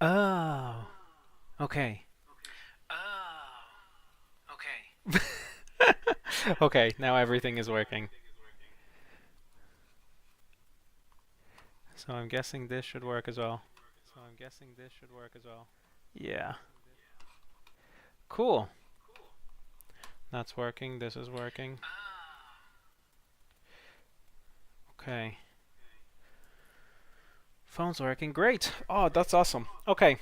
Oh, okay. Okay, now everything is working. So I'm guessing this should work as well. Yeah. Cool. That's working. This is working. Okay. Phone's working. Great. Oh, that's awesome. Okay.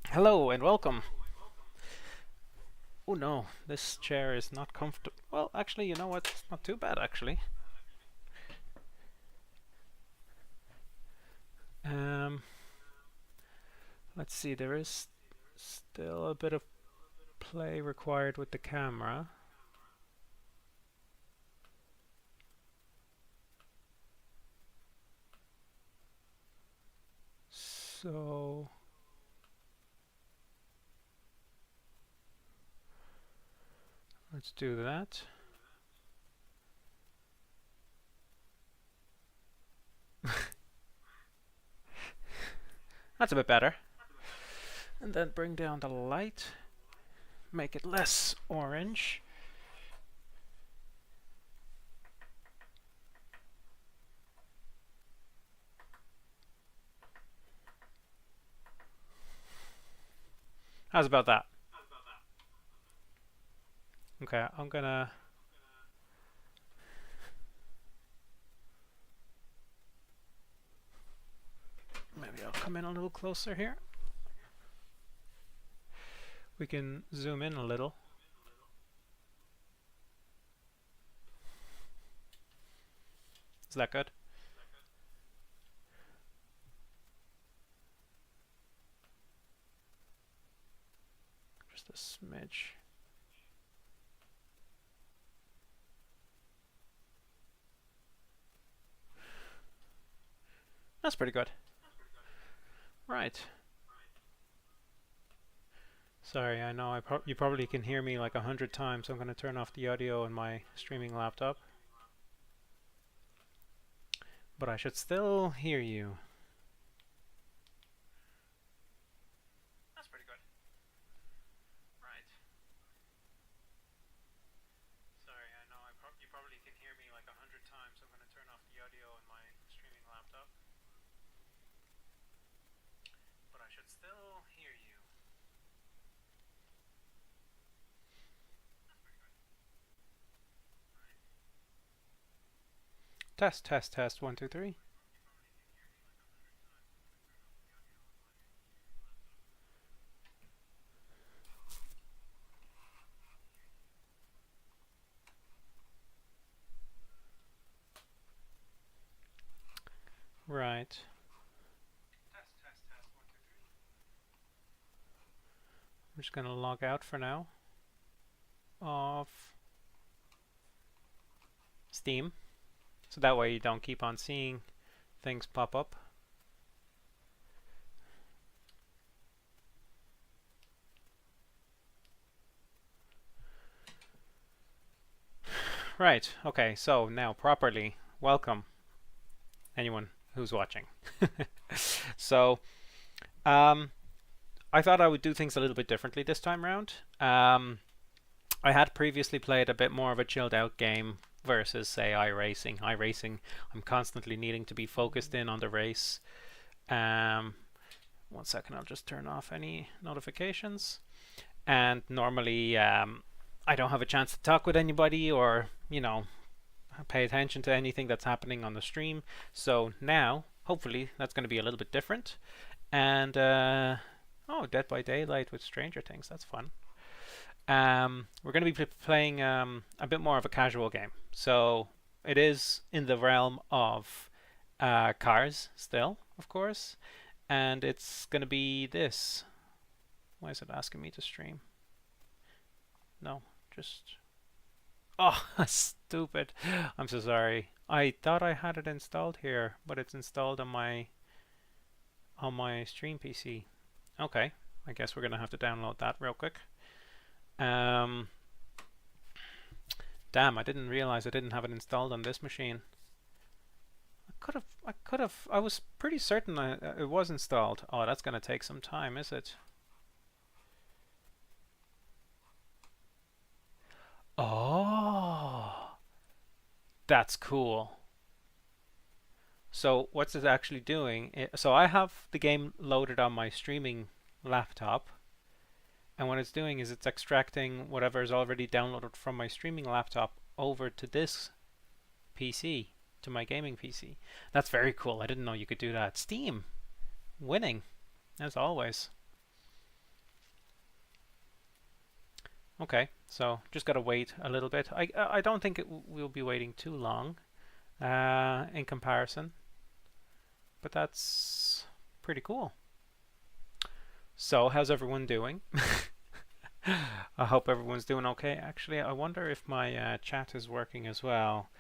Hello and welcome. Oh no, this chair is not comfortable. Well, actually, you know what? It's not too bad actually. Um, let's see. There is still a bit of play required with the camera. So let's do that. That's a bit better. And then bring down the light. Make it less orange. How's about that? Okay, I'm gonna maybe I'll come in a little closer here. We can zoom in a little. Is that good? Just a smidge. That's pretty good. Right. Sorry, I know you probably can hear me like 100 times. So I'm going to turn off the audio on my streaming laptop. But I should still hear you. That's pretty good. Right. Sorry, I know you probably can hear me like 100 times. So I'm going to turn off the audio on my streaming laptop. But I should still hear you. Test, test, test. One, two, three. Right. I'm just going to log out for now of Steam. So that way you don't keep on seeing things pop up. Right, okay, so now properly welcome anyone who's watching. So, um, I thought I would do things a little bit differently this time round. I had previously played a bit more of a chilled out game versus, say, iRacing. iRacing, I'm constantly needing to be focused in on the race. Um, 1 second, I'll just turn off any notifications. And normally, I don't have a chance to talk with anybody or, pay attention to anything that's happening on the stream. So now, hopefully, that's going to be a little bit different. And, oh, Dead by Daylight with Stranger Things. That's fun. We're going to be playing a bit more of a casual game. So it is in the realm of cars still, of course. And it's going to be this. Why is it asking me to stream? No, just. Oh, stupid. I'm so sorry. I thought I had it installed here, but it's installed on my stream PC. Okay, I guess we're gonna have to download that real quick. Um, Damn, I didn't realize I didn't have it installed on this machine. I was pretty certain it was installed. Oh, that's gonna take some time, is it? Oh, that's cool. So what's it actually doing? So I have the game loaded on my streaming laptop, and what it's doing is it's extracting whatever is already downloaded from my streaming laptop over to this PC, to my gaming PC. That's very cool. I didn't know you could do that. Steam, winning, as always. Okay, so just gotta wait a little bit. I don't think we'll be waiting too long in comparison, but that's pretty cool. So how's everyone doing? I hope everyone's doing okay. Actually, I wonder if my chat is working as well.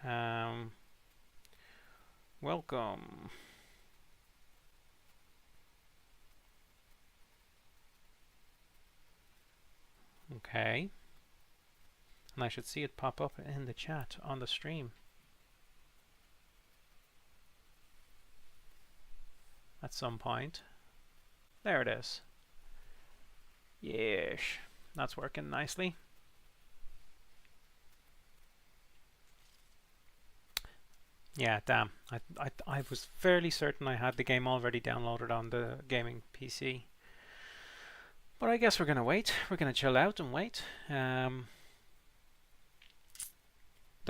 Um, welcome. Okay. And I should see it pop up in the chat on the stream at some point. There it is. Yes, that's working nicely. Yeah, damn. I was fairly certain I had the game already downloaded on the gaming PC. But I guess we're gonna wait. We're gonna chill out and wait.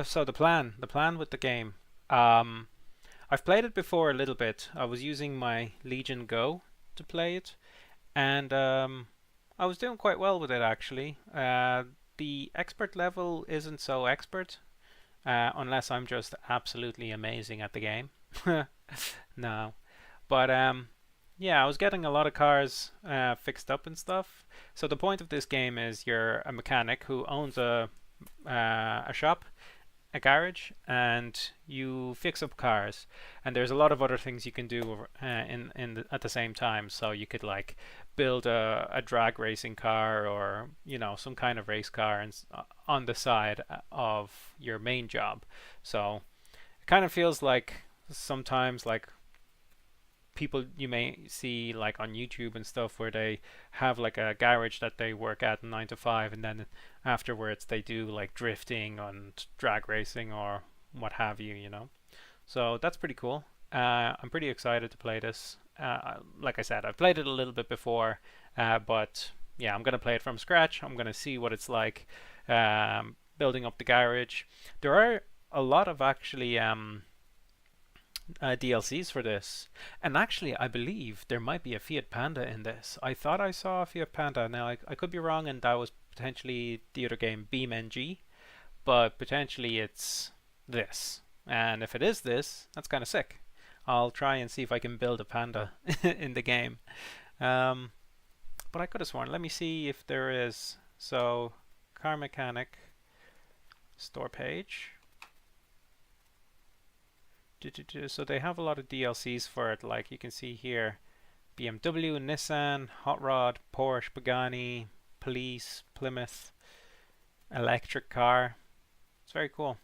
So the plan with the game. I've played it before a little bit. I was using my Legion Go to play it, and I was doing quite well with it actually. The expert level isn't so expert, unless I'm just absolutely amazing at the game. No, but yeah, I was getting a lot of cars fixed up and stuff. So the point of this game is you're a mechanic who owns a shop, a garage, and you fix up cars. And there's a lot of other things you can do at the same time. So you could like build a drag racing car, or some kind of race car, and on the side of your main job. So it kind of feels like sometimes like people you may see like on YouTube and stuff, where they have like a garage that they work at 9 to 5, and then afterwards they do like drifting and drag racing or what have you. So that's pretty cool. I'm pretty excited to play this. Like I said, I've played it a little bit before, but yeah, I'm gonna play it from scratch. I'm gonna see what it's like building up the garage. There are a lot of actually DLCs for this. And actually, I believe there might be a Fiat Panda in this. I thought I saw a Fiat Panda. Now, I could be wrong, and that was potentially the other game, BeamNG, but potentially it's this. And if it is this, that's kind of sick. I'll try and see if I can build a panda in the game. But I could have sworn. Let me see if there is. So, car mechanic, store page. So they have a lot of DLCs for it, like you can see here: BMW, Nissan, Hot Rod, Porsche, Pagani, Police, Plymouth, electric car. It's very cool.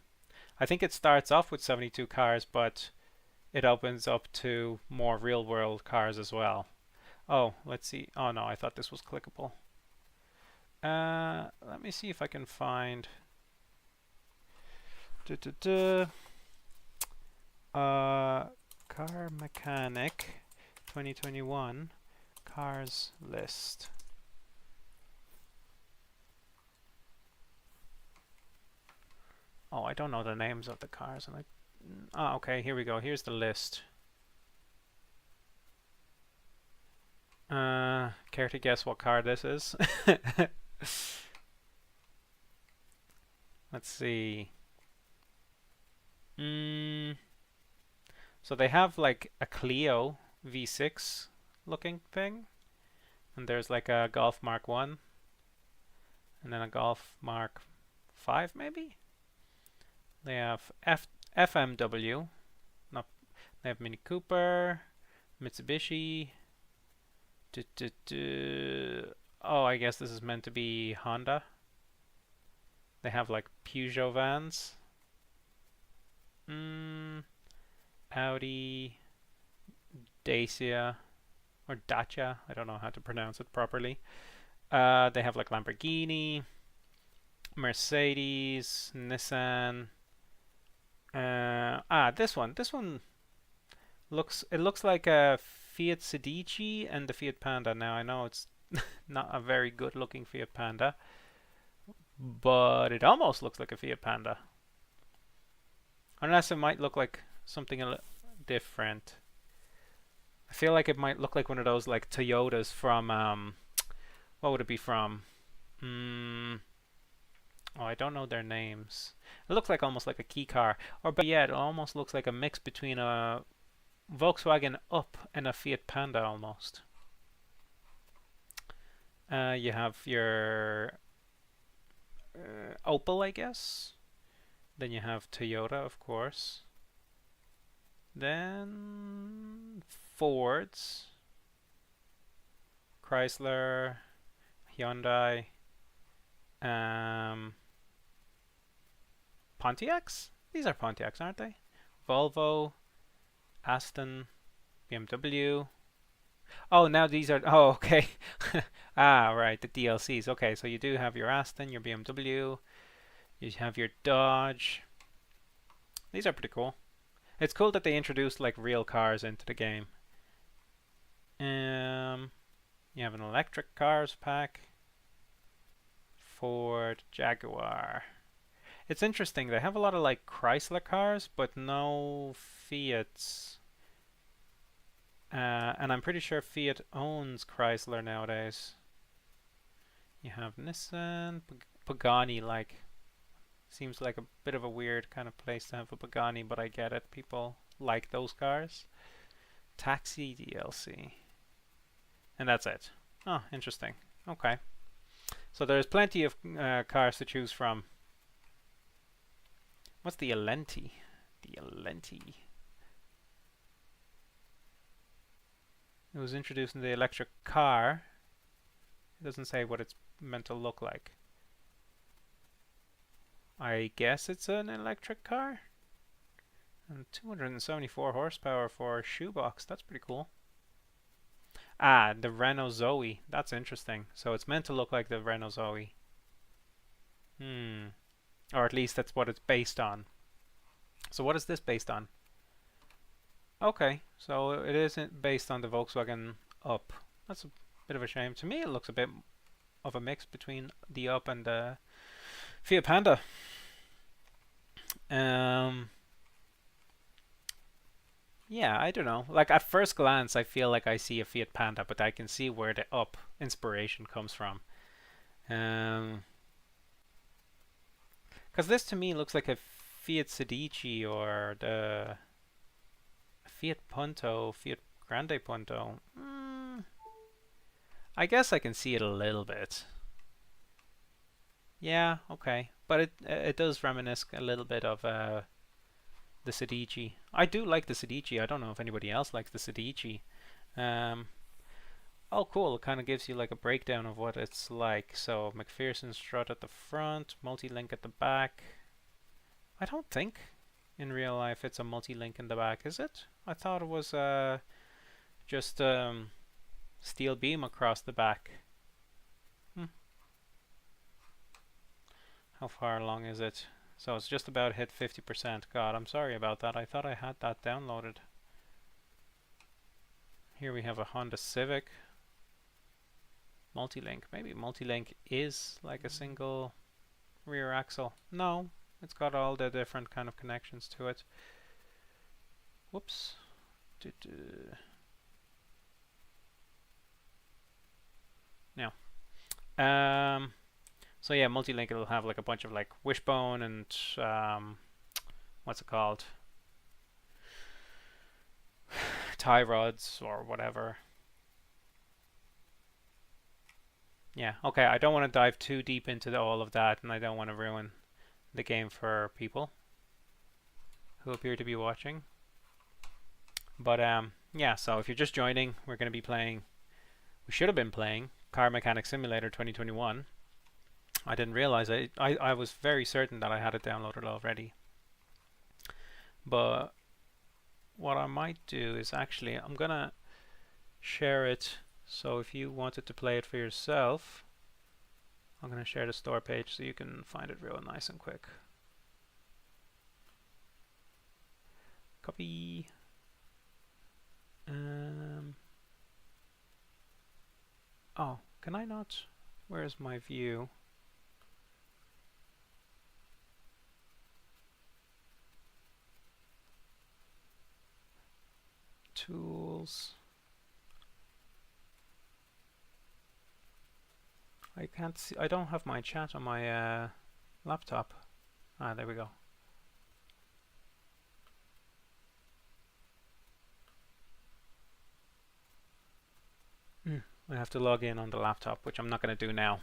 I think it starts off with 72 cars, but it opens up to more real world cars as well. Oh, let's see. Oh no, I thought this was clickable. Let me see if I can find car mechanic 2021 cars list. Oh, I don't know the names of the cars. Okay, here we go. Here's the list. Care to guess what car this is? Let's see. So they have like a Clio V6 looking thing, and there's like a Golf Mark 1, and then a Golf Mark 5 maybe? They have FMW, no, they have Mini Cooper, Mitsubishi. Oh, I guess this is meant to be Honda. They have like Peugeot vans. Audi, Dacia, or Dacia. I don't know how to pronounce it properly. They have like Lamborghini, Mercedes, Nissan. This one. This one looks like a Fiat Sidici and the Fiat Panda. Now I know it's not a very good looking Fiat Panda, but it almost looks like a Fiat Panda. Unless it might look like something a little different. I feel like it might look like one of those like Toyotas from what would it be from? Oh, I don't know their names. It looks like almost like a key car, or better yet, it almost looks like a mix between a Volkswagen Up and a Fiat Panda almost. You have your Opel, I guess. Then you have Toyota, of course. Then Fords, Chrysler, Hyundai, Pontiacs? These are Pontiacs, aren't they? Volvo, Aston, BMW. Oh, now these are. Oh, okay. Right, the DLCs. Okay, so you do have your Aston, your BMW, you have your Dodge. These are pretty cool. It's cool that they introduced like real cars into the game. You have an electric cars pack. Ford, Jaguar. It's interesting. They have a lot of like Chrysler cars, but no Fiats. And I'm pretty sure Fiat owns Chrysler nowadays. You have Nissan, Pagani. Like, seems like a bit of a weird kind of place to have a Pagani, but I get it. People like those cars. Taxi DLC. And that's it. Oh, interesting. Okay. So there's plenty of cars to choose from. What's the Alenti? The Alenti. It was introduced in the electric car. It doesn't say what it's meant to look like. I guess it's an electric car. And 274 horsepower for a shoebox. That's pretty cool. The Renault Zoe. That's interesting. So it's meant to look like the Renault Zoe. Or at least that's what it's based on. So what is this based on? Okay, so it isn't based on the Volkswagen Up. That's a bit of a shame. To me, it looks a bit of a mix between the Up and the Fiat Panda. Yeah, I don't know. Like at first glance, I feel like I see a Fiat Panda, but I can see where the Up inspiration comes from. Because this to me looks like a Fiat Sidici or the Fiat Punto, Fiat Grande Punto. I guess I can see it a little bit. Yeah, okay, but it does reminisce a little bit of the Sidici. I do like the Sidici. I don't know if anybody else likes the Sidici. Oh, cool. It kind of gives you like a breakdown of what it's like. So McPherson strut at the front, multi-link at the back. I don't think in real life it's a multi-link in the back, is it? I thought it was just steel beam across the back. How far along is it? So it's just about hit 50%. God, I'm sorry about that. I thought I had that downloaded. Here we have a Honda Civic. Multi-link. Maybe multi-link is like a single rear axle. No, it's got all the different kind of connections to it. Whoops. Now. So yeah, multi-link, it'll have like a bunch of like wishbone and what's it called? Tie rods or whatever. Yeah, okay, I don't want to dive too deep into all of that, and I don't want to ruin the game for people who appear to be watching. But yeah, so if you're just joining, we're going to be playing, we should have been playing Car Mechanic Simulator 2021. I didn't realize it. I was very certain that I had it downloaded already. But what I might do is actually, I'm gonna share it, so if you wanted to play it for yourself, I'm gonna share the store page so you can find it real nice and quick. Copy. Oh, can I not? Where's my view? Tools. I can't see. I don't have my chat on my laptop. Ah, there we go. I have to log in on the laptop, which I'm not going to do now.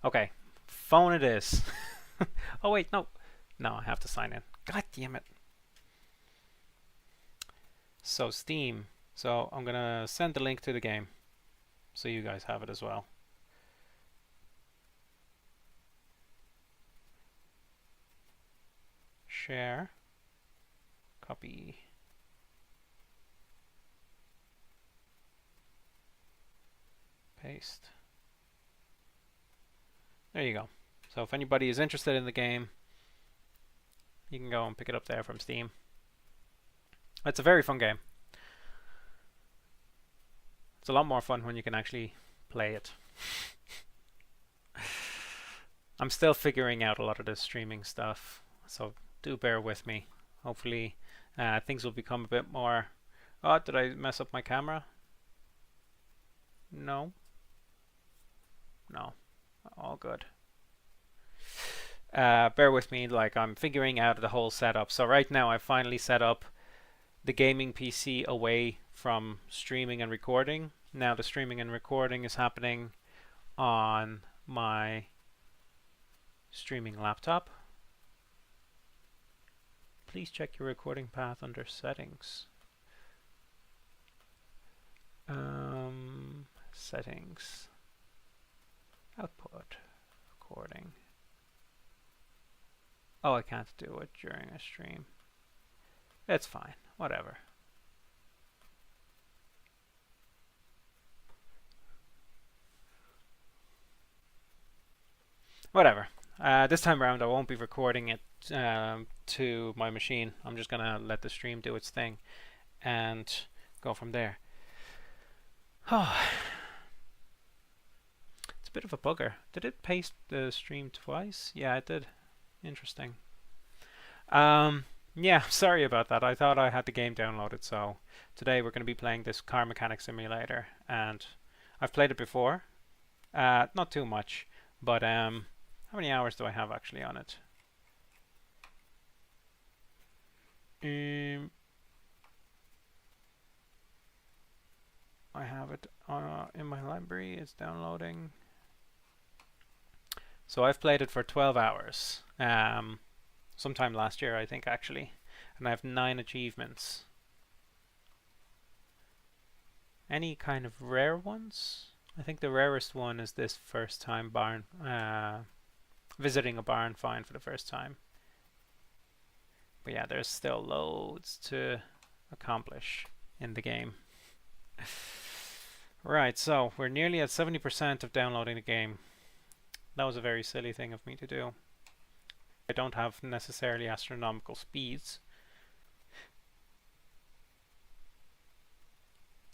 Okay, phone it is. Oh wait, no. No, I have to sign in. God damn it. So Steam. So I'm going to send the link to the game so you guys have it as well. Share. Copy. Paste. There you go. So if anybody is interested in the game, you can go and pick it up there from Steam. It's a very fun game. It's a lot more fun when you can actually play it. I'm still figuring out a lot of the streaming stuff, so do bear with me. Hopefully things will become a bit more... Oh, did I mess up my camera? No. No. All good. Bear with me, like I'm figuring out the whole setup. So right now I've finally set up the gaming PC away from streaming and recording. Now the streaming and recording is happening on my streaming laptop. Please check your recording path under settings. Settings. Output. Recording. Oh, I can't do it during a stream. It's fine. Whatever. Whatever. This time around I won't be recording it to my machine. I'm just gonna let the stream do its thing and go from there. Oh. It's a bit of a bugger. Did it paste the stream twice? Yeah, it did. Interesting. Yeah, sorry about that. I thought I had the game downloaded, so today we're going to be playing this car mechanic simulator, and I've played it before. Not too much, but how many hours do I have actually on it? I have it in my library. It's downloading. So I've played it for 12 hours. Sometime last year, I think, actually. And I have 9 achievements. Any kind of rare ones? I think the rarest one is this first time barn, visiting a barn find for the first time. But yeah, there's still loads to accomplish in the game. Right, so we're nearly at 70% of downloading the game. That was a very silly thing of me to do. I don't have necessarily astronomical speeds,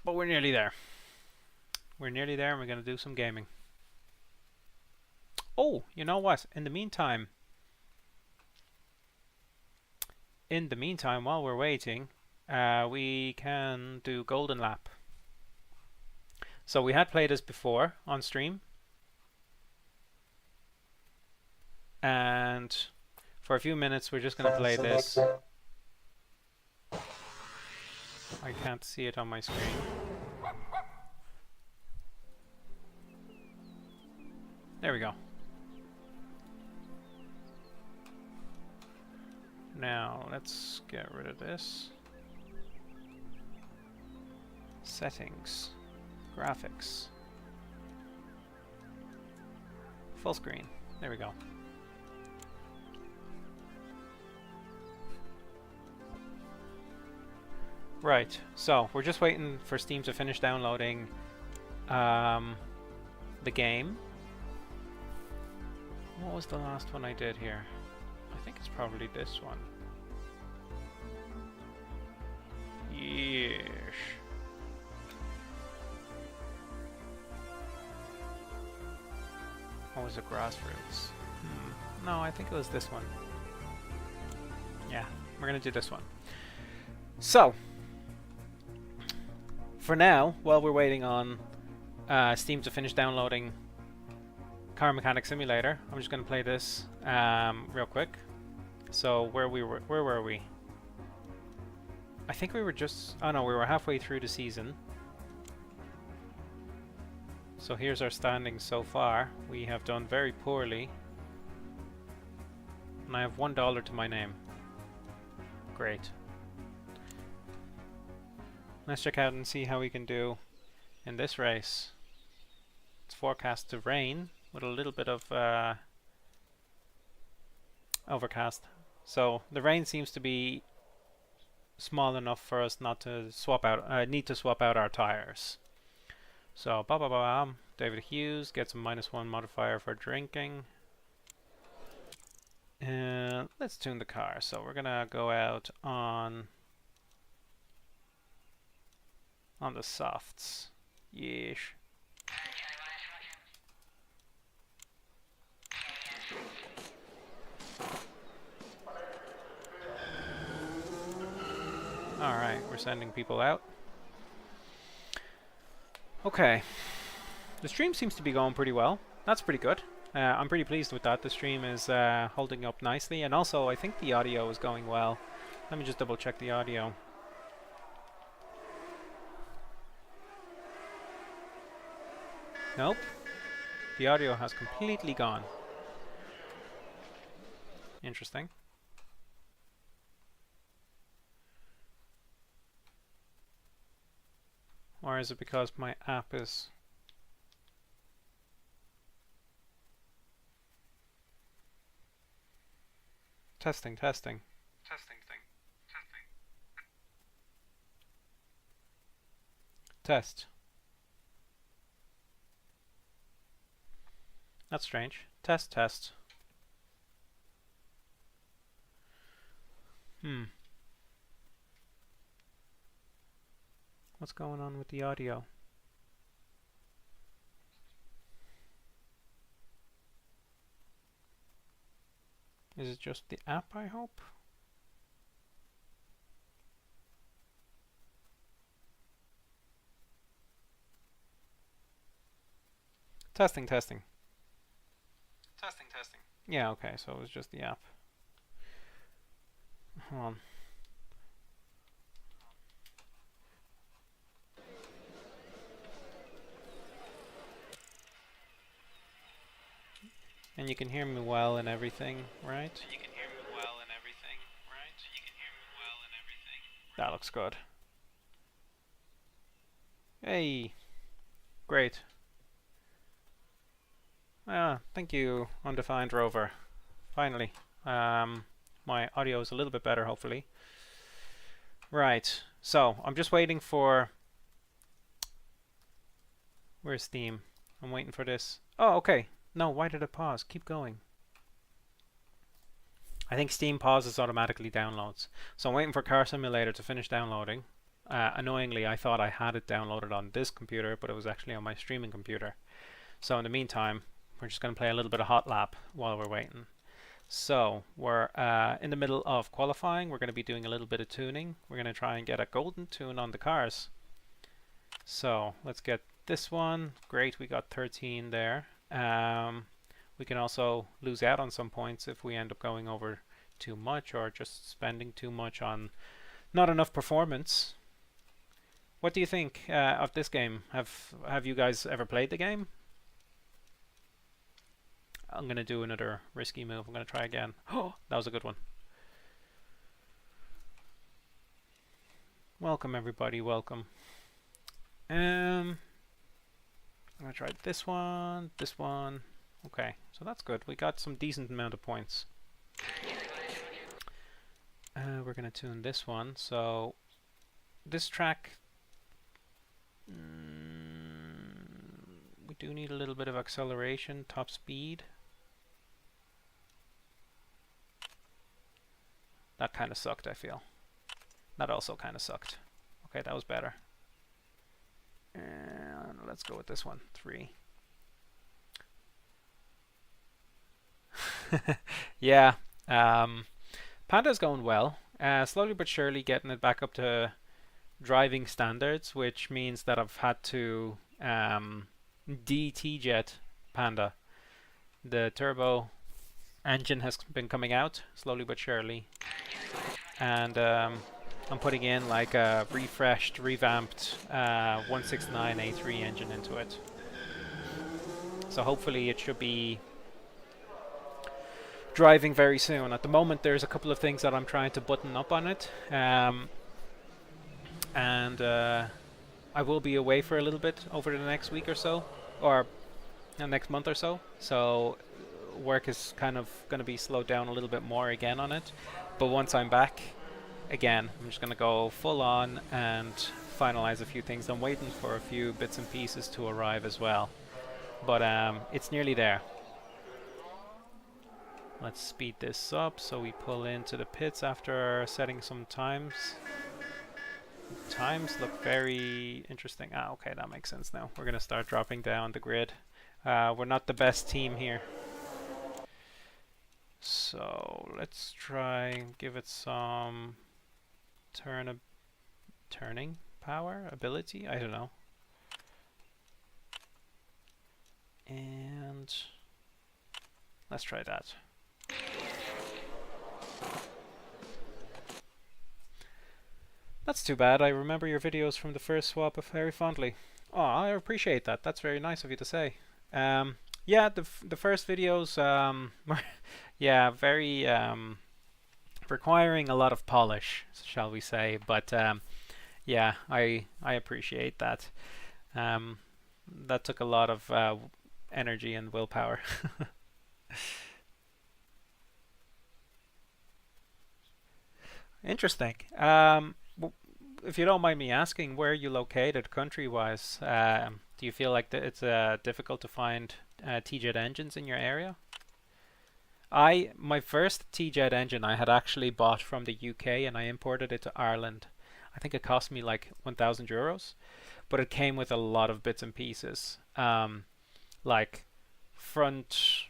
but we're nearly there. We're nearly there and we're going to do some gaming. Oh, you know what? In the meantime, while we're waiting, we can do Golden Lap. So we had played this before on stream, and for a few minutes we're just going to play this. I can't see it on my screen. There we go. Now let's get rid of this. Settings. Graphics. Full screen. There we go. Right, so we're just waiting for Steam to finish downloading the game. What was the last one I did here? I think it's probably this one. Yeesh. What was it? Grassroots? No, I think it was this one. Yeah, we're gonna do this one. So, for now, while we're waiting on Steam to finish downloading Car Mechanic Simulator, I'm just gonna play this real quick. So where were we? I think we were just, oh no, we were halfway through the season. So here's our standings so far. We have done very poorly. And I have $1 to my name. Great. Let's check out and see how we can do in this race. It's forecast to rain with a little bit of overcast. So the rain seems to be small enough for us not to swap out, need to swap out our tires. So, David Hughes gets a -1 modifier for drinking. And let's tune the car. So we're gonna go out on the softs. Yeesh. Alright, we're sending people out. Okay. The stream seems to be going pretty well. That's pretty good. I'm pretty pleased with that. The stream is holding up nicely. And also, I think the audio is going well. Let me just double check the audio. Nope. The audio has completely gone. Interesting. Or is it because my app is... Testing. Test. That's strange. Test. What's going on with the audio? Is it just the app, I hope? Testing. Yeah, okay, so it was just the app. Hold on. And you can hear me well and everything, right? That looks good. Hey! Great. Thank you, Undefined Rover. Finally. My audio is a little bit better, hopefully. Right. So, I'm just waiting for... Where's Steam? I'm waiting for this. Oh, okay. No, why did it pause? Keep going. I think Steam pauses automatically downloads. So I'm waiting for Car Simulator to finish downloading. Annoyingly, I thought I had it downloaded on this computer, but it was actually on my streaming computer. So in the meantime, we're just going to play a little bit of Hot Lap while we're waiting. So we're in the middle of qualifying. We're going to be doing a little bit of tuning. We're going to try and get a golden tune on the cars. So let's get this one. Great, we got 13 there. We can also lose out on some points if we end up going over too much or just spending too much on not enough performance. What do you think of this game? Have you guys ever played the game? I'm going to do another risky move. I'm going to try again. Oh, that was a good one. Welcome everybody, welcome. I'm going to try this one. Okay, so that's good. We got some decent amount of points. We're going to tune this one. So this track, we do need a little bit of acceleration, top speed. That kind of sucked, I feel. That also kind of sucked. Okay, that was better. And let's go with this one, 3. Yeah, Panda's going well. Slowly but surely getting it back up to driving standards, which means that I've had to de-T-Jet Panda. The turbo engine has been coming out slowly but surely, and I'm putting in like a refreshed, revamped 169A3 engine into it. So hopefully it should be driving very soon. At the moment there's a couple of things that I'm trying to button up on it, and I will be away for a little bit over the next week or so, or the next month or so, so work is kind of going to be slowed down a little bit more again on it. But once I'm back again, I'm just going to go full on and finalize a few things. I'm waiting for a few bits and pieces to arrive as well, but it's nearly there. Let's speed this up so we pull into the pits after setting some times. Times look very interesting. Ah, okay, that makes sense now. We're going to start dropping down the grid. We're not the best team here. So let's try and give it some turning power, ability, I don't know. And let's try that. That's too bad. I remember your videos from the first swap very fondly. Oh, I appreciate that. That's very nice of you to say. Yeah, the first videos were yeah, very requiring a lot of polish, shall we say? But yeah, I appreciate that. That took a lot of energy and willpower. Interesting. If you don't mind me asking, where are you located country-wise? Do you feel like it's difficult to find T-Jet engines in your area? My first T-Jet engine I had actually bought from the UK and I imported it to Ireland. I think it cost me like €1,000, but it came with a lot of bits and pieces. Like front,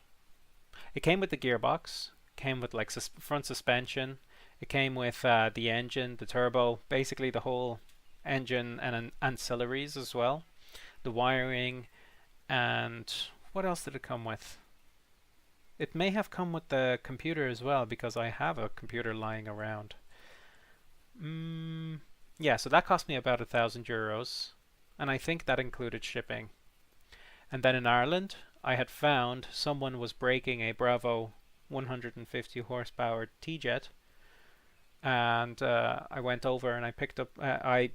it came with the gearbox, came with like front suspension. It came with the engine, the turbo, basically the whole engine and ancillaries as well. The wiring, and what else did it come with? It may have come with the computer as well, because I have a computer lying around. Yeah, so that cost me about €1,000, and I think that included shipping. And then in Ireland, I had found someone was breaking a Bravo 150 horsepower T-Jet, and I went over and I picked up, I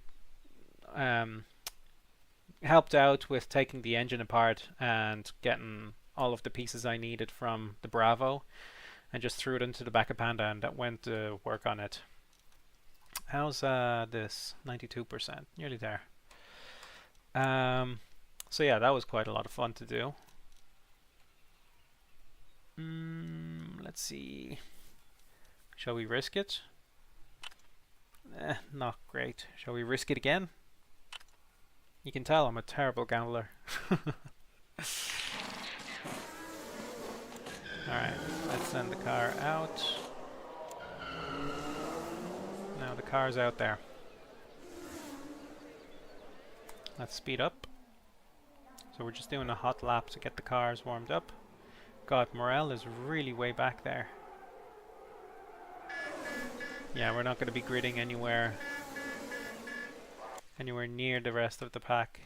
helped out with taking the engine apart and getting all of the pieces I needed from the Bravo, and just threw it into the back of Panda, and that went to work on it. How's this? 92%, nearly there. So yeah, that was quite a lot of fun to do. Let's see. Shall we risk it? Not great. Shall we risk it again? You can tell I'm a terrible gambler. Alright, let's send the car out. Now the car's out there. Let's speed up. So we're just doing a hot lap to get the cars warmed up. God, morale is really way back there. Yeah, we're not going to be gridding anywhere near the rest of the pack.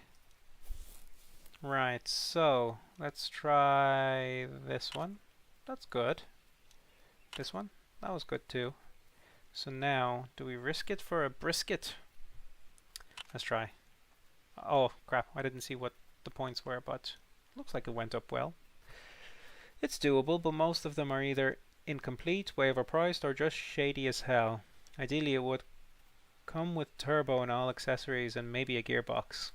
Right, so let's try this one. That's good. This one, that was good too. So now, do we risk it for a brisket? Let's try. Oh crap, I didn't see what the points were, but looks like it went up well. It's doable, but most of them are either incomplete, way overpriced, or just shady as hell. Ideally it would come with turbo and all accessories and maybe a gearbox.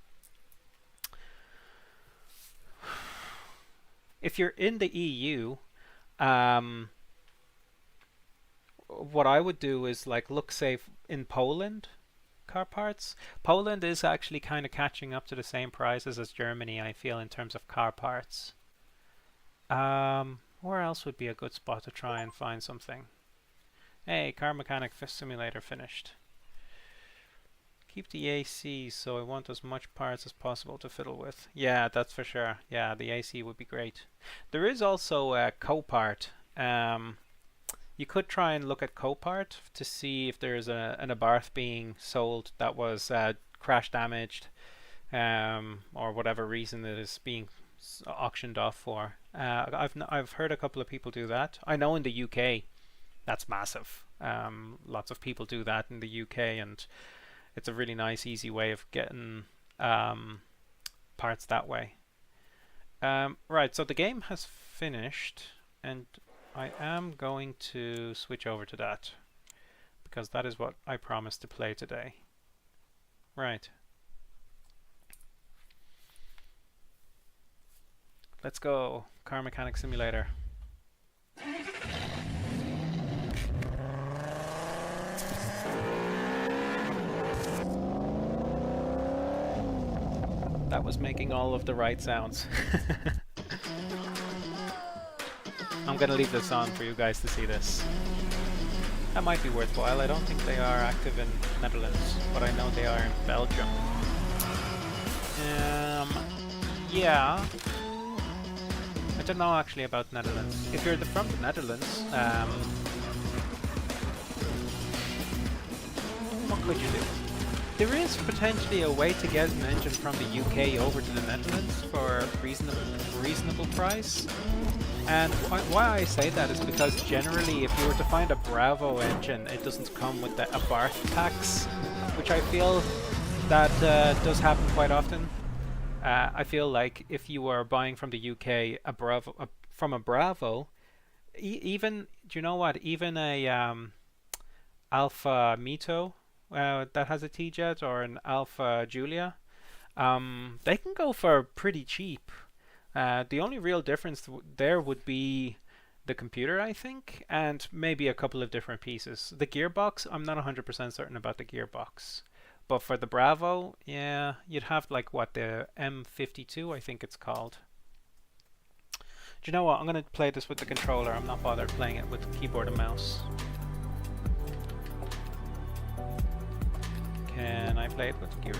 If you're in the EU, what I would do is like look, say, in Poland, car parts. Poland is actually kind of catching up to the same prices as Germany, I feel, in terms of car parts. Where else would be a good spot to try and find something? Hey, car mechanic simulator finished. Keep the AC, so I want as much parts as possible to fiddle with. Yeah, that's for sure. Yeah, the AC would be great. There is also a Copart. You could try and look at Copart to see if there's an Abarth being sold that was crash damaged, or whatever reason it is being auctioned off for. I've heard a couple of people do that. I know in the UK that's massive. Lots of people do that in the UK, and it's a really nice, easy way of getting parts that way. Right, so the game has finished, and I am going to switch over to that because that is what I promised to play today. Right. Let's go. Car Mechanic Simulator. That was making all of the right sounds. I'm gonna leave this on for you guys to see this. That might be worthwhile. I don't think they are active in Netherlands, but I know they are in Belgium. Yeah. I don't know actually about Netherlands. If you're from the Netherlands, what could you do? There is potentially a way to get an engine from the UK over to the Netherlands for a reasonable price. And why I say that is because generally if you were to find a Bravo engine, it doesn't come with the Abarth tax, which I feel that does happen quite often. I feel like if you are buying from the UK from a Bravo, even, do you know what, even a Alfa Mito that has a T-Jet or an Alfa Giulia, they can go for pretty cheap. The only real difference there would be the computer, I think, and maybe a couple of different pieces. The gearbox, I'm not 100% certain about the gearbox. But for the Bravo, yeah, you'd have like what, the M52, I think it's called. Do you know what? I'm going to play this with the controller. I'm not bothered playing it with keyboard and mouse. Can I play it with gear?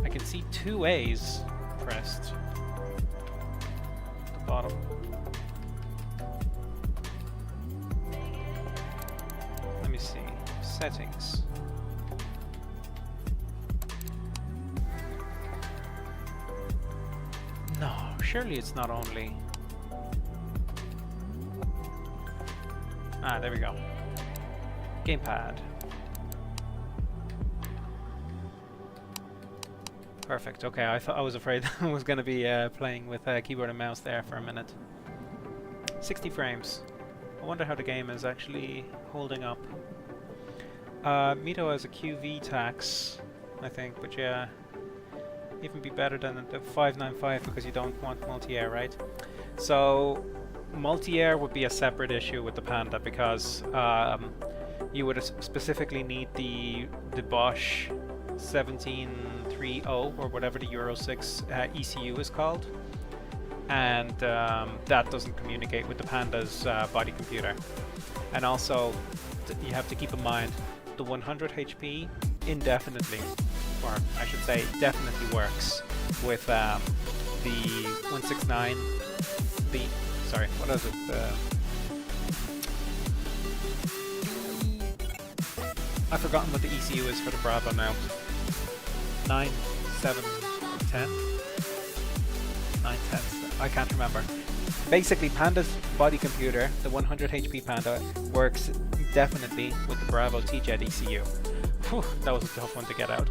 I can see 2 A's pressed at the bottom. Let me see. Settings. No, surely it's not only... Ah, there we go. Gamepad. Perfect. Okay, I was afraid I was going to be playing with keyboard and mouse there for a minute. 60 frames. I wonder how the game is actually holding up. Mito has a QV tax, I think, but yeah, even be better than the 595 because you don't want multi-air, right? So multi-air would be a separate issue with the Panda because you would specifically need the Bosch 1730 or whatever the Euro 6 ECU is called, and that doesn't communicate with the Panda's body computer. And also you have to keep in mind the 100 HP indefinitely, or I should say definitely works with the 169, sorry, what is it? I've forgotten what the ECU is for the Bravo now. 9, 7, 10? 9, 10, I can't remember. Basically, Panda's body computer, the 100 HP Panda, works definitely with the Bravo T-Jet ECU. Whew, that was a tough one to get out.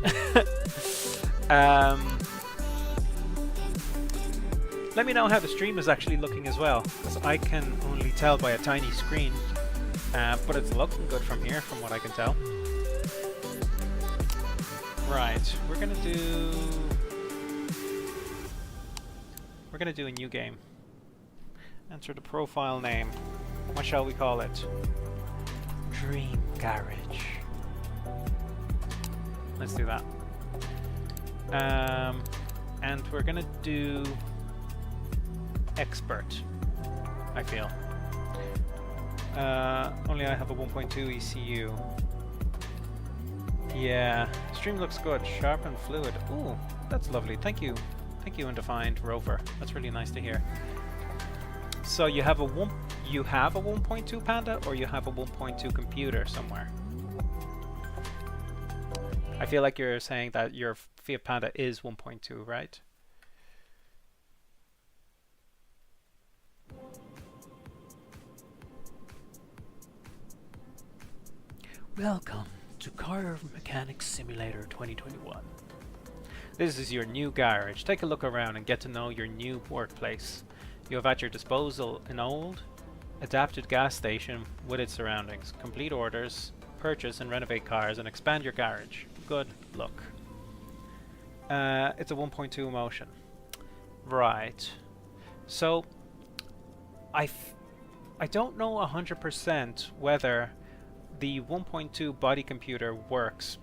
Let me know how the stream is actually looking as well, because I can only tell by a tiny screen. But it's looking good from here, from what I can tell. Right, we're gonna do a new game. Enter the profile name. What shall we call it? Dream Garage. Let's do that. And we're gonna do expert, I feel. Only I have a 1.2 ECU. Yeah, stream looks good. Sharp and fluid. Ooh, that's lovely. Thank you. Thank you, Undefined Rover. That's really nice to hear. So you have a 1.2 Panda, or you have a 1.2 computer somewhere? I feel like you're saying that your Fiat Panda is 1.2, right? Welcome to Car Mechanics Simulator 2021. This is your new garage. Take a look around and get to know your new workplace. You have at your disposal an old, adapted gas station with its surroundings. Complete orders, purchase and renovate cars, and expand your garage. Good luck. It's a 1.2 Emotion. Right. So, I don't know 100% whether the 1.2 body computer works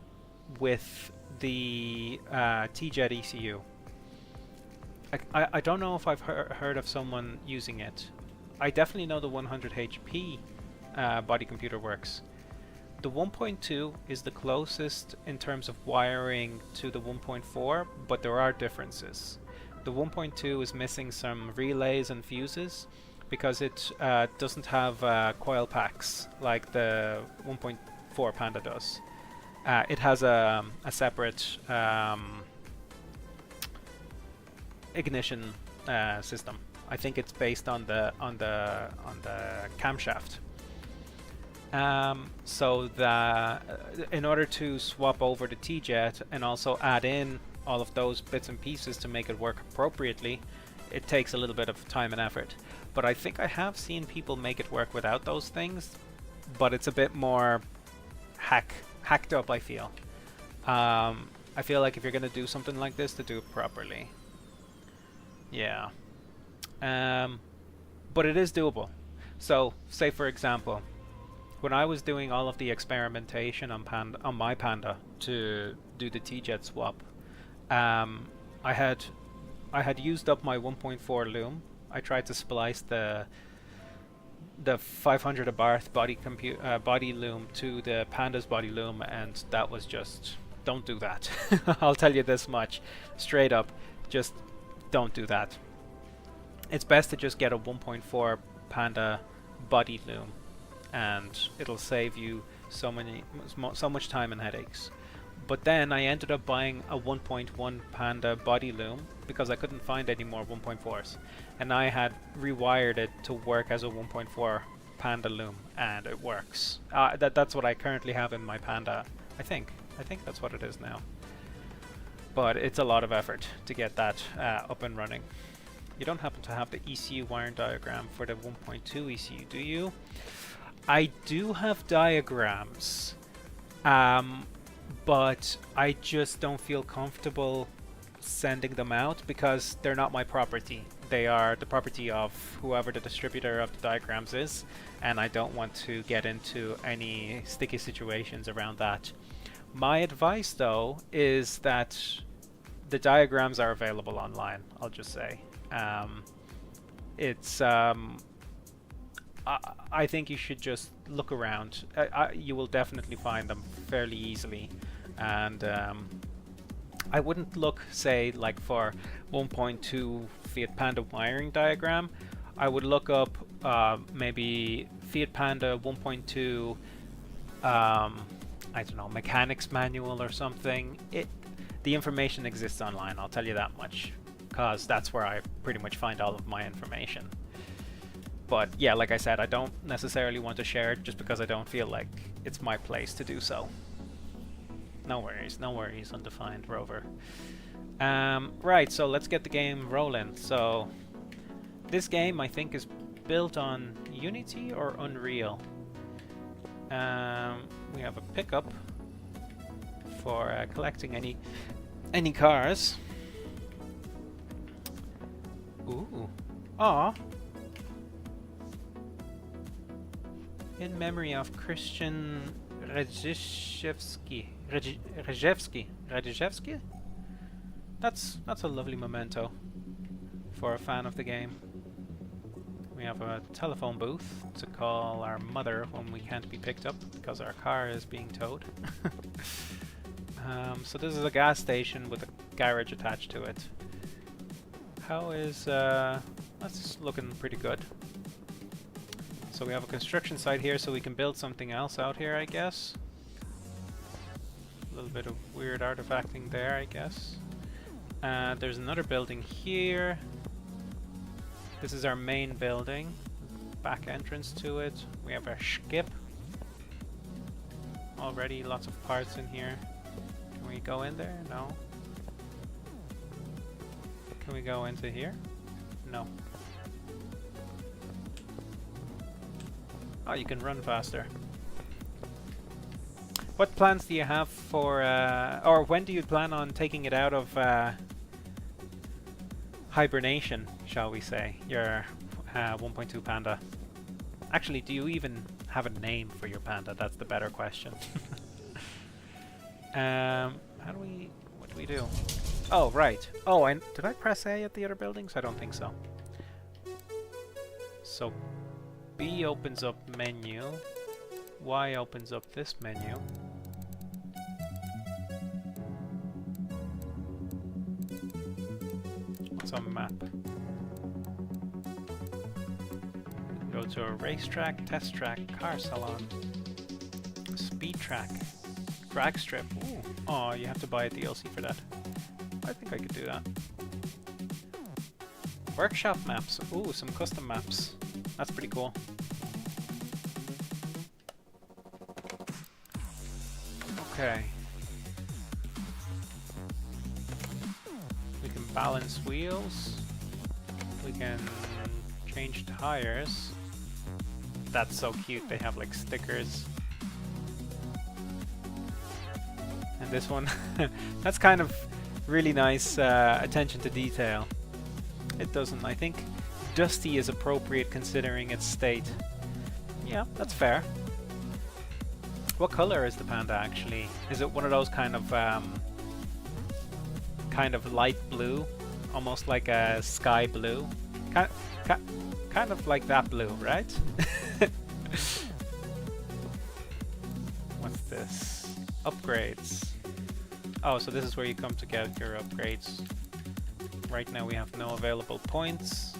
with the T-Jet ECU. I don't know if I've heard of someone using it. I definitely know the 100 HP body computer works. The 1.2 is the closest in terms of wiring to the 1.4, but there are differences. The 1.2 is missing some relays and fuses because it doesn't have coil packs like the 1.4 Panda does. It has a separate ignition system. I think it's based on the camshaft. So in order to swap over the T-Jet and also add in all of those bits and pieces to make it work appropriately, it takes a little bit of time and effort. But I think I have seen people make it work without those things, but it's a bit more hacked up, I feel. I feel like if you're gonna do something like this, to do it properly. Yeah. But it is doable. So, say for example, when I was doing all of the experimentation on my Panda to do the T-Jet swap, I had used up my 1.4 loom. I tried to splice the 500 Abarth body loom to the Panda's body loom, and that was just, don't do that. I'll tell you this much straight up, just don't do that. It's best to just get a 1.4 Panda body loom, and it'll save you so much time and headaches. But then I ended up buying a 1.1 Panda body loom because I couldn't find any more 1.4s, and I had rewired it to work as a 1.4 Panda loom, and it works. That's what I currently have in my Panda. I think that's what it is now. But it's a lot of effort to get that up and running. You don't happen to have the ECU wiring diagram for the 1.2 ECU, do you? I do have diagrams, but I just don't feel comfortable sending them out because they're not my property. They are the property of whoever the distributor of the diagrams is, and I don't want to get into any sticky situations around that. My advice, though, is that the diagrams are available online, I'll just say. I think you should just look around. You will definitely find them fairly easily, and I wouldn't look, say, like for 1.2 Fiat Panda wiring diagram. I would look up maybe Fiat Panda 1.2 I don't know, mechanics manual or something. The information exists online, I'll tell you that much, because that's where I pretty much find all of my information. But yeah, like I said, I don't necessarily want to share it just because I don't feel like it's my place to do so. No worries, Undefined Rover. Right, so let's get the game rolling. So this game, I think, is built on Unity or Unreal. We have a pickup for collecting any cars. Ooh. Aw. In memory of Christian Radzishevsky. Radzishevsky? That's a lovely memento for a fan of the game. We have a telephone booth to call our mother when we can't be picked up because our car is being towed. So this is a gas station with a garage attached to it. How is that's looking pretty good. So we have a construction site here, so we can build something else out here, I guess. A little bit of weird artifacting there, I guess. There's another building here. This is our main building. Back entrance to it. We have our skip. Already lots of parts in here. Can we go in there? No. Can we go into here? No. Oh, you can run faster. What plans do you have for, or when do you plan on taking it out of hibernation, shall we say, your 1.2 panda? Actually, do you even have a name for your panda? That's the better question. What do we do? Oh, right. Oh, and did I press A at the other buildings? I don't think so. So B opens up menu. Y opens up this menu. What's on map? Go to a racetrack, test track, car salon, speed track, drag strip. Ooh. Oh, you have to buy a DLC for that. I think I could do that. Workshop maps. Ooh, some custom maps. That's pretty cool. Okay. We can balance wheels. We can change tires. That's so cute. They have like stickers. And this one, that's kind of really nice attention to detail. It doesn't, I think dusty is appropriate considering its state. Yeah, that's fair. What color is the panda actually? Is it one of those kind of light blue, almost like a sky blue? Kind of like that blue, right? What's this? Upgrades. Oh, so this is where you come to get your upgrades. Right now we have no available points.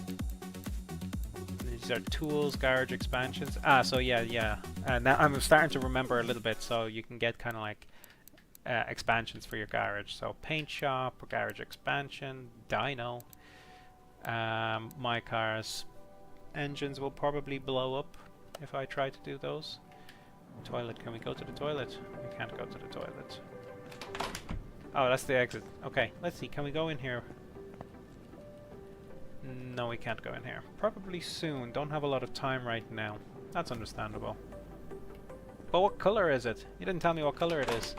These are tools, garage expansions. Ah, so yeah. Now I'm starting to remember a little bit, so you can get kind of like expansions for your garage. So paint shop, garage expansion, dyno. My car's engines will probably blow up if I try to do those. Toilet, can we go to the toilet? We can't go to the toilet. Oh, that's the exit. Okay, let's see, can we go in here? No, we can't go in here. Probably soon. Don't have a lot of time right now. That's understandable. But what color is it? You didn't tell me what color it is.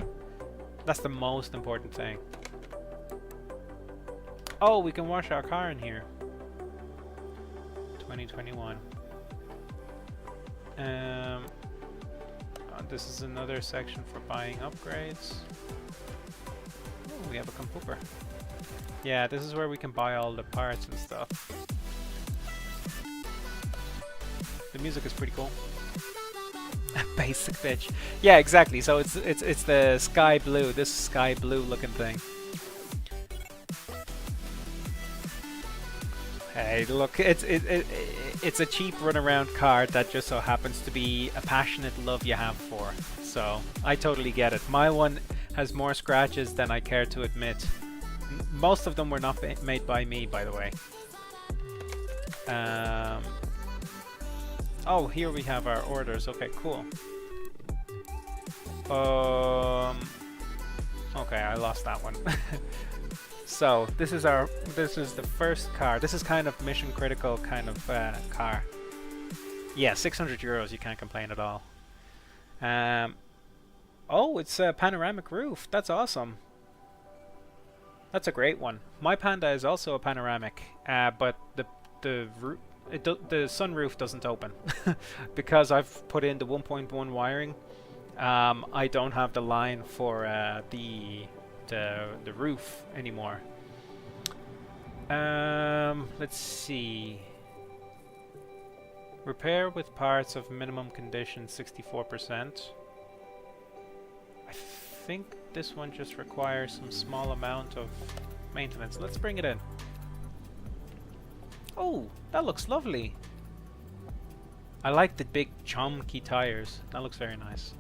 That's the most important thing. Oh, we can wash our car in here. 2021. This is another section for buying upgrades. Ooh, we have a computer. Yeah, this is where we can buy all the parts and stuff. The music is pretty cool. Basic bitch. Yeah, exactly. So it's the sky blue, this sky blue looking thing. Hey, look, it's a cheap runaround car that just so happens to be a passionate love you have for. So I totally get it. My one has more scratches than I care to admit. Most of them were not made by me, by the way. Oh, here we have our orders. Okay, cool. Okay, I lost that one. So this is the first car. This is kind of mission critical kind of car. Yeah, 600 euros. You can't complain at all. Um, oh, it's a panoramic roof. That's awesome. That's a great one. My Panda is also a panoramic, but the sunroof doesn't open because I've put in the 1.1 wiring. I don't have the line for the roof anymore. Let's see. Repair with parts of minimum condition 64%. I think this one just requires some small amount of maintenance. Let's bring it in. Oh, that looks lovely. I like the big chunky tires. That looks very nice.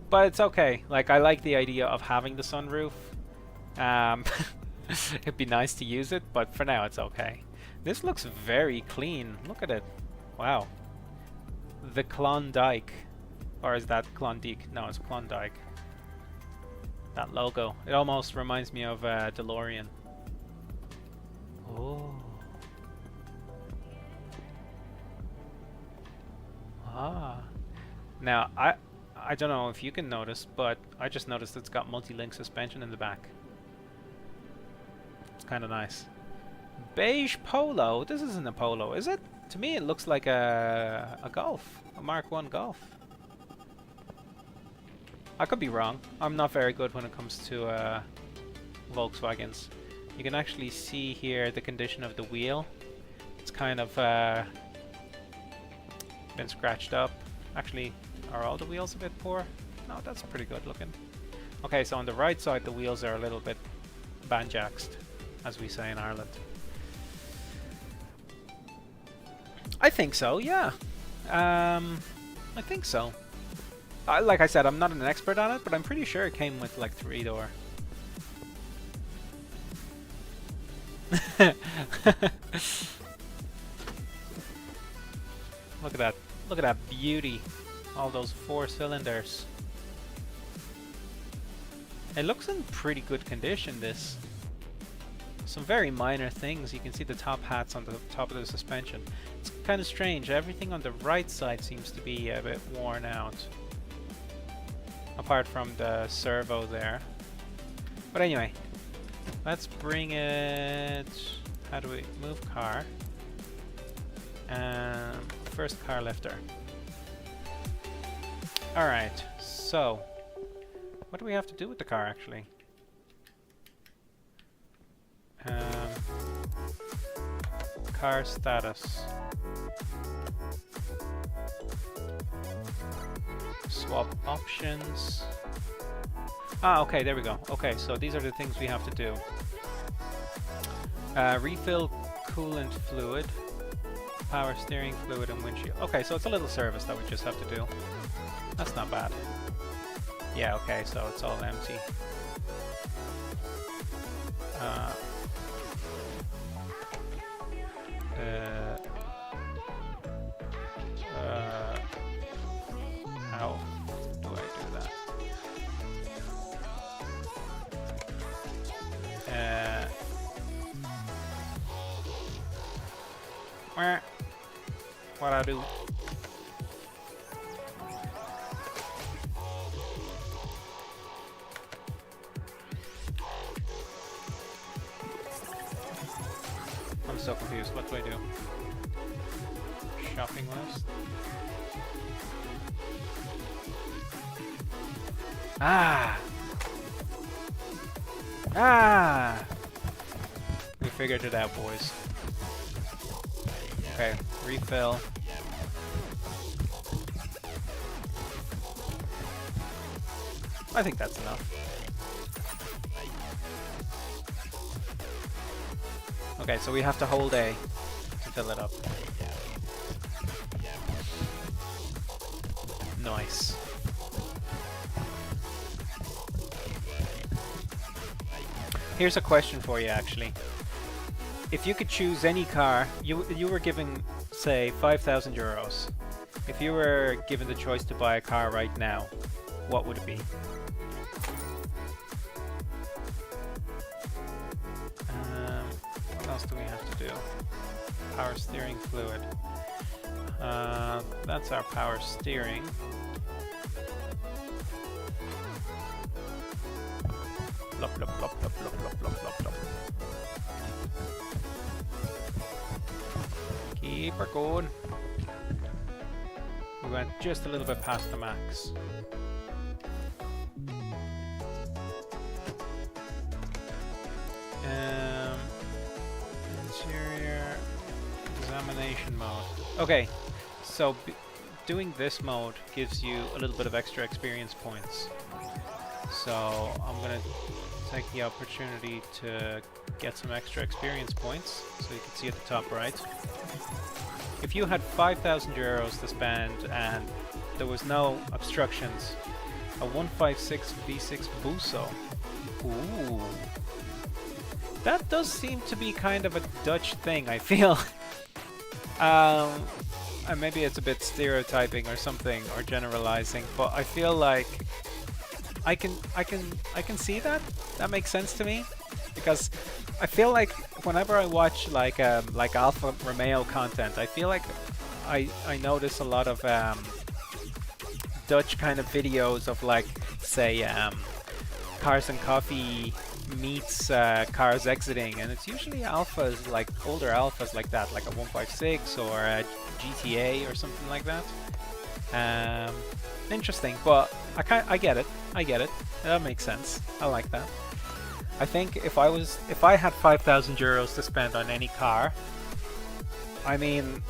But it's okay. Like, I like the idea of having the sunroof. It'd be nice to use it, but for now it's okay. This looks very clean. Look at it. Wow. The Klondike. Or is that Klondike? No, it's Klondike. That logo. It almost reminds me of DeLorean. Oh. Ah. Now, I don't know if you can notice, but I just noticed it's got multi-link suspension in the back. It's kind of nice. Beige Polo. This isn't a Polo, is it? To me, it looks like a Golf, a Mark 1 Golf. I could be wrong. I'm not very good when it comes to Volkswagens. You can actually see here the condition of the wheel. It's kind of been scratched up. Actually, are all the wheels a bit poor? No, that's pretty good looking. Okay, so on the right side, the wheels are a little bit banjaxed, as we say in Ireland. I think so, yeah. I think so. Like I said, I'm not an expert on it, but I'm pretty sure it came with like 3-door. Look at that. Look at that beauty. All those 4 cylinders. It looks in pretty good condition, this. Some very minor things. You can see the top hats on the top of the suspension. It's kind of strange. Everything on the right side seems to be a bit worn out. Apart from the servo there. But anyway, let's bring it... How do we move car? First car lifter. Alright, so what do we have to do with the car actually? Car status. Swap options. Ah, okay, there we go. Okay, so these are the things we have to do. Refill coolant fluid, power steering fluid and windshield. Okay, so it's a little service that we just have to do. That's not bad. Yeah, okay, so it's all empty. How do I do that? What I do? I'm so confused. What do I do? Shopping list. Ah! Ah! We figured it out, boys. Okay, refill. I think that's enough. Okay, so we have to hold A to fill it up. Nice. Here's a question for you, actually. If you could choose any car, you were given, say, 5,000 euros. If you were given the choice to buy a car right now, what would it be? What else do we have to do? Power steering fluid. That's our power steering. Blop, blop, blop, blop, blop, blop, blop, blop, blop. Keep her going. We went just a little bit past the max. Interior examination mode. Okay, so doing this mode gives you a little bit of extra experience points. So I'm gonna take the opportunity to get some extra experience points. So you can see at the top right. If you had 5,000 euros to spend and there was no obstructions, a 156 V6 Buso. Ooh. That does seem to be kind of a Dutch thing, I feel. And maybe it's a bit stereotyping or something, or generalizing, but I feel like I can see that. That makes sense to me, because I feel like whenever I watch like Alfa Romeo content, I feel like I notice a lot of Dutch kind of videos of, like, say Cars and Coffee meets cars exiting, and it's usually alphas, like older alphas like that, like a 156 or a GTA or something like that. Interesting, but I get it. That makes sense. I like that. I think if I had 5,000 euros to spend on any car, I mean,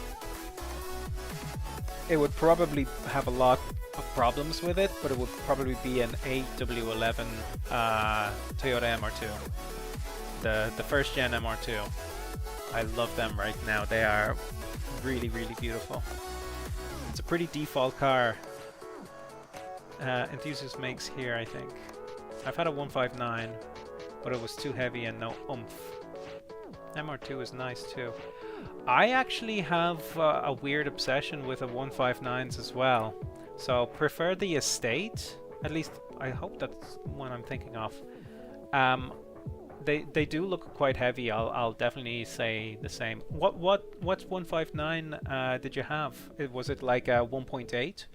it would probably have a lot of problems with it, but it would probably be an AW11 Toyota MR2, the first gen MR2. I love them right now. They are really, really beautiful. It's a pretty default car. Enthusiast makes here, I think. I've had a 159, but it was too heavy and no oomph. MR2 is nice too. I actually have a weird obsession with a 159s as well. So prefer the Estate, at least I hope that's one I'm thinking of. They do look quite heavy. I'll definitely say the same. What 159 did you have? Was it like a 1.8?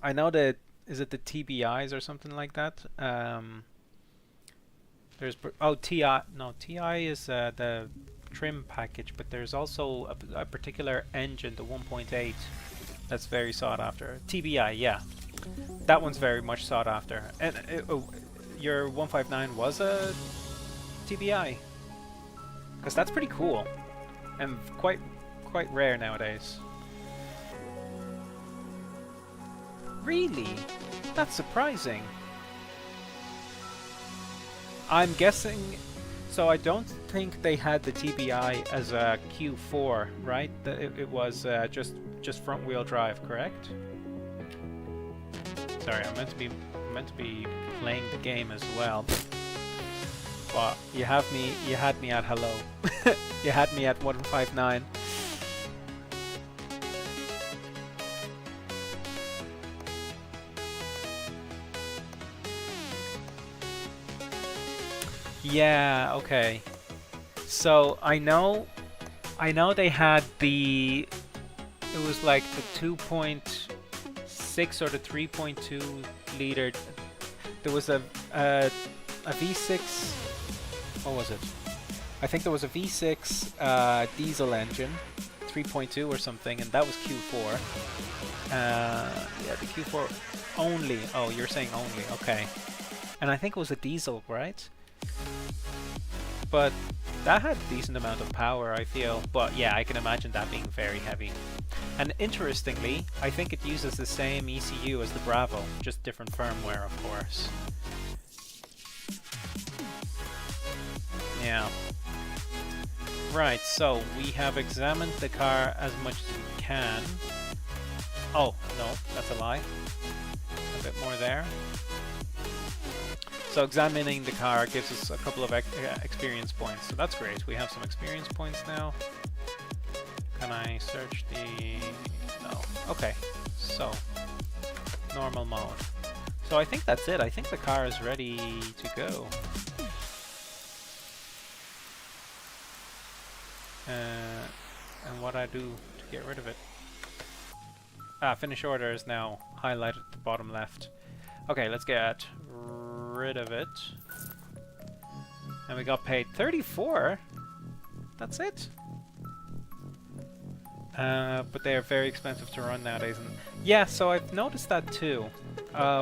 I know that, is it the TBIs or something like that? There's TI. No, TI is the trim package, but there's also a particular engine, the 1.8, that's very sought after. TBI, yeah, that one's very much sought after. And your 159 was a TBI, because that's pretty cool and quite rare nowadays. Really? That's surprising. I'm guessing, so I don't think they had the TBI as a Q4, right? It was just front wheel drive, correct? Sorry, I'm meant to be playing the game as well. But you had me at hello. You had me at 159. Yeah, okay. So I know they had it was like the 2.6 or the 3.2 liter. There was a V6. What was it? I think there was a V6 diesel engine, 3.2 or something, and that was Q4. Yeah, the Q4 only. Oh, you're saying only. Okay. And I think it was a diesel, right? But that had a decent amount of power, I feel. But yeah, I can imagine that being very heavy. And interestingly, I think it uses the same ECU as the Bravo, just different firmware, of course. Yeah. Right, so we have examined the car as much as we can. Oh, no, that's a lie. A bit more there. So examining the car gives us a couple of experience points, so that's great. We have some experience points now. Can I search the... no. Okay, so normal mode. So I think that's it. I think the car is ready to go. and what I do to get rid of it. Ah, finish order is now highlighted at the bottom left. Okay, let's get rid of it. And we got paid 34. That's it. But they are very expensive to run nowadays. And yeah, so I've noticed that too.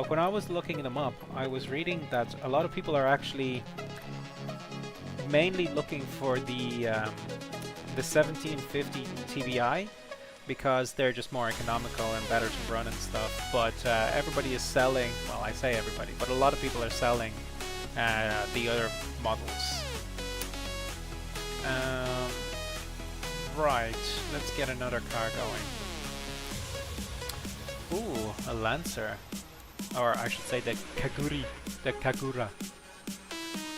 When I was looking them up, I was reading that a lot of people are actually mainly looking for the 1750 TBI because they're just more economical and better to run and stuff. But everybody is selling. Well, I say everybody, but a lot of people are selling the other models. Right, let's get another car going. Ooh, a Lancer. Or I should say the Kagura.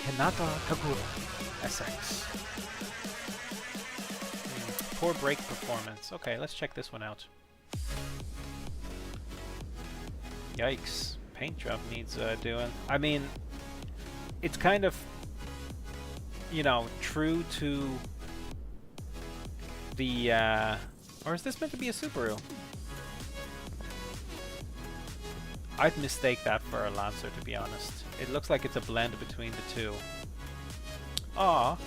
Hinata Kagura SX. Poor brake performance. Okay, let's check this one out. Yikes, paint job needs doing. I mean, it's kind of, you know, true to the, or is this meant to be a Subaru? I'd mistake that for a Lancer, to be honest. It looks like it's a blend between the two. Aw,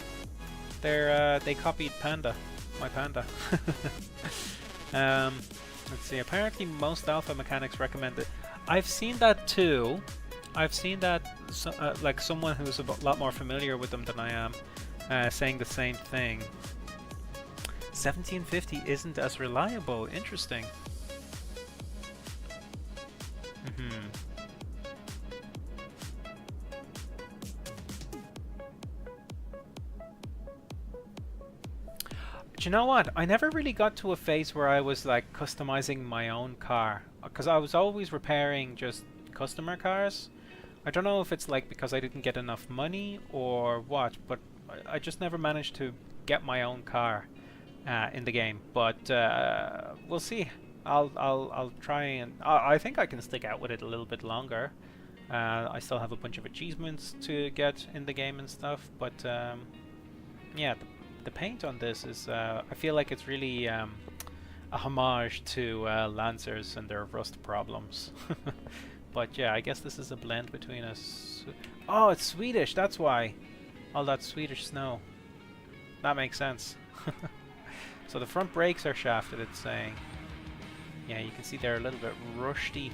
they copied Panda, my Panda. Let's see, apparently most alpha mechanics recommend it. I've seen that too. I've seen that, like someone who's a lot more familiar with them than I am, saying the same thing. 1750 isn't as reliable. Interesting. Do you know what? I never really got to a phase where I was like customizing my own car, because I was always repairing just customer cars. I don't know if it's like because I didn't get enough money or what, but I just never managed to get my own car in the game. But we'll see. I'll try and I think I can stick out with it a little bit longer. I still have a bunch of achievements to get in the game and stuff, but yeah, the paint on this is I feel like it's really a homage to Lancers and their rust problems. But yeah, I guess this is a blend between us. Oh, it's Swedish, that's why. All that Swedish snow. That makes sense. So the front brakes are shafted, it's saying. Yeah, you can see they're a little bit rusty.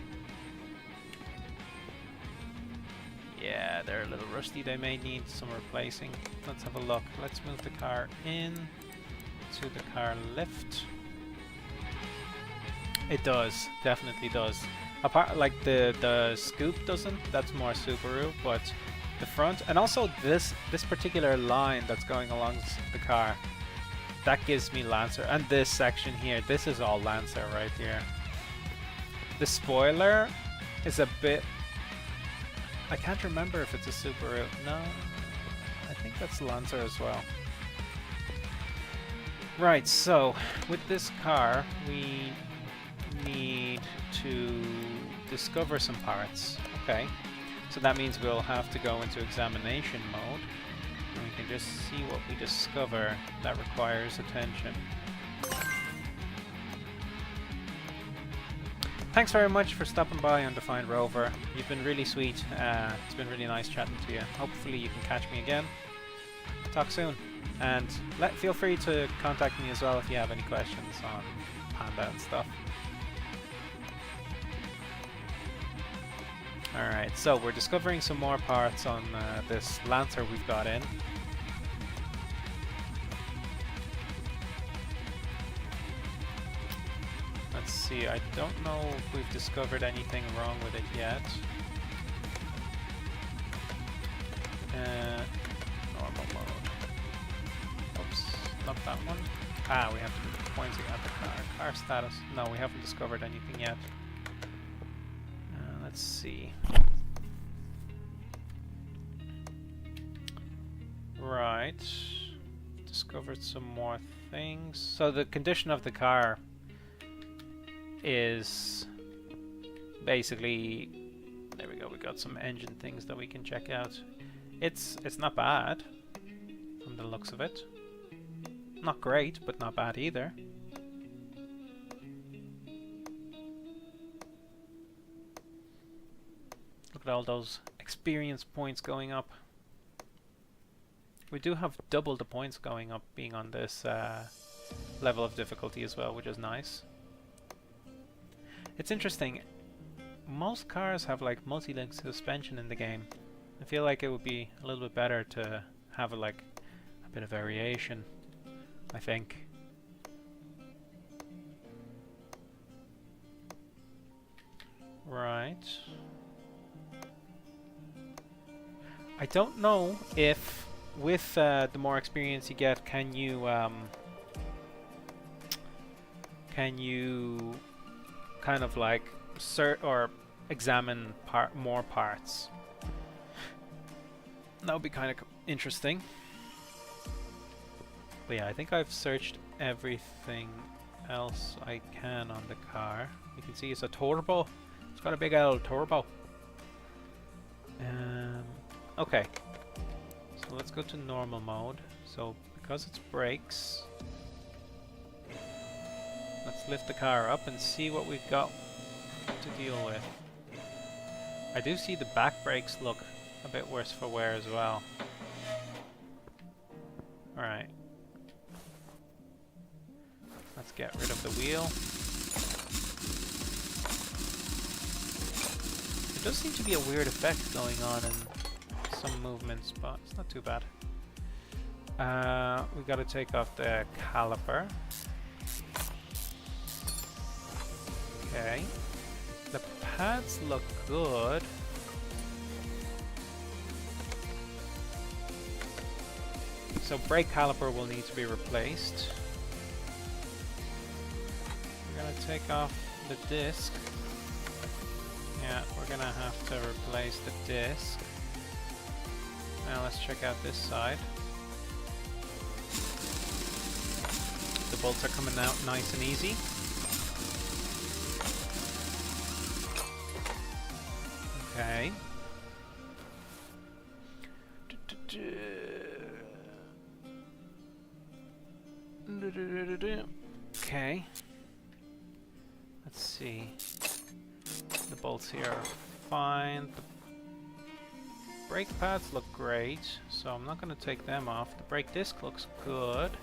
Yeah, they're a little rusty. They may need some replacing. Let's have a look. Let's move the car in to the car left. It does, definitely does. Apart, like the scoop doesn't. That's more Subaru, but the front and also this particular line that's going along the car, that gives me Lancer. And this section here, this is all Lancer right here. The spoiler is a bit. I can't remember if it's a Subaru. No, I think that's Lancer as well. Right, so with this car, we need to discover some parts. Okay, so that means we'll have to go into examination mode, and we can just see what we discover that requires attention. Thanks very much for stopping by, Undefined Rover. You've been really sweet. It's been really nice chatting to you. Hopefully you can catch me again. Talk soon. And feel free to contact me as well if you have any questions on Panda and stuff. Alright, so we're discovering some more parts on this Lancer we've got in. Let's see, I don't know if we've discovered anything wrong with it yet. Normal mode. Oops, not that one. Ah, we have to be pointing at the car. Car status. No, we haven't discovered anything yet. Let's see. Right. Discovered some more things. So the condition of the car is basically, there we go, we got some engine things that we can check out. It's not bad from the looks of it. Not great, but not bad either. Look at all those experience points going up. We do have double the points going up being on this level of difficulty as well, which is nice. It's interesting. Most cars have like multi-link suspension in the game. I feel like it would be a little bit better to have like a bit of variation, I think. Right. I don't know if with the more experience you get, can you kind of like or examine more parts? That would be kind of interesting. But yeah, I think I've searched everything else I can on the car. You can see it's a turbo. It's got a big old turbo. Okay. So let's go to normal mode. So because it's brakes, let's lift the car up and see what we've got to deal with. I do see the back brakes look a bit worse for wear as well. Alright. Let's get rid of the wheel. There does seem to be a weird effect going on in some movements, but it's not too bad. We gotta take off the caliper. Okay. The pads look good. So brake caliper will need to be replaced. We're gonna take off the disc. Yeah, we're gonna have to replace the disc. Now let's check out this side. The bolts are coming out nice and easy. Okay. Okay. Let's see. The bolts here are fine. The brake pads look great, so I'm not going to take them off. The brake disc looks good.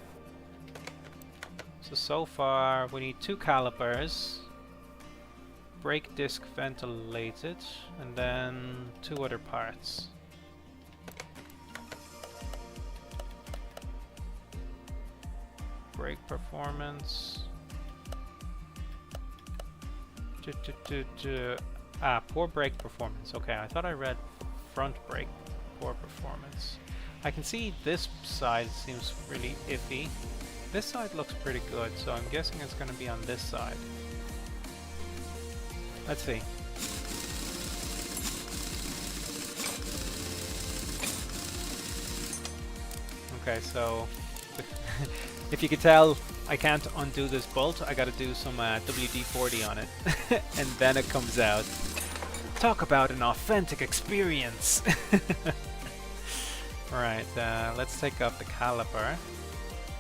So far we need 2 calipers, brake disc ventilated, and then 2 other parts. Brake performance. Poor brake performance. Okay, I thought I read front brake poor performance. I can see this side seems really iffy. This side looks pretty good, so I'm guessing it's going to be on this side. Let's see. Okay, so if you could tell, I can't undo this bolt. I gotta do some WD-40 on it, and then it comes out. Talk about an authentic experience! Right, let's take off the caliper,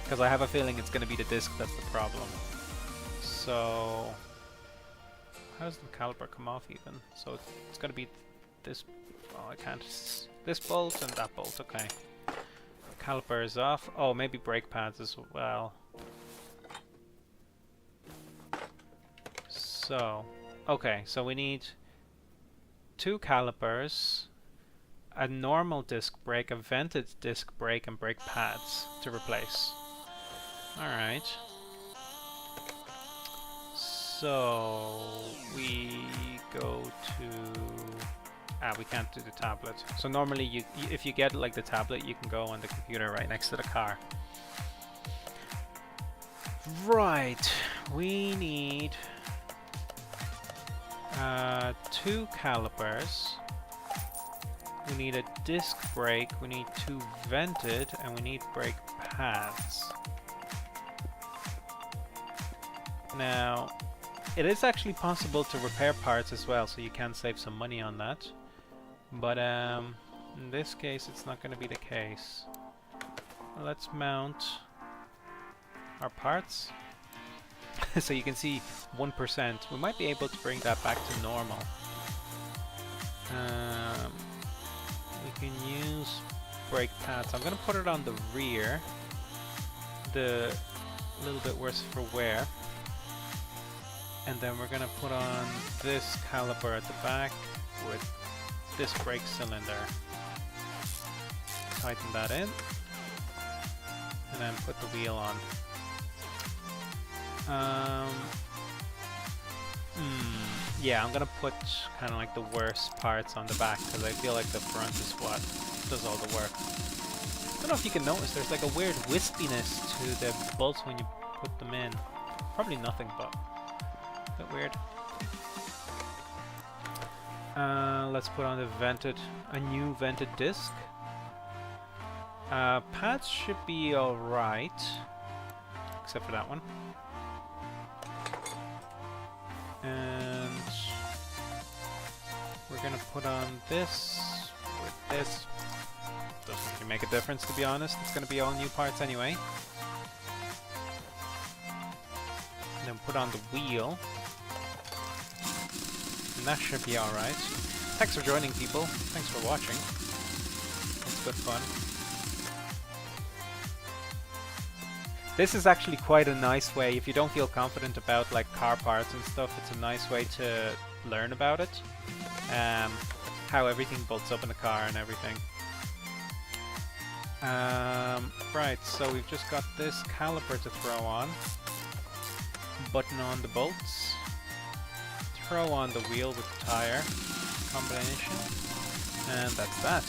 because I have a feeling it's gonna be the disc that's the problem. So, how does the caliper come off even? So it's gonna be this. Oh, I can't. This bolt and that bolt. Okay. Caliper is off. Oh, maybe brake pads as well. So, okay, so we need 2 calipers, a normal disc brake, a vented disc brake, and brake pads to replace. Alright. So, we go to... we can't do the tablet. So normally if you get like the tablet, you can go on the computer right next to the car. Right, we need 2 calipers. We need a disc brake, we need 2 vented, and we need brake pads. Now, it is actually possible to repair parts as well, so you can save some money on that. But in this case, it's not going to be the case. Let's mount our parts. So you can see 1%. We might be able to bring that back to normal. We can use brake pads. I'm going to put it on the rear. The little bit worse for wear. And then we're going to put on this caliper at the back with this brake cylinder. Tighten that in. And then put the wheel on. Yeah, I'm gonna put kind of like the worst parts on the back because I feel like the front is what does all the work. I don't know if you can notice, there's like a weird wispiness to the bolts when you put them in. Probably nothing, but a bit weird. Let's put on a new vented disc. Pads should be alright, except for that one. And we're gonna put on this with this. Doesn't really make a difference, to be honest. It's gonna be all new parts anyway. And then put on the wheel. And that should be alright. Thanks for joining, people. Thanks for watching. It's good fun. This is actually quite a nice way, if you don't feel confident about like car parts and stuff, it's a nice way to learn about it. How everything bolts up in the car and everything. Right, so we've just got this caliper to throw on. Button on the bolts. Throw on the wheel with the tire combination. And that's that.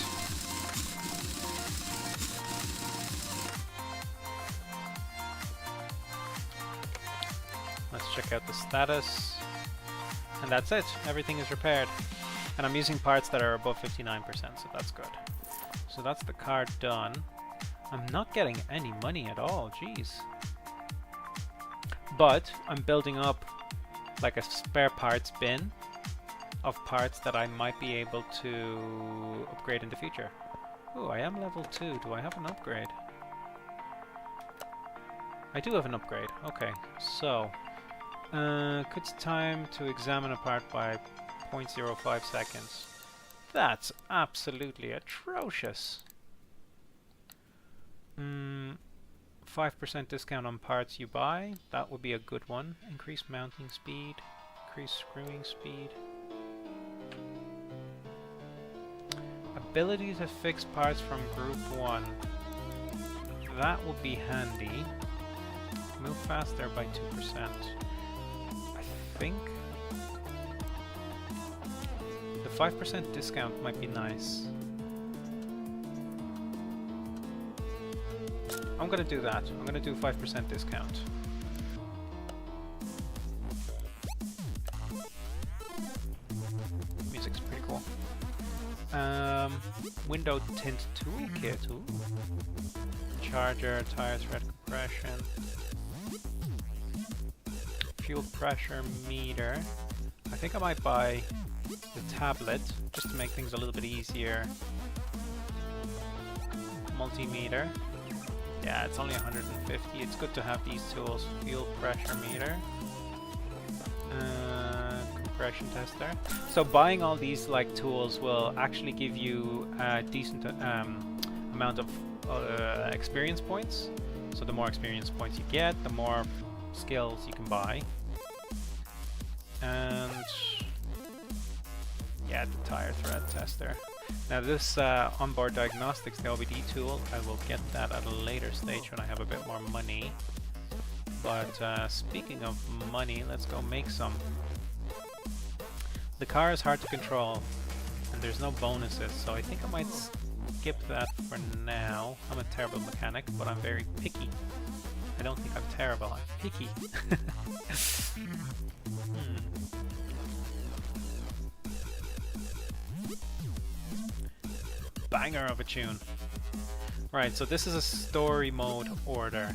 Let's check out the status. And that's it. Everything is repaired. And I'm using parts that are above 59%, so that's good. So that's the car done. I'm not getting any money at all, jeez. But I'm building up like a spare parts bin of parts that I might be able to upgrade in the future. Oh, I am level 2. Do I have an upgrade? I do have an upgrade. Okay, so cuts time to examine a part by 0.05 seconds. That's absolutely atrocious. 5% discount on parts you buy. That would be a good one. Increase mounting speed. Increase screwing speed. Ability to fix parts from group 1. That would be handy. Move faster by 2%. I think the 5% discount might be nice. I'm gonna do that. I'm gonna do 5% discount. Music's pretty cool. Window tint toolkit. Ooh. Charger, tire thread compression. Fuel pressure meter. I think I might buy the tablet just to make things a little bit easier. Multimeter. Yeah, it's only 150. It's good to have these tools. Fuel pressure meter. Compression tester. So buying all these like tools will actually give you a decent amount of experience points. So the more experience points you get, the more skills you can buy. And yeah, the tire thread tester. Now this onboard diagnostics, the OBD tool, I will get that at a later stage when I have a bit more money. But speaking of money, let's go make some. The car is hard to control and there's no bonuses, so I think I might skip that for now. I'm a terrible mechanic, but I'm very picky. I don't think I'm terrible, I'm picky. Banger of a tune. Right, so this is a story mode order.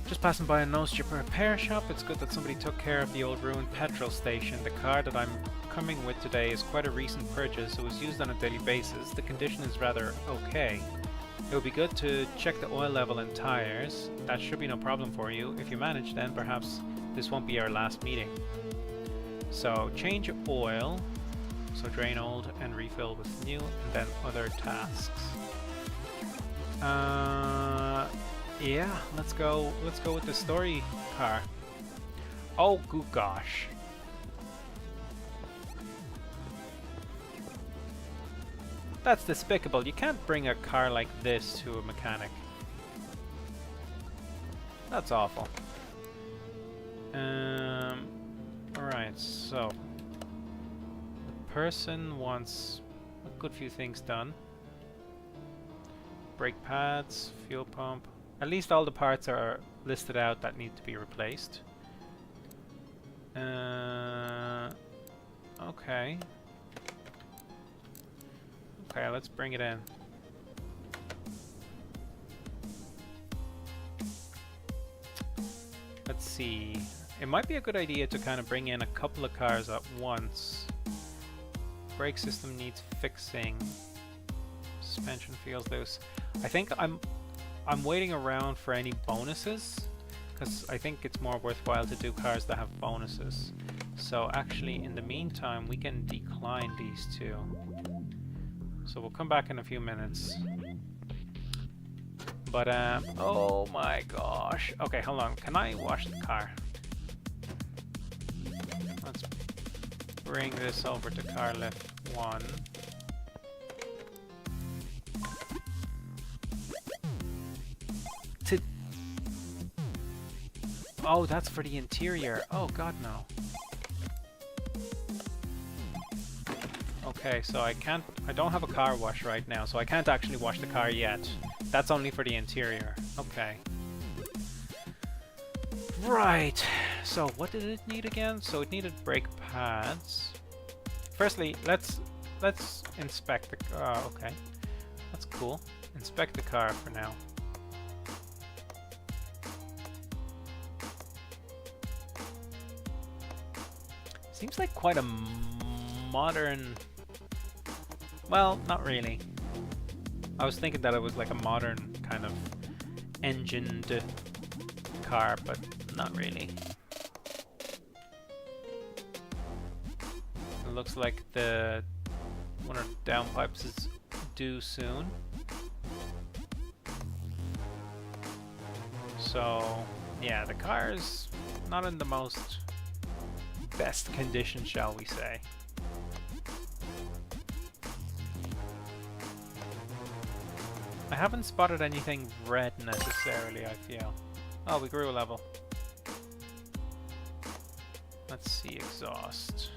Just passing by a nose strip repair shop. It's good that somebody took care of the old ruined petrol station. The car that I'm coming with today is quite a recent purchase. It was used on a daily basis. The condition is rather okay. It would be good to check the oil level and tires. That should be no problem for you. If you manage, then perhaps this won't be our last meeting. So change oil. So drain old and refill with new, and then other tasks. Yeah, let's go with the story car. Oh, good gosh. That's despicable. You can't bring a car like this to a mechanic. That's awful. Alright, so the person wants a good few things done. Brake pads, fuel pump. At least all the parts are listed out that need to be replaced. Okay. Okay, let's bring it in. Let's see. It might be a good idea to kind of bring in a couple of cars at once. Brake system needs fixing. Suspension feels loose. I think I'm waiting around for any bonuses, because I think it's more worthwhile to do cars that have bonuses. So actually, in the meantime, we can decline these two. So we'll come back in a few minutes. But oh my gosh. Okay, hold on. Can I wash the car? Let's bring this over to car lift 1. Oh, that's for the interior. Oh god, no. Okay, so I don't have a car wash right now, so I can't actually wash the car yet. That's only for the interior. Okay. Right. So what did it need again? So it needed brake pads. Firstly, let's inspect the car. Okay. That's cool. Inspect the car for now. Seems like quite a modern... Well, not really. I was thinking that it was like a modern kind of engined car, but not really. It looks like one of the downpipes is due soon. So, yeah, the car is not in the most best condition, shall we say. I haven't spotted anything red necessarily, I feel. Oh, we grew a level. Let's see, exhaust.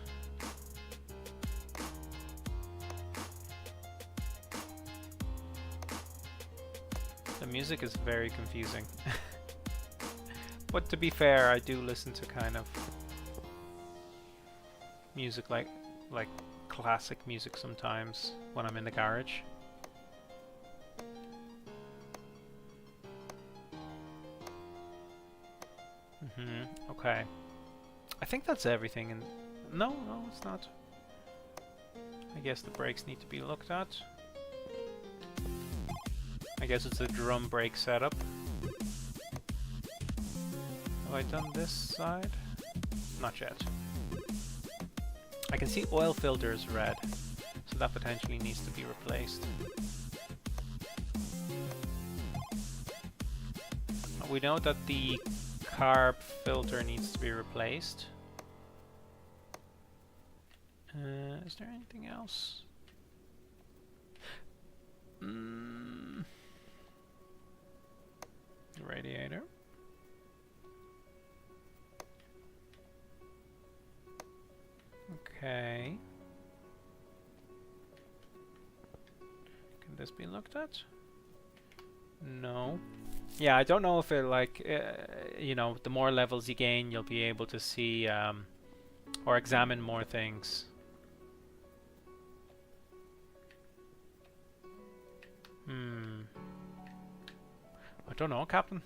The music is very confusing. But to be fair, I do listen to kind of music like classic music sometimes when I'm in the garage. Okay. I think that's everything. And no, it's not. I guess the brakes need to be looked at. I guess it's a drum brake setup. Have I done this side? Not yet. I can see oil filters red, so that potentially needs to be replaced. We know that the carb filter needs to be replaced. Is there anything else? Radiator. Okay. Can this be looked at? No. Yeah, I don't know if it you know, the more levels you gain, you'll be able to see or examine more things. I don't know, Captain.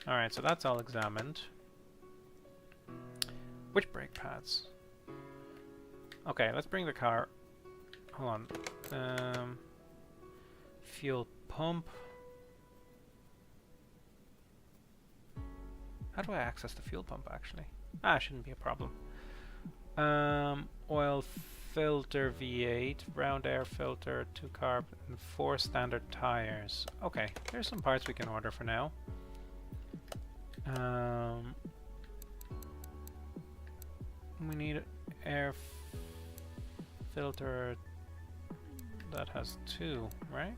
Alright, so that's all examined. Which brake pads? Okay, let's bring the car. Hold on. fuel pump. How do I access the fuel pump actually? Ah, shouldn't be a problem. Oil filter V8, round air filter, 2 carb, and 4 standard tires. Okay, there's some parts we can order for now. We need air filter that has 2, right?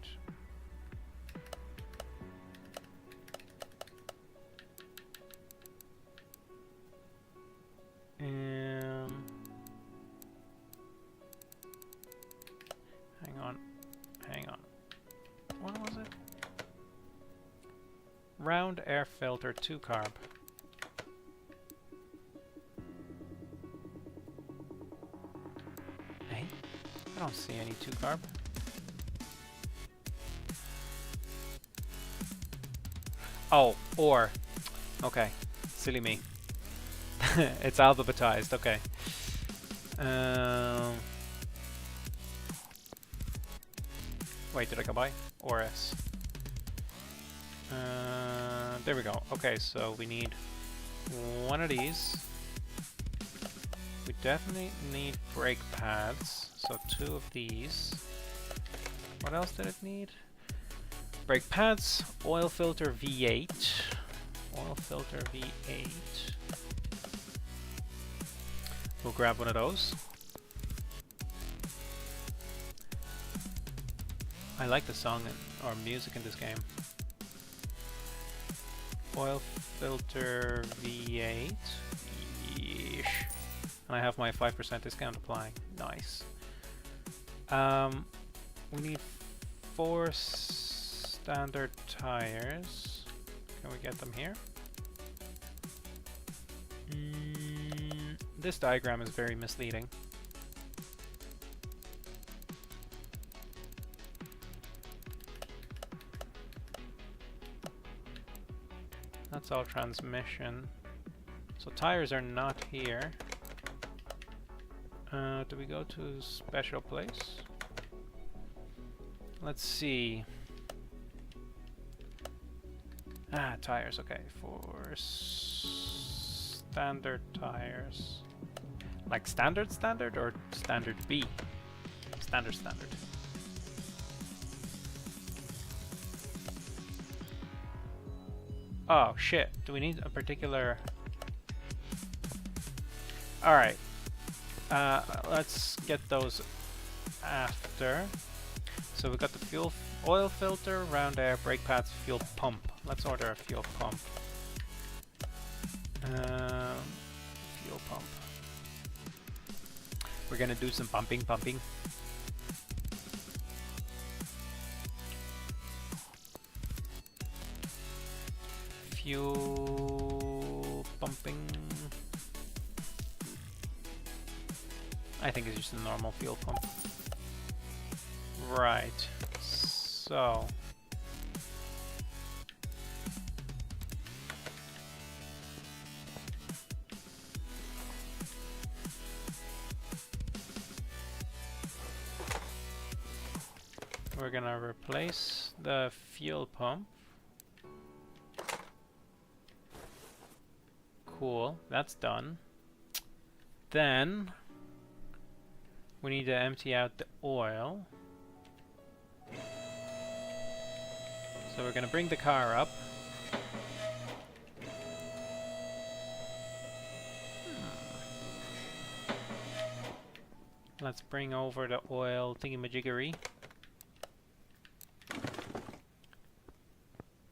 Hang on. What was it? Round air filter 2 carb. Hey, I don't see any 2 carb. Oh, ore. Okay, silly me. It's alphabetized. Okay. Wait, did I go by? ORS. There we go. Okay, so we need one of these. We definitely need brake pads. So 2 of these. What else did it need? Brake pads, oil filter V8. Oil filter V8. We'll grab one of those. I like the song or music in this game. Oil filter V8. Yeesh. And I have my 5% discount applying. Nice. We need 4 standard tires. Can we get them here? This diagram is very misleading. That's all transmission. So tires are not here. Do we go to special place? Let's see. Ah, tires, okay. For standard tires. Like standard or standard B? Standard. Oh shit, do we need a particular... Alright. Let's get those after. So we got the fuel oil filter, round air, brake pads, fuel pump. Let's order a fuel pump. Fuel pump. We're gonna do some pumping. Fuel pumping. I think it's just a normal fuel pump. Right. So we're gonna replace the fuel pump. Cool, that's done. Then we need to empty out the oil. So we're gonna bring the car up. Let's bring over the oil thingamajiggery.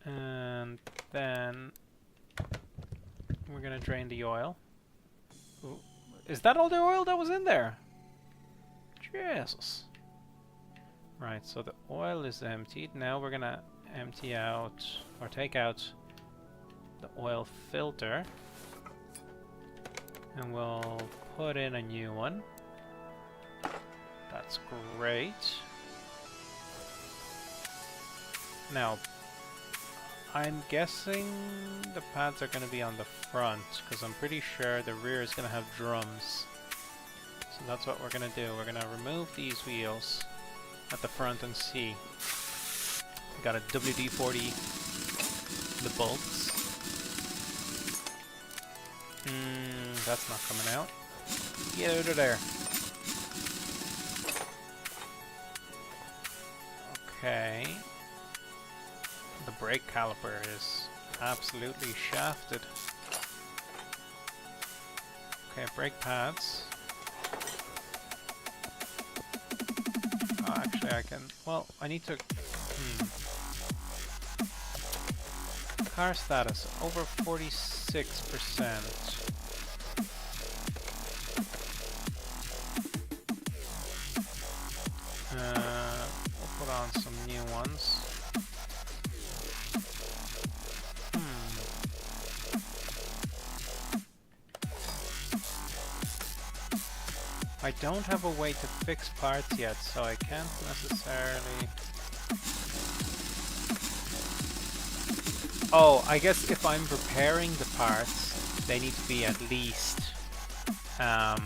And then we're gonna drain the oil. Ooh. Is that all the oil that was in there? Jesus. Right, so the oil is emptied. Now we're gonna empty out, or take out, the oil filter. And we'll put in a new one. That's great. Now, I'm guessing the pads are going to be on the front, because I'm pretty sure the rear is going to have drums. So that's what we're going to do. We're going to remove these wheels at the front and see. got a WD-40, the bolts. That's not coming out. Get out of there. Okay. The brake caliper is absolutely shafted. Okay, brake pads. Oh, actually I can... Well, I need to... Car status, over 46%. We'll put on some new ones. I don't have a way to fix parts yet, so I can't necessarily... Oh, I guess if I'm preparing the parts, they need to be at least... Oh,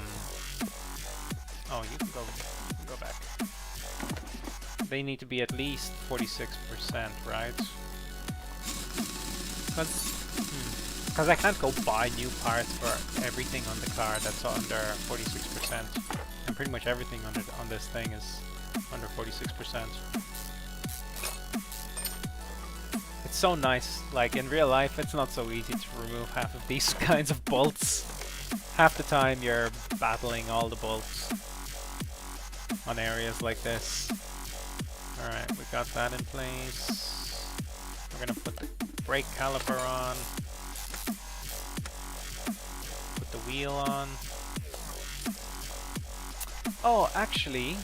you can go back. They need to be at least 46%, right? Because I can't go buy new parts for everything on the car that's under 46%. And pretty much everything on this thing is under 46%. It's so nice. Like in real life, it's not so easy to remove half of these kinds of bolts. Half the time you're battling all the bolts on areas like this. Alright, we got that in place. We're gonna put the brake caliper on. Put the wheel on. Oh, actually,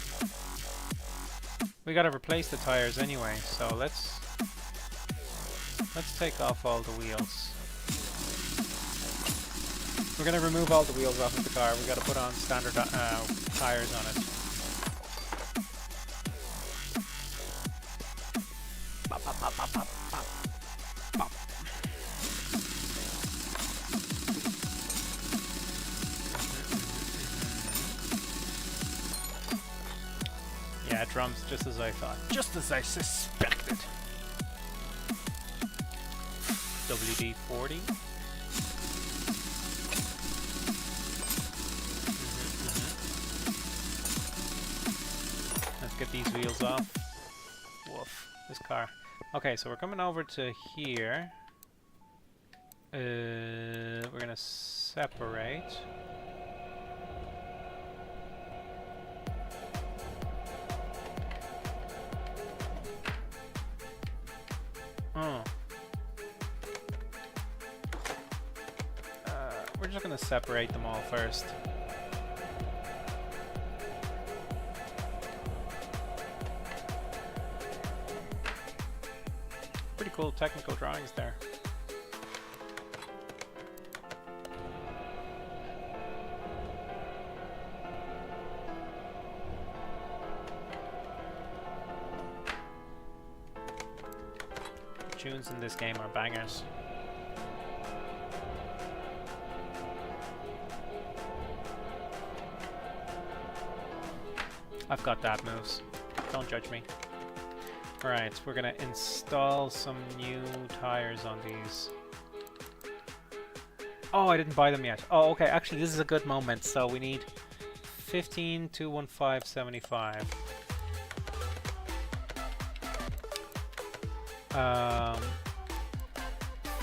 we gotta replace the tires anyway, so let's take off all the wheels. We're gonna remove all the wheels off of the car. We gotta put on standard tires on it. Pop, pop, pop, pop, pop, pop, pop. Yeah, drums, just as I thought. Just as I suspected. WD-40. Let's get these wheels off. Woof. This car. Okay, so we're coming over to here. We're gonna separate. Oh. We're just gonna separate them all first. Pretty cool technical drawings there. Tunes in this game are bangers. I've got dad moves. Don't judge me. Alright, we're gonna install some new tires on these. Oh, I didn't buy them yet. Oh, okay, actually this is a good moment. So we need 15, 215, 75.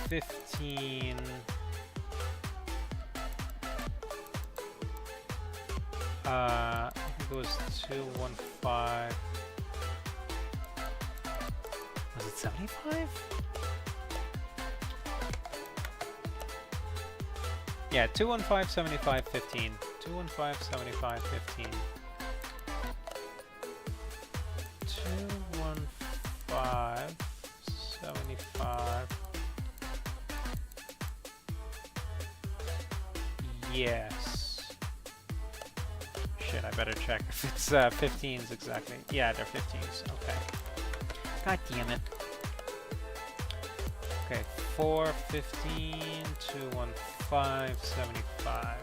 15... I think it was 215. Was it 75? Yeah, 215, 75, 15. 215, 75, 15. 215, 75. Yes. Shit, I better check if it's 15s exactly. Yeah, they're 15s. Okay. God damn it. Okay, 415, 215, 75.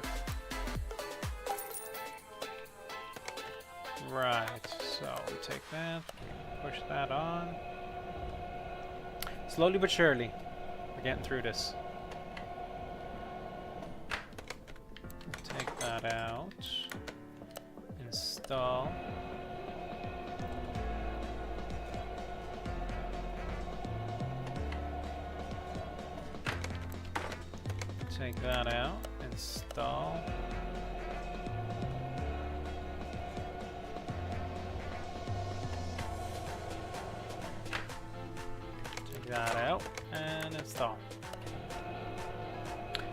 Right, so we take that, push that on. Slowly but surely, we're getting through this. Take that out. Install. Take that out. Install. Take that out and install.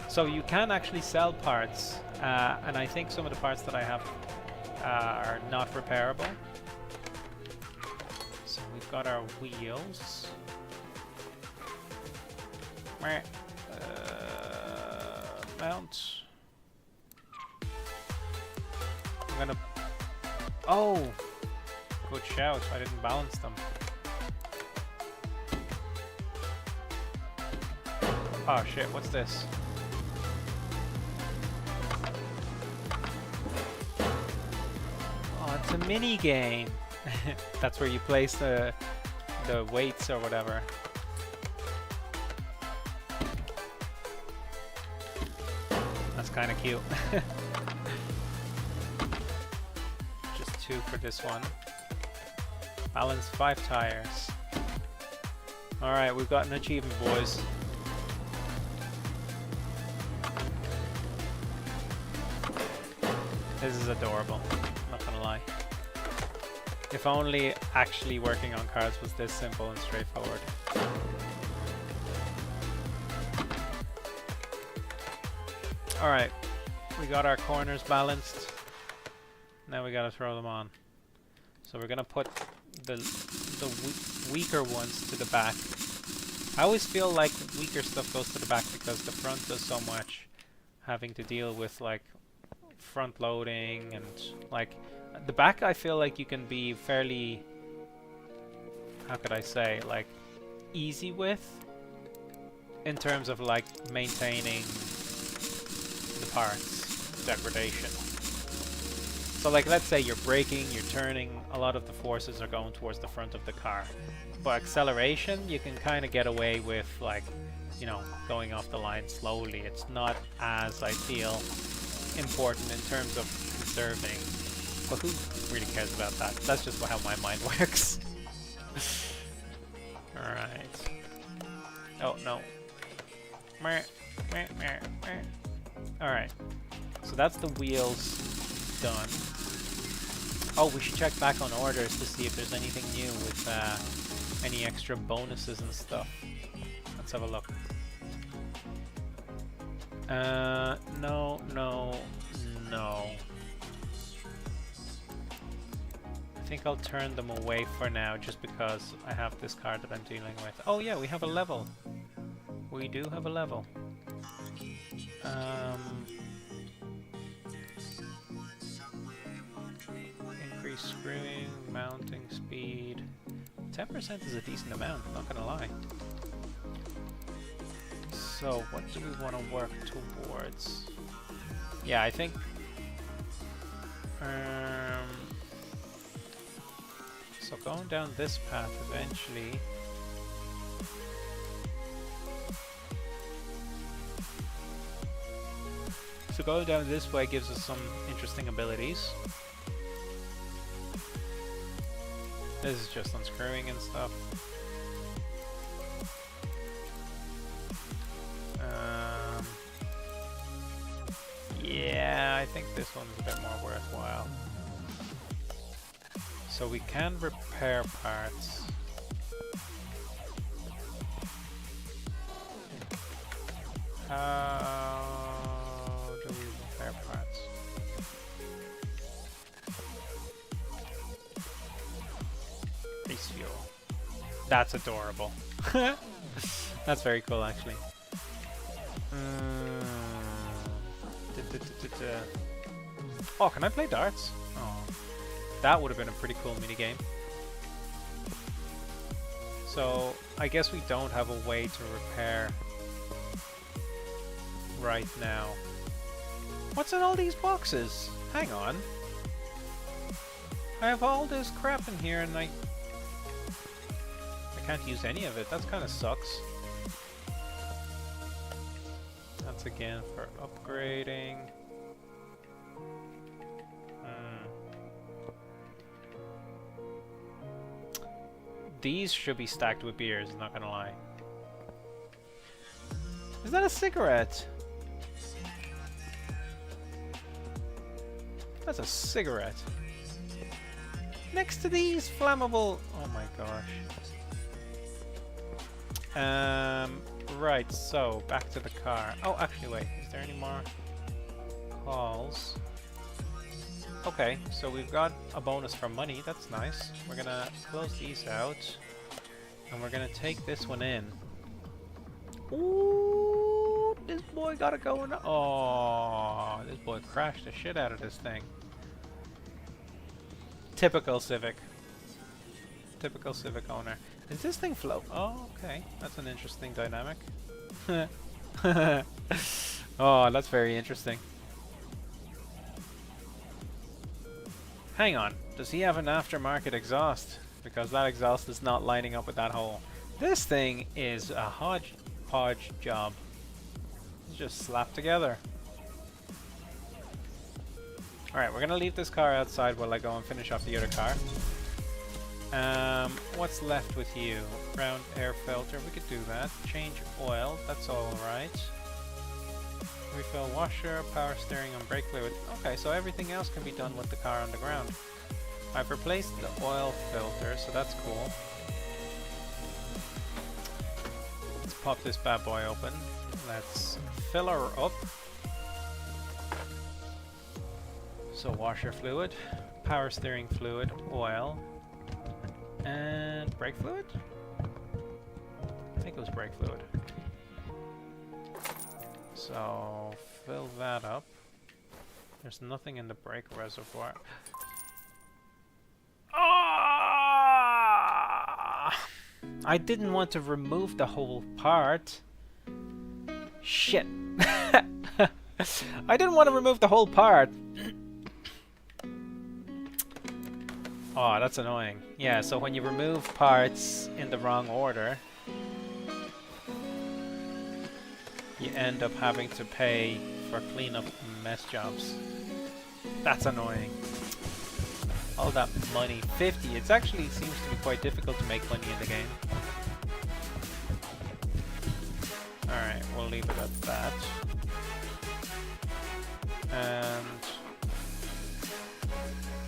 So you can actually sell parts, and I think some of the parts that I have are not repairable. So we've got our wheels. Mount. I'm gonna... Oh! Good shout, I didn't balance them. Oh shit, what's this? Oh, it's a mini game. That's where you place the weights or whatever. That's kind of cute. Just 2 for this one. Balance 5 tires. Alright, we've got an achievement, boys. This is adorable, not gonna lie. If only actually working on cars was this simple and straightforward. Alright, we got our corners balanced. Now we gotta throw them on. So we're gonna put the weaker ones to the back. I always feel like weaker stuff goes to the back because the front does so much, having to deal with like front loading and like the back. I feel like you can be fairly, how could I say, like easy with in terms of like maintaining the parts degradation. So like let's say you're braking, you're turning, a lot of the forces are going towards the front of the car. But acceleration, you can kind of get away with like, you know, going off the line slowly. It's not as, I feel, important in terms of conserving. But who really cares about that? That's just how my mind works. Alright. Oh, no. Alright. So that's the wheels done. Oh, we should check back on orders to see if there's anything new with any extra bonuses and stuff. Let's have a look. No. I think I'll turn them away for now just because I have this card that I'm dealing with. Oh yeah, we have a level. We do have a level. Increase screwing, mounting speed. 10% is a decent amount, not gonna lie. So, what do we want to work towards? Yeah, I think... so going down this path eventually... So going down this way gives us some interesting abilities. This is just unscrewing and stuff. Yeah, I think this one's a bit more worthwhile. So we can repair parts. How do we repair parts? Base fuel. That's adorable. That's very cool, actually. Oh, can I play darts? Oh, that would have been a pretty cool minigame. So, I guess we don't have a way to repair right now. What's in all these boxes? Hang on. I have all this crap in here and I can't use any of it. That kind of sucks. That's again for upgrading. These should be stacked with beers, not gonna lie. Is that a cigarette? That's a cigarette. Next to these flammable... Oh my gosh. Right, so back to the car. Oh, actually wait, is there any more calls? Okay, so we've got a bonus for money, that's nice. We're gonna close these out, and we're gonna take this one in. Ooh, this boy got it going. Oh, this boy crashed the shit out of this thing. Typical Civic. Typical Civic owner. Is this thing float? Oh, okay, that's an interesting dynamic. Oh, that's very interesting. Hang on, does he have an aftermarket exhaust? Because that exhaust is not lining up with that hole. This thing is a hodgepodge job. It's just slapped together. Alright, we're gonna leave this car outside while I go and finish off the other car. What's left with you? Round air filter, we could do that. Change oil, that's alright. Refill washer, power steering and brake fluid. Okay, so everything else can be done with the car on the ground. I've replaced the oil filter, so that's cool. Let's pop this bad boy open. Let's fill her up. So washer fluid, power steering fluid, oil, and brake fluid? I think it was brake fluid. So fill that up. There's nothing in the brake reservoir. Ah! I didn't want to remove the whole part. Shit. I didn't want to remove the whole part. Oh, that's annoying. Yeah, so when you remove parts in the wrong order, you end up having to pay for cleanup mess jobs. That's annoying. All that money. 50. It actually seems to be quite difficult to make money in the game. Alright, we'll leave it at that. And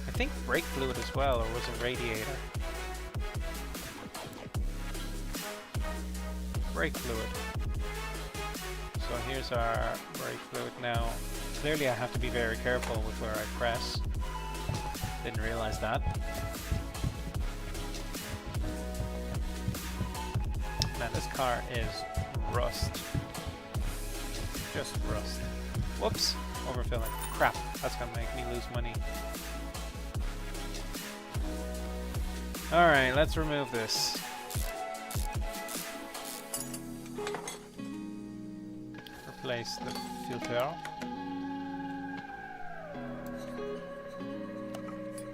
I think brake fluid as well, or was it radiator? Brake fluid. So here's our brake fluid now. Clearly I have to be very careful with where I press. Didn't realize that. Now this car is rust. Just rust. Whoops, overfilling. Crap, that's gonna make me lose money. Alright, let's remove this. Replace the filter.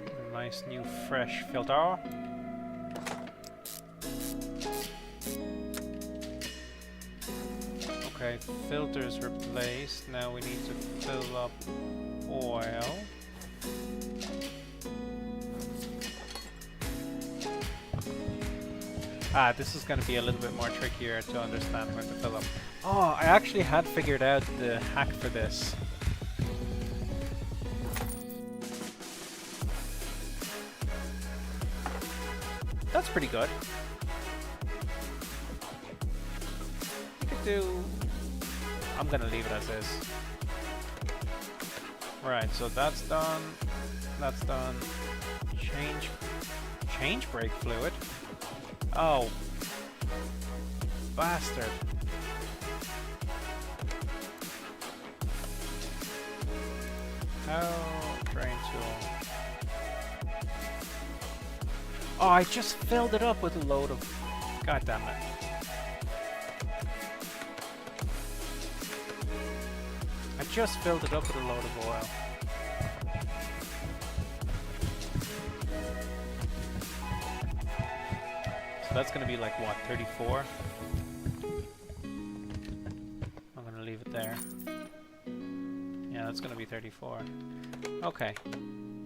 A nice new fresh filter. Okay, filters replaced. Now we need to fill up oil. Ah, this is going to be a little bit more trickier to understand where to fill up. Oh, I actually had figured out the hack for this. That's pretty good. You could do... I'm going to leave it as is. Right, so that's done. That's done. Change brake fluid. Oh, bastard. How drain tool. Oh, I just filled it up with a load of... God damn it. I just filled it up with a load of oil. So that's going to be like, what, 34? I'm going to leave it there. Yeah, that's going to be 34. Okay.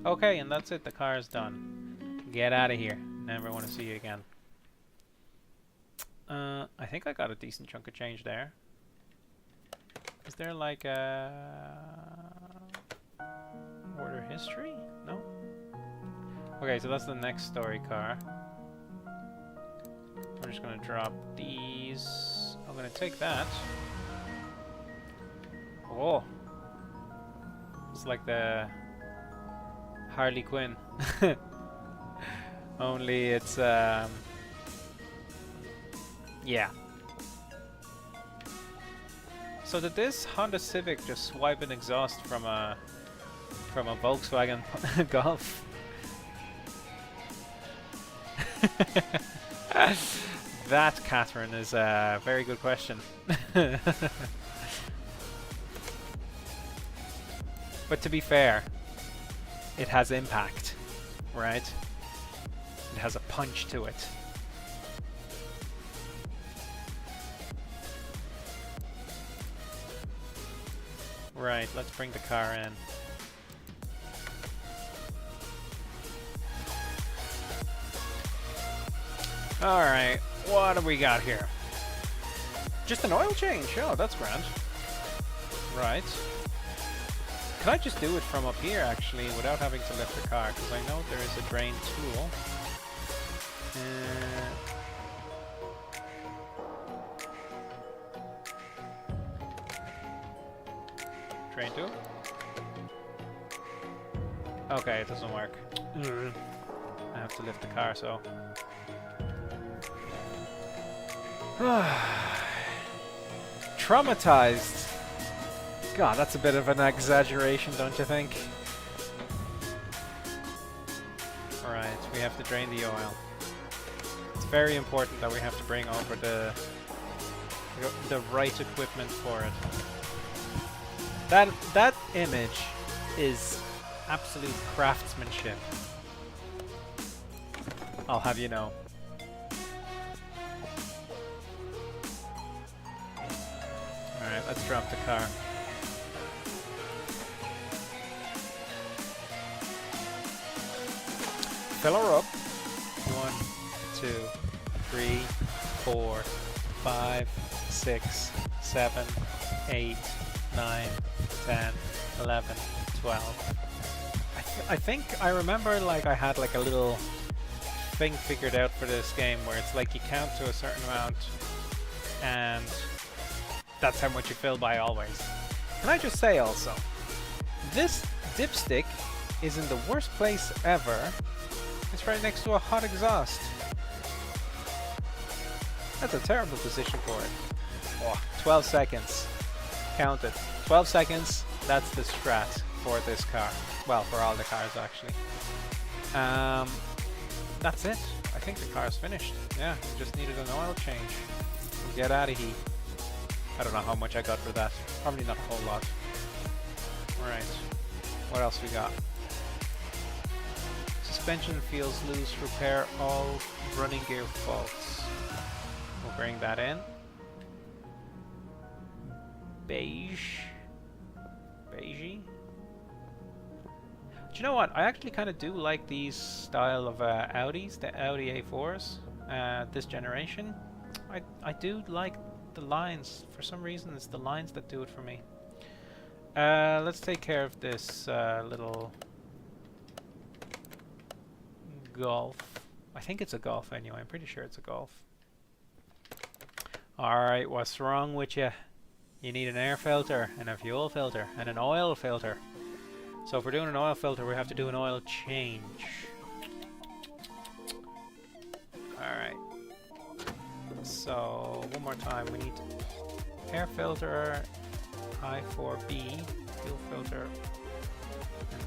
Okay, and that's it. The car is done. Get out of here. Never want to see you again. I think I got a decent chunk of change there. Is there like a order history? No? Okay, so that's the next story car. We're just gonna drop these. I'm gonna take that. Oh! It's like the Harley Quinn. Only it's yeah. So did this Honda Civic just swipe an exhaust from a Volkswagen Golf? That, Catherine, is a very good question. But to be fair, it has impact, right? It has a punch to it. Right, let's bring the car in. Alright, what do we got here? Just an oil change. Oh, that's grand. Right. Can I just do it from up here, actually, without having to lift the car? Because I know there is a drain tool. Drain tool? Okay, it doesn't work. I have to lift the car, so... Traumatized. God, that's a bit of an exaggeration, don't you think? Alright, we have to drain the oil. It's very important that we have to bring over the right equipment for it. That image is absolute craftsmanship. I'll have you know. Alright, let's drop the car. Fill her up. 1, 2, 3, 4, 5, 6, 7, 8, 9, 10, 11, 12. I think I remember like I had like a little thing figured out for this game where it's like you count to a certain amount and that's how much you fill by always. Can I just say also, this dipstick is in the worst place ever. It's right next to a hot exhaust. That's a terrible position for it. Oh, 12 seconds. Count it. 12 seconds, that's the strat for this car. Well, for all the cars actually. That's it. I think the car's finished. Yeah, we just needed an oil change. Get out of here. I don't know how much I got for that. Probably not a whole lot. Alright. What else we got? Suspension feels loose. Repair all running gear faults. We'll bring that in. Beige. Beigey. Do you know what? I actually kind of do like these style of Audis, the Audi A4s, this generation. I do like the lines. For some reason, it's the lines that do it for me. Let's take care of this little Golf. I think it's a Golf anyway. I'm pretty sure it's a Golf. Alright, what's wrong with you? You need an air filter, and a fuel filter, and an oil filter. So if we're doing an oil filter, we have to do an oil change. Alright. So, one more time, we need air filter, I4B, fuel filter, and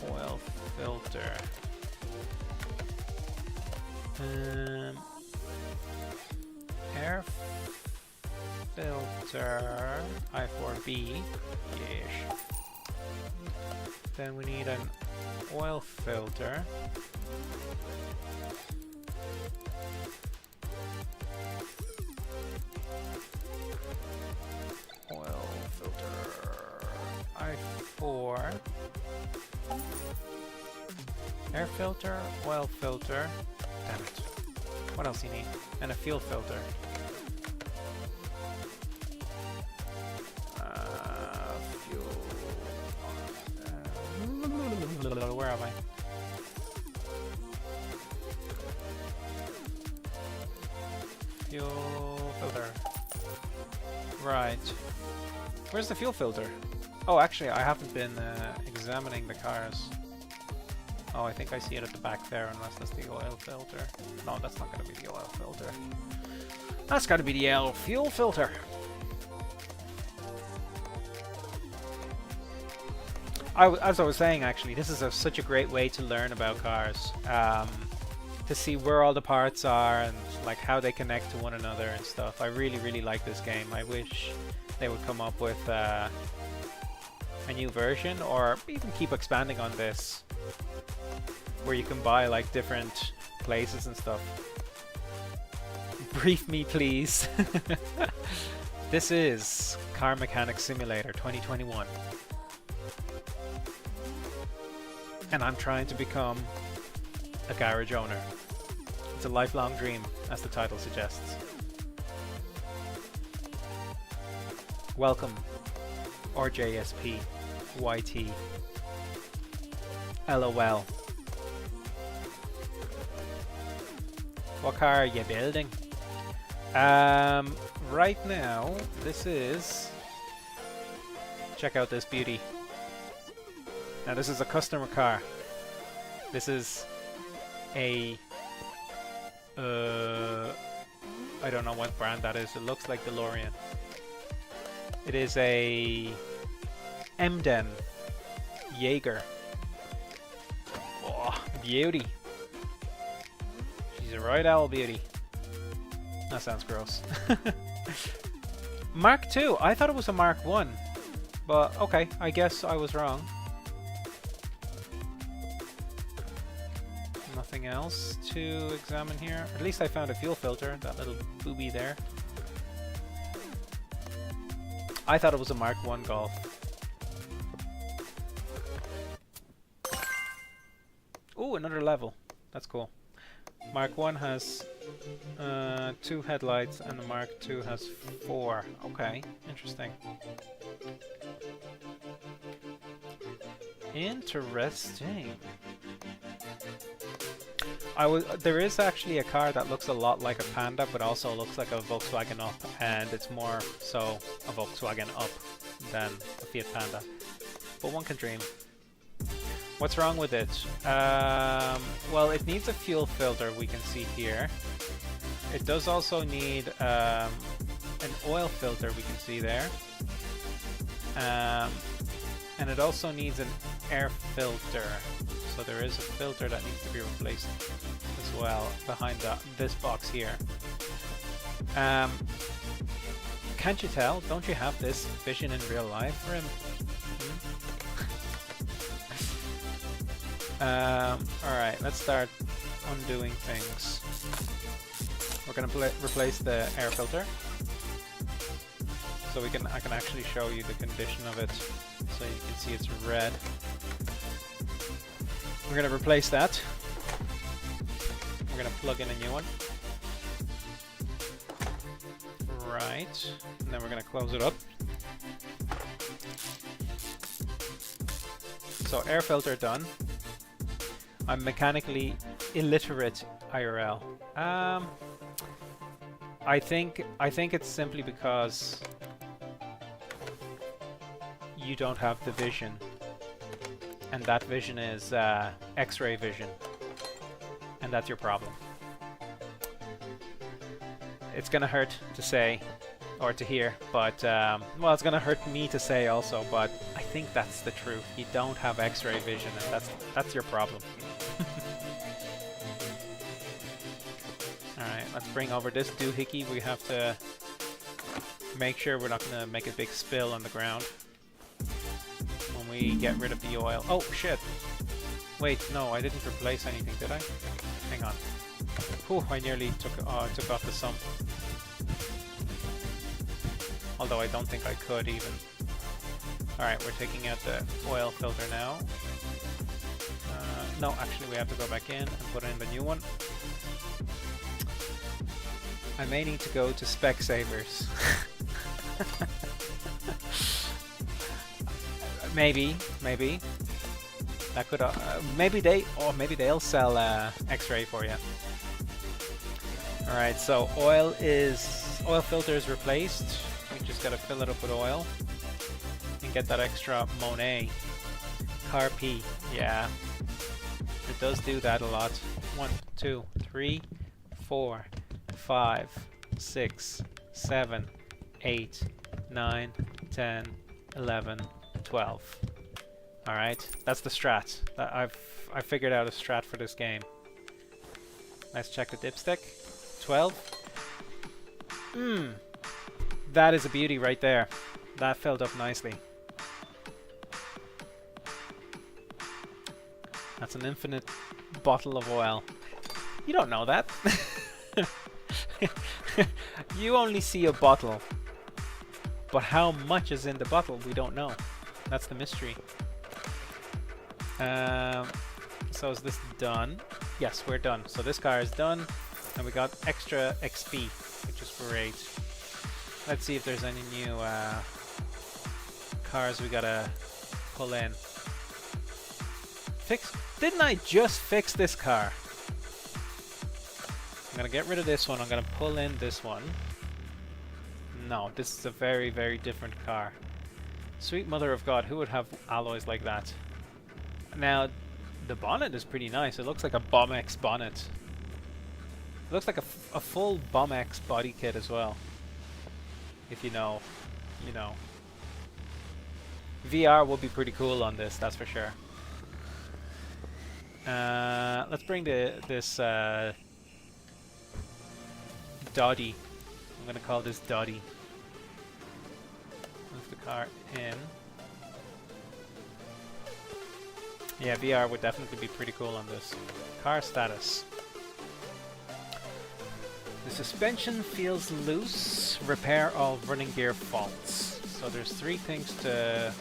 oil filter. Air filter, I4B, yes. Then we need an oil filter. Oil filter. I4. Air filter, oil filter. Damn it. What else do you need? And a fuel filter. Fuel. Where am I? Fuel filter. Right. Where's the fuel filter? Oh, actually, I haven't been examining the cars. Oh, I think I see it at the back there, unless that's the oil filter. No, that's not going to be the oil filter. That's got to be the fuel filter. As I was saying, actually, this is such a great way to learn about cars. To see where all the parts are and like how they connect to one another and stuff. I really, really like this game. I wish they would come up with a new version, or even keep expanding on this, where you can buy like different places and stuff. Brief me, please. This is Car Mechanic Simulator 2021. And I'm trying to become a garage owner. It's a lifelong dream, as the title suggests. Welcome, RJSP, YT, LOL. What car are you building? Right now, this is... Check out this beauty. Now this is a customer car. This is a... I don't know what brand that is. It looks like DeLorean. It is a Emden Jaeger. Oh, beauty. She's a right owl beauty. That sounds gross. Mark II. I thought it was a Mark I. But okay, I guess I was wrong. Nothing else to examine here. At least I found a fuel filter, that little booby there. I thought it was a Mark I Golf. Ooh, another level. That's cool. Mark I has 2 headlights and the Mark II has 4. Okay, interesting. Interesting. There is actually a car that looks a lot like a Panda, but also looks like a Volkswagen Up, and it's more so a Volkswagen Up than a Fiat Panda. But one can dream. What's wrong with it? Well, it needs a fuel filter, we can see here. It does also need an oil filter, we can see there. And it also needs an air filter. So there is a filter that needs to be replaced as well behind this box here. Can't you tell? Don't you have this vision in real life, Rim? Alright, let's start undoing things. We're gonna replace the air filter. So I can actually show you the condition of it. So you can see it's red. We're going to replace that. We're going to plug in a new one. Right. And then we're going to close it up. So air filter done. I'm mechanically illiterate IRL. I think it's simply because you don't have the vision. And that vision is X-ray vision, and that's your problem. It's gonna hurt to say, or to hear, but well, it's gonna hurt me to say also, but I think that's the truth. You don't have X-ray vision, and that's your problem. Alright, let's bring over this doohickey. We have to make sure we're not gonna make a big spill on the ground when we get rid of the oil. Oh shit! Wait, no, I didn't replace anything, did I? Hang on. Whew, I nearly took off the sump. Although I don't think I could even. Alright, we're taking out the oil filter now. No, actually we have to go back in and put in the new one. I may need to go to Specsavers. maybe. That could maybe they'll sell X-ray for you. All right, so oil filter is replaced. We just gotta fill it up with oil and get that extra Monet Car P. Yeah, it does do that a lot. 1, 2, 3, 4, 5, 6, 7, 8, 9, 10, 11, 12. All right, that's the strat. I figured out a strat for this game. Let's check the dipstick. 12. That is a beauty right there. That filled up nicely. That's an infinite bottle of oil. You don't know that. You only see a bottle. But how much is in the bottle, we don't know. That's the mystery. So is this done? Yes, we're done. So this car is done. And we got extra XP, which is great. Let's see if there's any new cars we gotta pull in. Didn't I just fix this car? I'm gonna get rid of this one. I'm gonna pull in this one. No, this is a very, very different car. Sweet mother of God, who would have alloys like that? Now, the bonnet is pretty nice. It looks like a BOMX bonnet. It looks like a full BOMX body kit as well. If you know, you know. VR will be pretty cool on this, that's for sure. Let's bring this Doddy. I'm gonna call this Doddy. Move the car in. Yeah, VR would definitely be pretty cool on this. Car status. The suspension feels loose. Repair all running gear faults. So there's 3 things to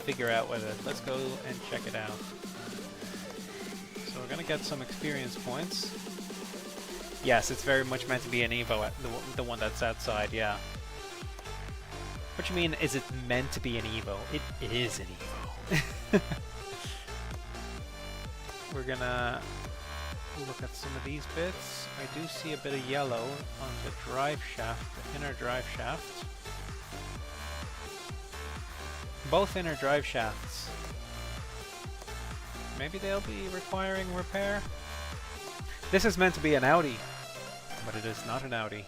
figure out with it. Let's go and check it out. So we're gonna get some experience points. Yes, it's very much meant to be an Evo, the one that's outside, yeah. What do you mean, is it meant to be an Evo? It is an Evo. We're gonna look at some of these bits. I do see a bit of yellow on the drive shaft, the inner drive shaft. Both inner drive shafts. Maybe they'll be requiring repair. This is meant to be an Audi, but it is not an Audi.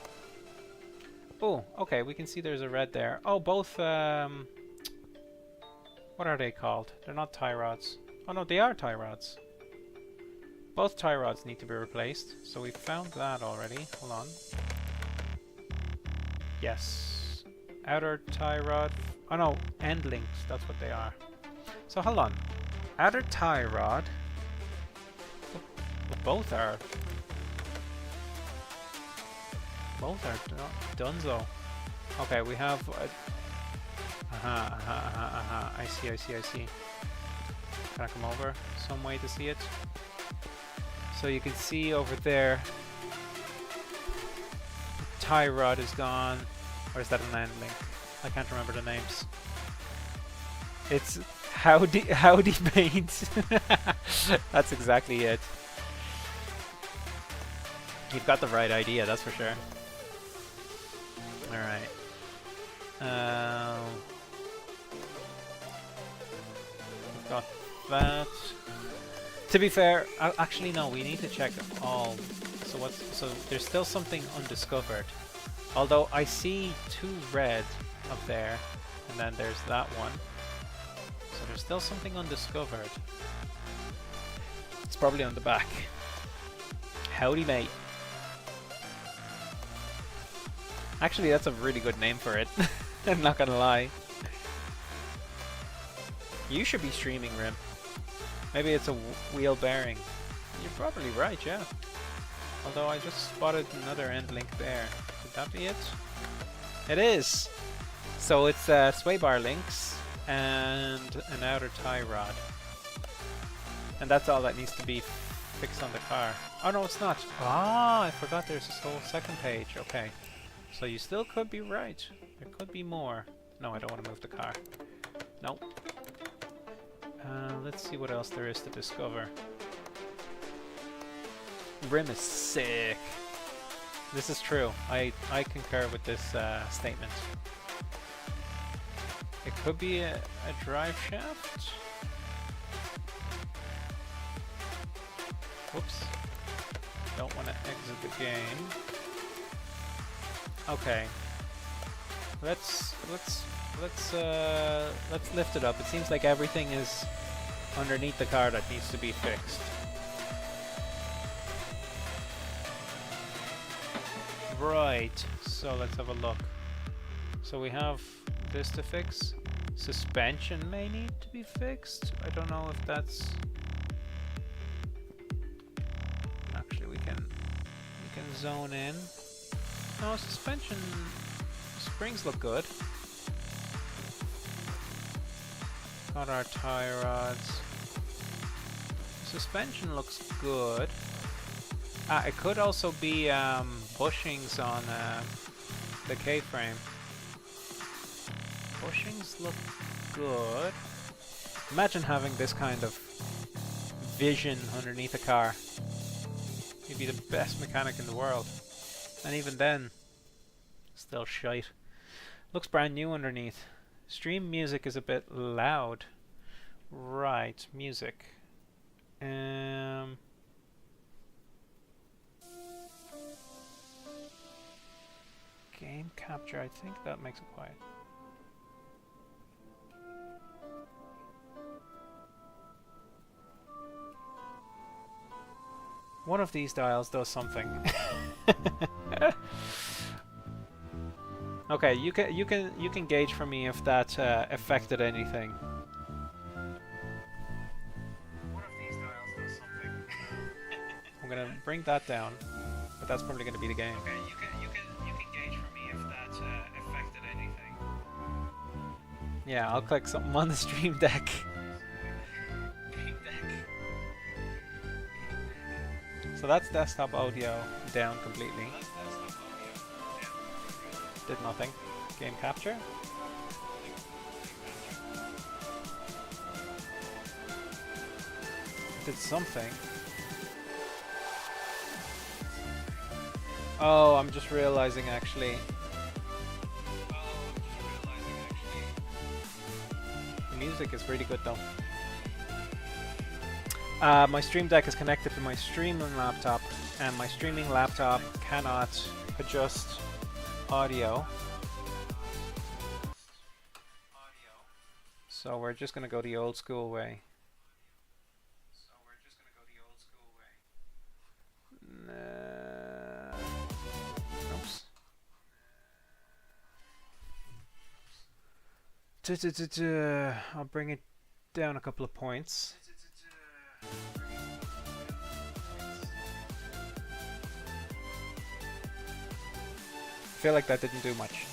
Oh, okay, we can see there's a red there. Oh, both, what are they called? They're not tie rods. Oh no, they are tie rods. Both tie rods need to be replaced, so we found that already. Hold on. Yes. Outer tie rod. Oh no, end links, that's what they are. So hold on. Outer tie rod. Both are donezo. Okay, we have I see. Can I come over some way to see it? So you can see over there the tie rod is gone. Or is that an end link? I can't remember the names. It's Howdy Paint. That's exactly it. You've got the right idea, that's for sure. Alright. We've got that. To be fair, actually no, we need to check all. So there's still something undiscovered. Although I see 2 red up there, and then there's that one. So there's still something undiscovered. It's probably on the back. Howdy, mate. Actually, that's a really good name for it. I'm not gonna lie. You should be streaming, Rim. Maybe it's a wheel bearing. You're probably right, yeah. Although I just spotted another end link there. Could that be it? It is! So it's sway bar links and an outer tie rod. And that's all that needs to be fixed on the car. Oh no, it's not. Ah, I forgot there's this whole second page. Okay. So you still could be right. There could be more. No, I don't want to move the car. Nope. Let's see what else there is to discover. Rim is sick. This is true. I concur with this statement. It could be a drive shaft. Whoops. Don't want to exit the game. Okay. Let's lift it up. It seems like everything is underneath the car that needs to be fixed. Right. So let's have a look. So we have this to fix. Suspension may need to be fixed. I don't know if that's... Actually, we can zone in. No, suspension springs look good. Got our tie rods. Suspension looks good. It could also be bushings on the K-frame. Bushings look good. Imagine having this kind of vision underneath a car. You'd be the best mechanic in the world. And even then, still shite. Looks brand new underneath. Stream music is a bit loud. Right, music. Game capture, I think that makes it quiet. One of these dials does something. Okay, you can gauge for me if that affected anything. One of these dials does something. I'm gonna bring that down, but that's probably gonna be the game. Okay, you can gauge for me if that affected anything. Yeah, I'll click something on the Stream Deck. So that's desktop audio down completely. Did nothing. Game capture. Did something. Oh, I'm just realizing actually. The music is really good though. My Stream Deck is connected to my streaming laptop, and my streaming laptop cannot adjust audio. So we're just going to go the old school way. Oops. I'll bring it down a couple of points. I feel like that didn't do much.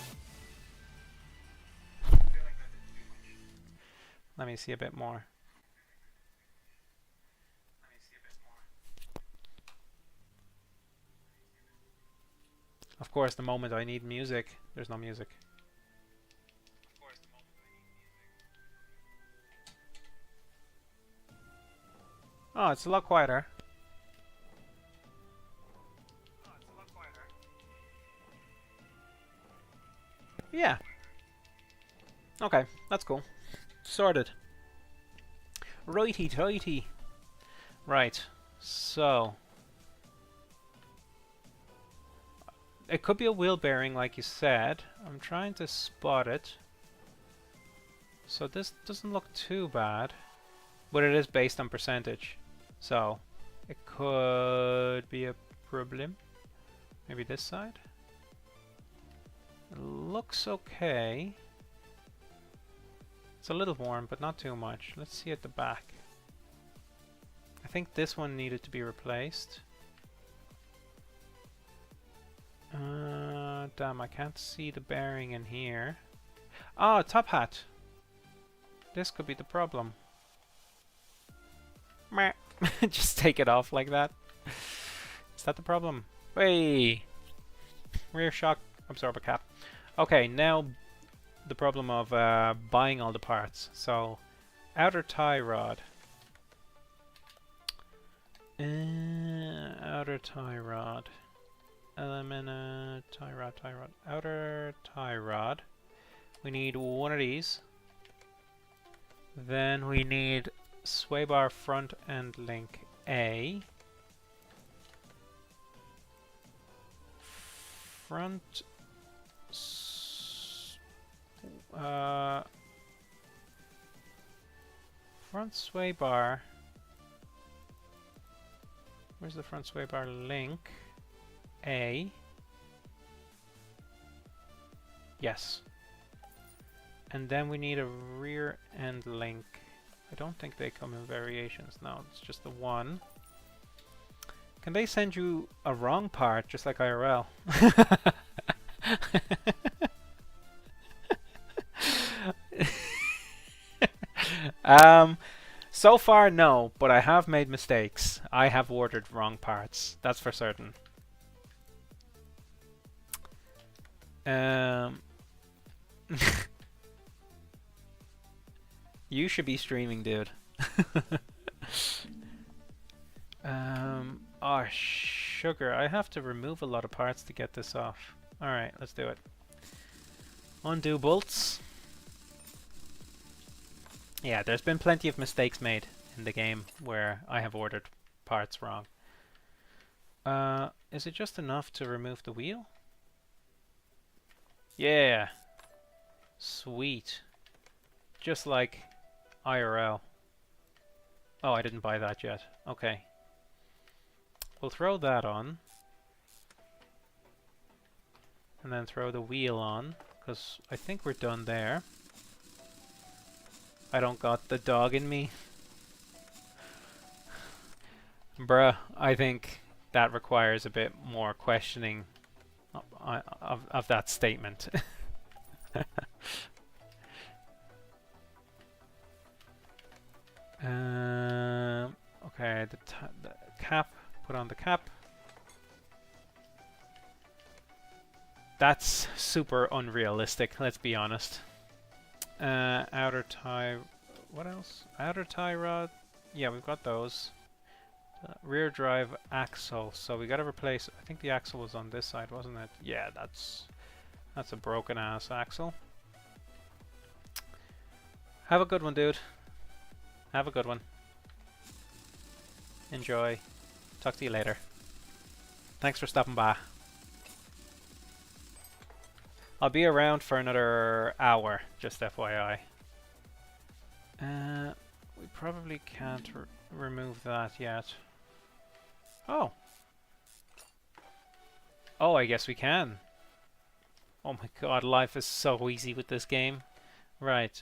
Let me see a bit more. Of course, the moment I need music, there's no music. Oh, it's a lot quieter. Yeah. Okay, that's cool. Sorted. Righty-tighty. Right, so... It could be a wheel bearing, like you said. I'm trying to spot it. So this doesn't look too bad. But it is based on percentage. So, it could be a problem. Maybe this side? It looks okay. It's a little warm, but not too much. Let's see at the back. I think this one needed to be replaced. Damn, I can't see the bearing in here. Oh, top hat. This could be the problem. Meh. Just take it off like that. Is that the problem? Hey! Rear shock absorber cap. Okay, now the problem of buying all the parts. So, outer tie rod. Outer tie rod. Element, tie rod. Outer tie rod. We need one of these. Then we need sway bar front end link A. Front front sway bar. Where's the front sway bar link? A. Yes. And then we need a rear end link. I don't think they come in variations. No, it's just the one. Can they send you a wrong part, just like IRL? So far, no, but I have made mistakes. I have ordered wrong parts. That's for certain. You should be streaming, dude. Oh, sugar. I have to remove a lot of parts to get this off. Alright, let's do it. Undo bolts. Yeah, there's been plenty of mistakes made in the game where I have ordered parts wrong. Is it just enough to remove the wheel? Yeah. Sweet. Just like IRL. Oh, I didn't buy that yet. Okay. We'll throw that on. And then throw the wheel on, because I think we're done there. I don't got the dog in me. Bruh, I think that requires a bit more questioning of that statement. Okay, the cap. Put on the cap. That's super unrealistic, let's be honest. Outer tie... What else? Outer tie rod? Yeah, we've got those. Rear drive axle. So we gotta replace... I think the axle was on this side, wasn't it? Yeah, that's a broken ass axle. Have a good one, dude. Have a good one. Enjoy. Talk to you later. Thanks for stopping by. I'll be around for another hour, just FYI. We probably can't remove that yet. Oh. Oh, I guess we can. Oh my god, life is so easy with this game. Right.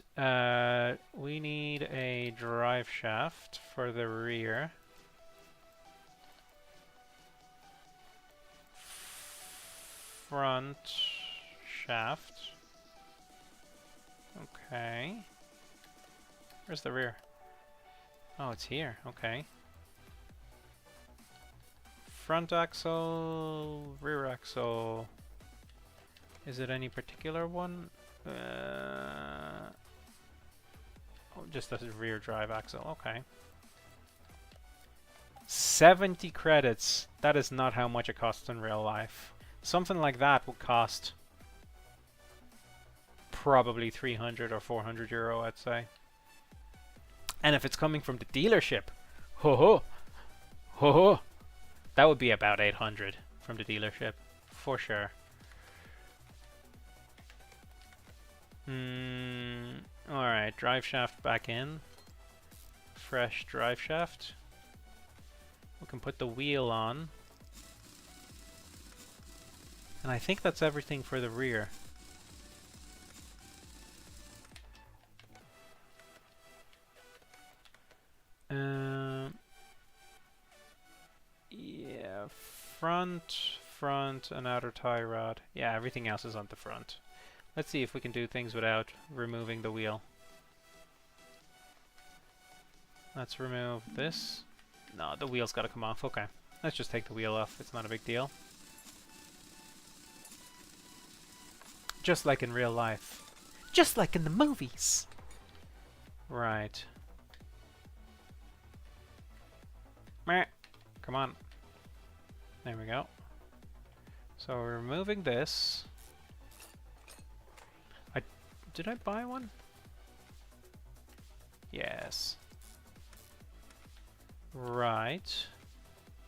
We need a drive shaft for the rear. Front shaft. Okay. Where's the rear? Oh, it's here. Okay. Front axle, rear axle. Is it any particular one? Oh, just the rear drive axle. Okay. 70 credits. That is not how much it costs in real life. Something like that would cost probably 300 or 400 euro, I'd say. And if it's coming from the dealership, ho ho, that would be about 800 from the dealership, for sure. Alright, drive shaft back in. Fresh drive shaft. We can put the wheel on. And I think that's everything for the rear. Yeah, front front, an outer tie rod. Yeah, everything else is on the front. Let's see if we can do things without removing the wheel. Let's remove this. No, the wheel's got to come off. Okay, let's just take the wheel off. It's not a big deal. Just like in real life. Just like in the movies. Right. Meh. Come on. There we go. So we're removing this. Did I buy one? Yes. Right.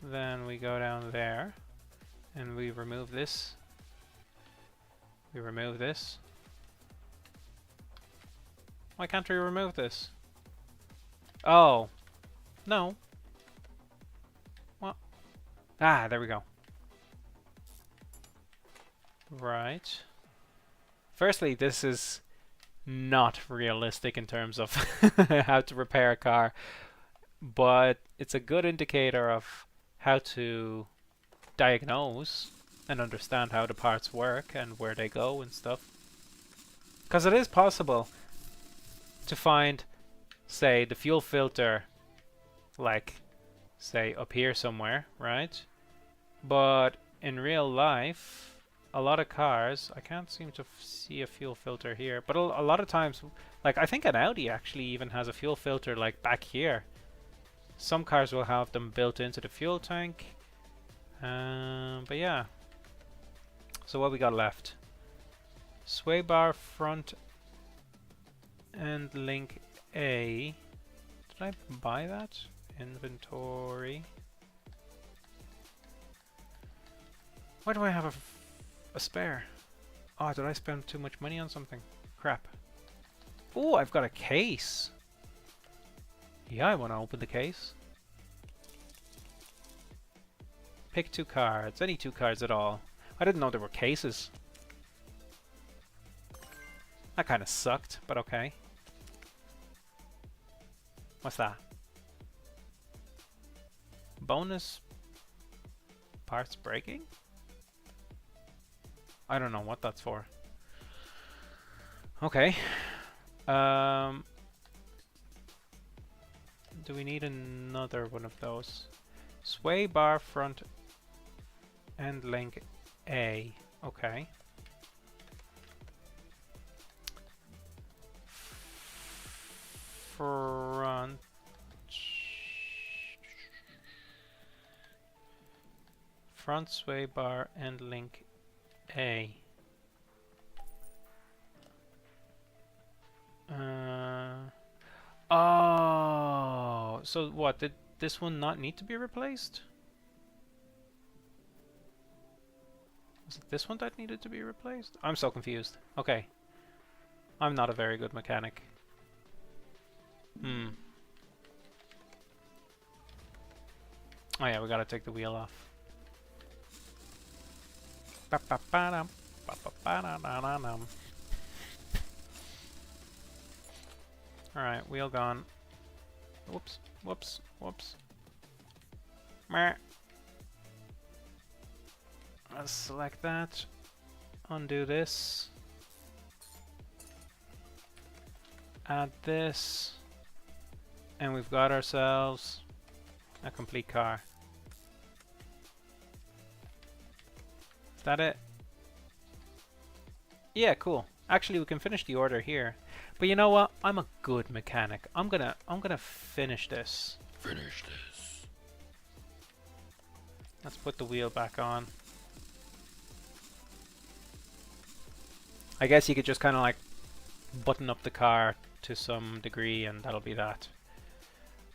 Then we go down there and we remove this. We remove this. Why can't we remove this? Oh. No. What? Ah, there we go. Right. Firstly, this is not realistic in terms of how to repair a car, but it's a good indicator of how to diagnose and understand how the parts work and where they go and stuff. Because it is possible to find, say, the fuel filter, like, say, up here somewhere, right? But in real life, a lot of cars, I can't seem to see a fuel filter here, but a lot of times, like I think an Audi actually even has a fuel filter like back here. Some cars will have them built into the fuel tank. But yeah. So what we got left? Sway bar front end link A. Did I buy that? Inventory. Why do I have a spare? Oh, did I spend too much money on something? Crap. Oh, I've got a case. Yeah, I want to open the case. Pick 2 cards. Any 2 cards at all. I didn't know there were cases. That kind of sucked, but okay. What's that? Bonus parts breaking? I don't know what that's for. Okay. Do we need another one of those? Sway bar front end link A. Okay. Front sway bar end link A. Oh, so what? Did this one not need to be replaced? Was it this one that needed to be replaced? I'm so confused. Okay. I'm not a very good mechanic. Oh yeah, we gotta take the wheel off. Alright, wheel gone. Whoops, whoops, whoops. Meh. Let's select that. Undo this. Add this. And we've got ourselves a complete car. Is that it? Yeah, cool. Actually, we can finish the order here. But you know what? I'm a good mechanic. I'm gonna finish this. Finish this. Let's put the wheel back on. I guess you could just kind of like button up the car to some degree and that'll be that.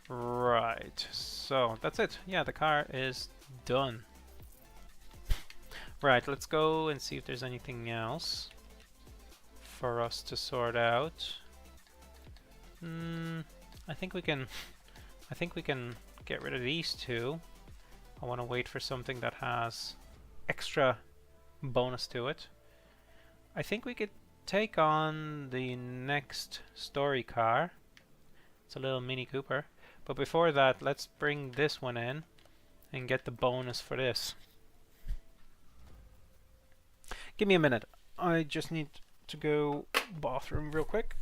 Right, so that's it. Yeah, the car is done. Right, let's go and see if there's anything else for us to sort out. I think we can get rid of these 2. I want to wait for something that has extra bonus to it. I think we could take on the next story car. It's a little Mini Cooper. But before that, let's bring this one in and get the bonus for this. Give me a minute. I just need to go bathroom real quick.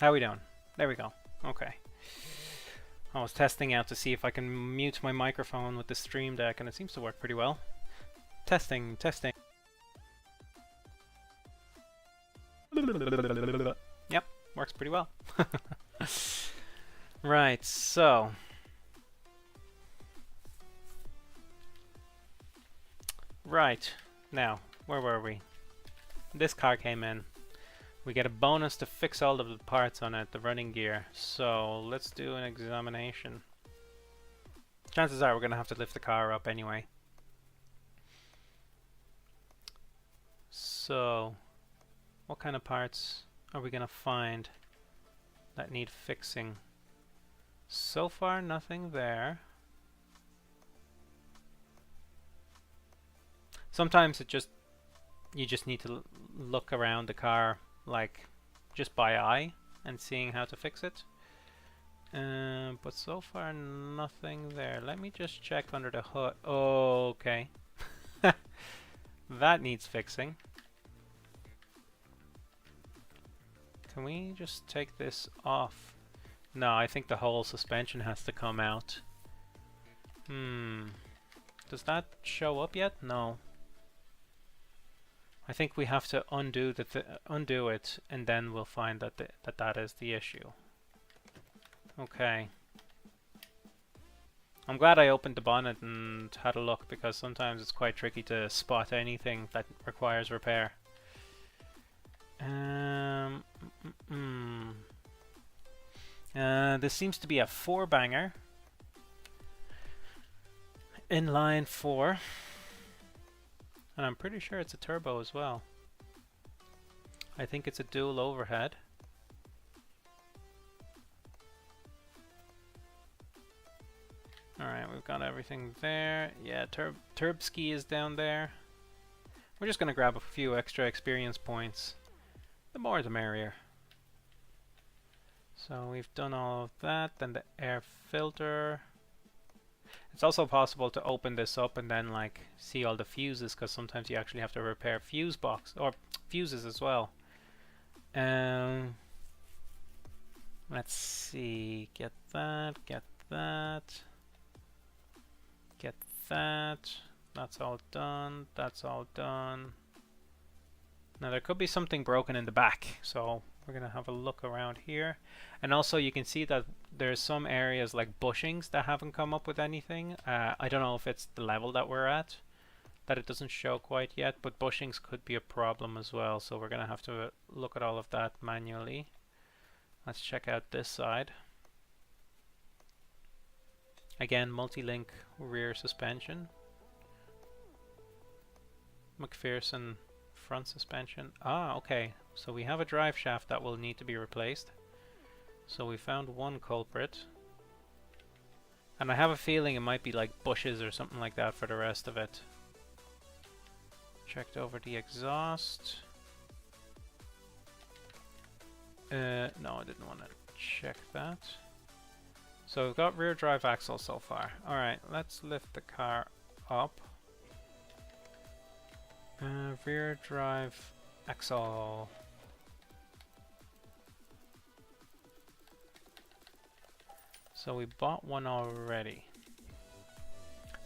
How we doing? There we go. Okay. I was testing out to see if I can mute my microphone with the Stream Deck, and it seems to work pretty well. Testing, testing. Yep, works pretty well. Right, so... Right, now, where were we? This car came in. We get a bonus to fix all of the parts on it, the running gear. So let's do an examination. Chances are we're going to have to lift the car up anyway. So, what kind of parts are we going to find that need fixing? So far, nothing there. Sometimes you just need to look around the car, like just by eye, and seeing how to fix it. But so far nothing there. Let me just check under the hood. Oh, okay. That needs fixing. Can we just take this off? No, I think the whole suspension has to come out. Does that show up yet? No. I think we have to undo it, and then we'll find that that is the issue. Okay. I'm glad I opened the bonnet and had a look, because sometimes it's quite tricky to spot anything that requires repair. This seems to be a 4-banger. Inline 4. And I'm pretty sure it's a turbo as well. I think it's a dual overhead. Alright, we've got everything there. Yeah, Turbski is down there. We're just gonna grab a few extra experience points. The more the merrier. So we've done all of that, then the air filter. It's also possible to open this up and then like see all the fuses, because sometimes you actually have to repair fuse box or fuses as well. Let's see, get that, get that, get that. That's all done. That's all done. Now there could be something broken in the back, so we're gonna have a look around here. And also you can see that there's some areas like bushings that haven't come up with anything. I don't know if it's the level that we're at that it doesn't show quite yet, but bushings could be a problem as well, so we're gonna have to look at all of that manually. Let's check out this side. Again, multi-link rear suspension. McPherson front suspension. Ah, okay. So we have a drive shaft that will need to be replaced. So we found one culprit. And I have a feeling it might be like bushes or something like that for the rest of it. Checked over the exhaust. No, I didn't want to check that. So we've got rear drive axle so far. Alright, let's lift the car up. Rear drive axle. So we bought one already.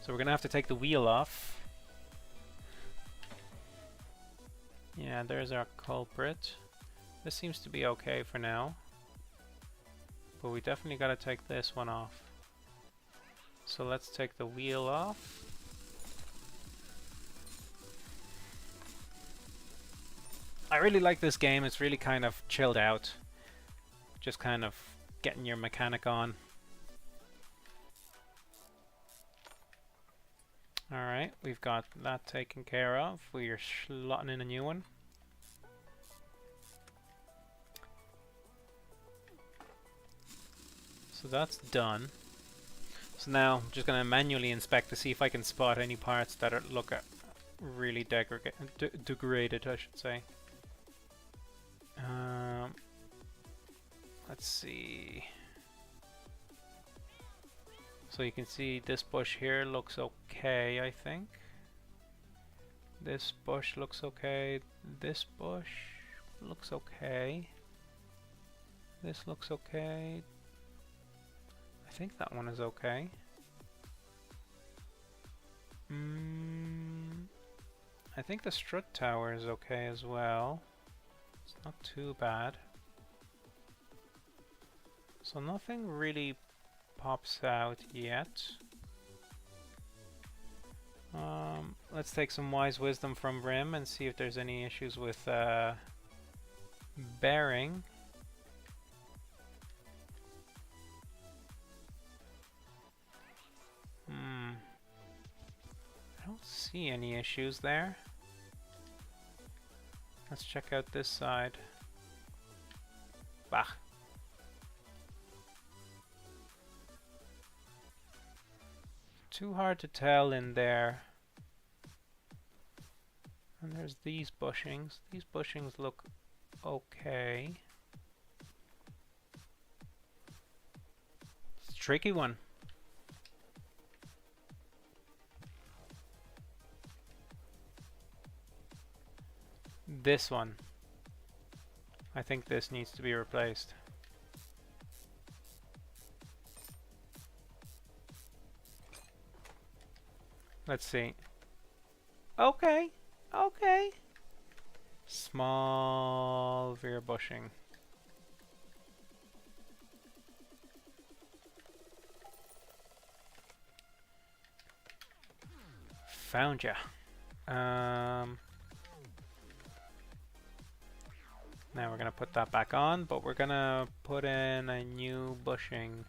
So we're gonna have to take the wheel off. Yeah, there's our culprit. This seems to be okay for now. But we definitely gotta take this one off. So let's take the wheel off. I really like this game. It's really kind of chilled out. Just kind of getting your mechanic on. Alright, we've got that taken care of. We're slotting in a new one. So that's done. So now I'm just going to manually inspect to see if I can spot any parts that look really degraded, I should say. Let's see. So you can see this bush here looks okay, I think. This bush looks okay. This bush looks okay. This looks okay. I think that one is okay. I think the strut tower is okay as well. It's not too bad. So nothing really pops out yet. Let's take some wise wisdom from Rim and see if there's any issues with bearing. I don't see any issues there. Let's check out this side. Bah. Too hard to tell in there. And there's these bushings. These bushings look okay. It's a tricky one. This one. I think this needs to be replaced. Let's see. Okay, okay. Small rear bushing. Found ya. Now we're gonna put that back on, but we're gonna put in a new bushing.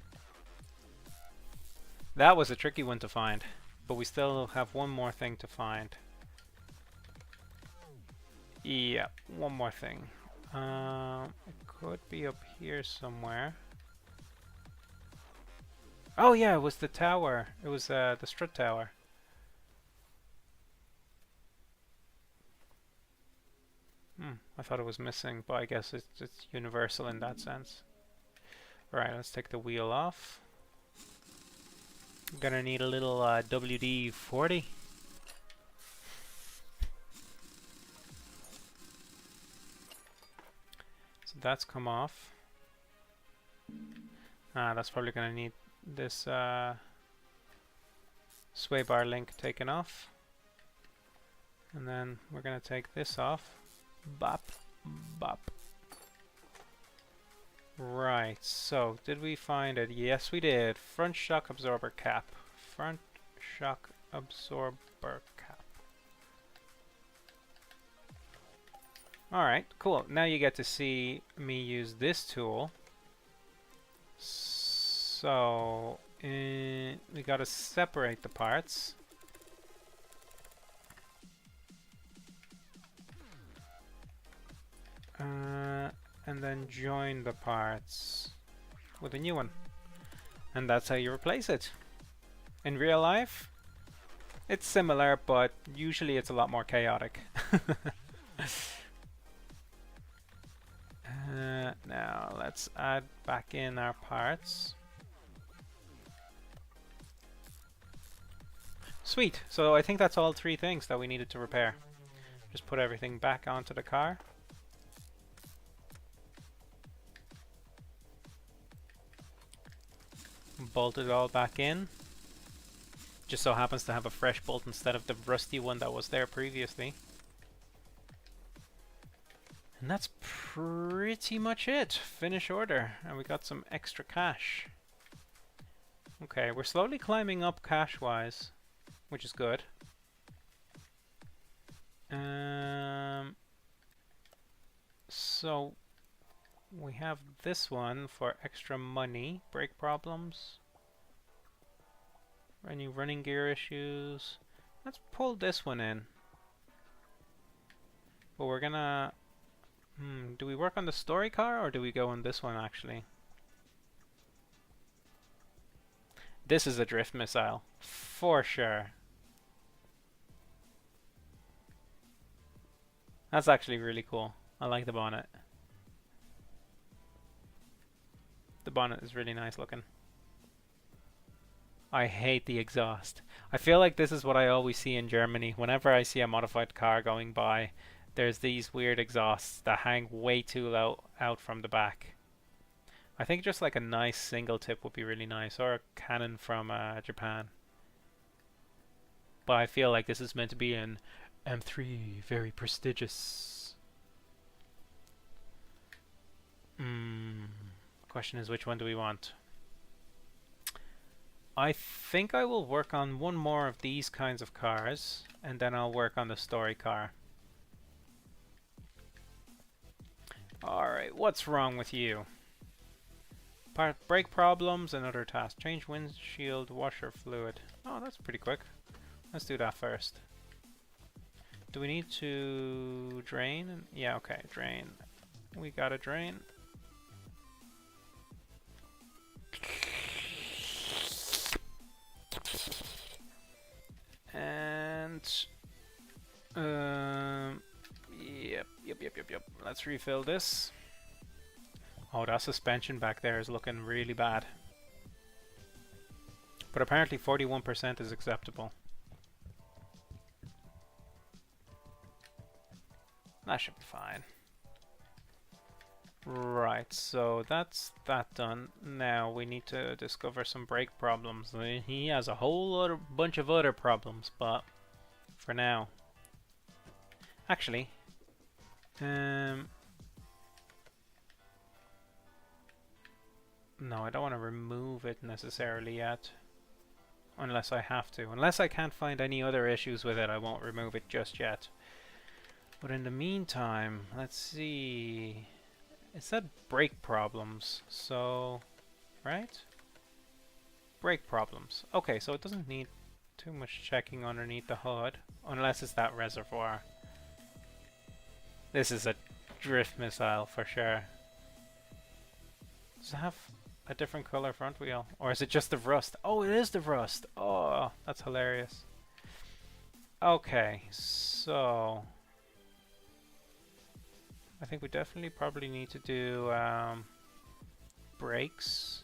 That was a tricky one to find, but we still have one more thing to find. Yeah, one more thing. It could be up here somewhere. Oh yeah, it was the tower. It was the strut tower. I thought it was missing, but I guess it's universal in that sense. Alright, let's take the wheel off. I'm gonna need a little WD-40. So that's come off. That's probably gonna need this sway bar link taken off. And then we're gonna take this off. Bop, bop. Right, so did we find it? Yes, we did. Front shock absorber cap. Front shock absorber cap. Alright, cool. Now you get to see me use this tool. So, we gotta separate the parts. And then join the parts with a new one. And that's how you replace it. In real life, it's similar, but usually it's a lot more chaotic. Now let's add back in our parts. Sweet. So I think that's all 3 things that we needed to repair. Just put everything back onto the car. Bolt it all back in. Just so happens to have a fresh bolt instead of the rusty one that was there previously. And that's pretty much it. Finish order. And we got some extra cash. Okay, we're slowly climbing up cash-wise, which is good. So we have this one for extra money. Brake problems. Any running gear issues. Let's pull this one in. But we're gonna... do we work on the story car or do we go on this one actually? This is a drift missile. For sure. That's actually really cool. I like the bonnet. The bonnet is really nice looking. I hate the exhaust. I feel like this is what I always see in Germany. Whenever I see a modified car going by, there's these weird exhausts that hang way too low out from the back. I think just like a nice single tip would be really nice, or a cannon from Japan. But I feel like this is meant to be an M3, very prestigious. Question is, which one do we want? I think I will work on one more of these kinds of cars, and then I'll work on the story car. Alright, what's wrong with you? Brake problems and other tasks. Change windshield washer fluid. Oh, that's pretty quick. Let's do that first. Do we need to drain? Yeah, okay, drain. We gotta drain. And yep. Let's refill this. Oh, that suspension back there is looking really bad. But apparently 41% is acceptable. That should be fine. Right, so that's that done. Now we need to discover some brake problems. He has a whole other bunch of other problems, but for now. Actually, no, I don't want to remove it necessarily yet. Unless I have to. Unless I can't find any other issues with it, I won't remove it just yet. But in the meantime, let's see. It said brake problems, so... right? Brake problems. Okay, so it doesn't need too much checking underneath the hood. Unless it's that reservoir. This is a drift missile for sure. Does it have a different color front wheel? Or is it just the rust? Oh, it is the rust! Oh, that's hilarious. Okay, so... I think we definitely probably need to do brakes.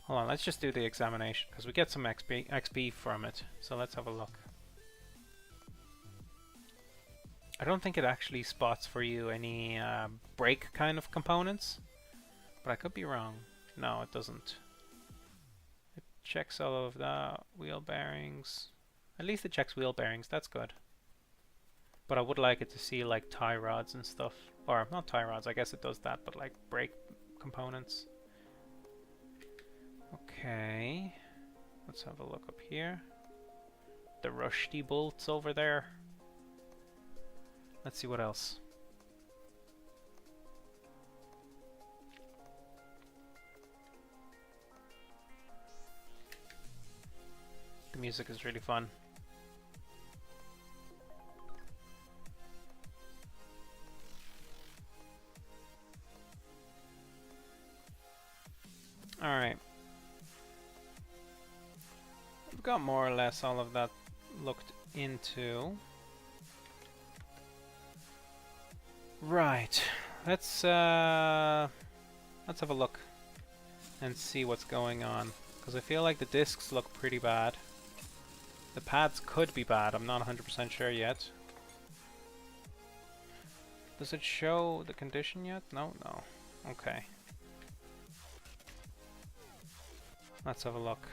Hold on, let's just do the examination because we get some XP from it. So let's have a look. I don't think it actually spots for you any brake kind of components, but I could be wrong. No, it doesn't. It checks all of that. Wheel bearings. At least it checks wheel bearings, that's good. But I would like it to see like tie rods and stuff. Or not tie rods, I guess it does that, but like brake components. Okay. Let's have a look up here. The rusty bolts over there. Let's see what else. The music is really fun. Alright. we've got more or less all of that looked into. Right, let's have a look and see what's going on, because I feel like the discs look pretty bad. The pads could be bad, I'm not 100% sure yet. Does it show the condition yet? No, no. Okay. Let's have a look.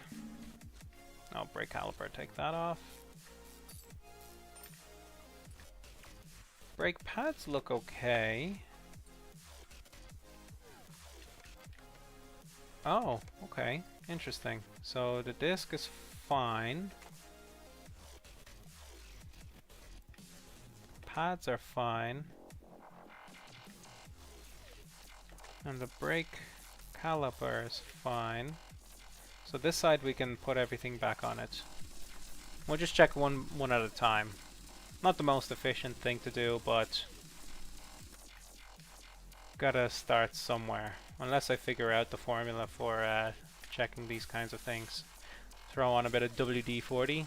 Oh, brake caliper, take that off. Brake pads look okay. Oh, okay. Interesting. So the disc is fine. Pads are fine. And the brake caliper is fine. So this side we can put everything back on it. We'll just check one at a time. Not the most efficient thing to do, but gotta start somewhere. Unless I figure out the formula for checking these kinds of things. Throw on a bit of WD-40.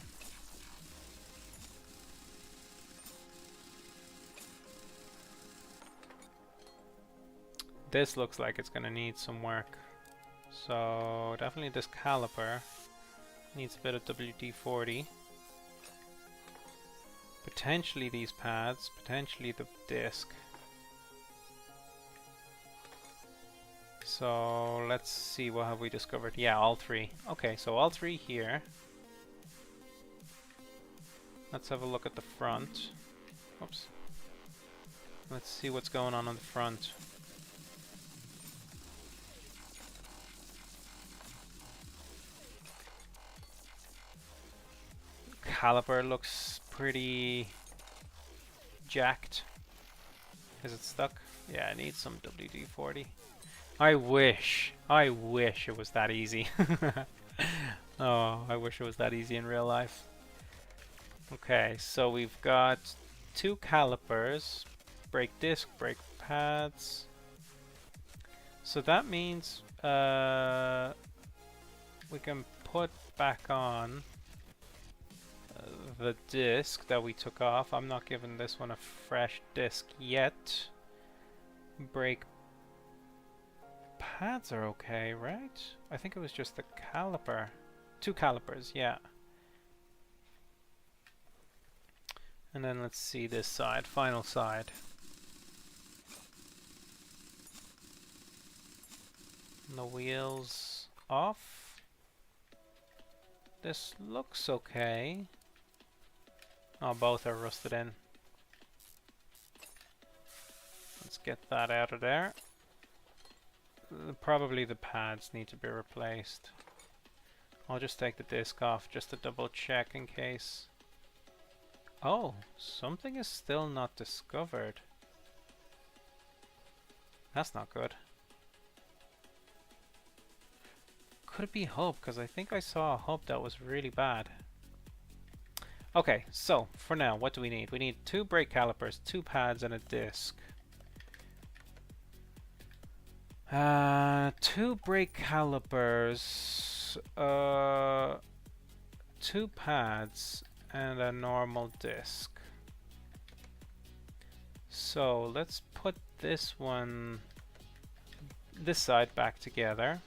This looks like it's gonna need some work. So definitely this caliper needs a bit of WD-40. Potentially these pads, potentially the disc. So let's see, what have we discovered? Yeah, all three. Okay, so all three here. Let's have a look at the front. Oops. Let's see what's going on the front. Caliper looks pretty jacked. Is it stuck? Yeah, it needs some WD-40. I wish it was that easy. Oh, I wish it was that easy in real life. Okay, so we've got two calipers, brake disc, brake pads. So that means we can put back on the disc that we took off. I'm not giving this one a fresh disc yet. Brake pads are okay, right? I think it was just the caliper. Two calipers, yeah. And then let's see this side, final side. And the wheels off. This looks okay. Oh, both are rusted in. Let's get that out of there. Probably the pads need to be replaced. I'll just take the disc off just to double check in case. Oh, something is still not discovered. That's not good. Could it be hub? Because I think I saw a hub that was really bad. Okay, so for now, what do we need? We need two brake calipers, two pads, and a disc. Two brake calipers, two pads, and a normal disc. So let's put this side back together.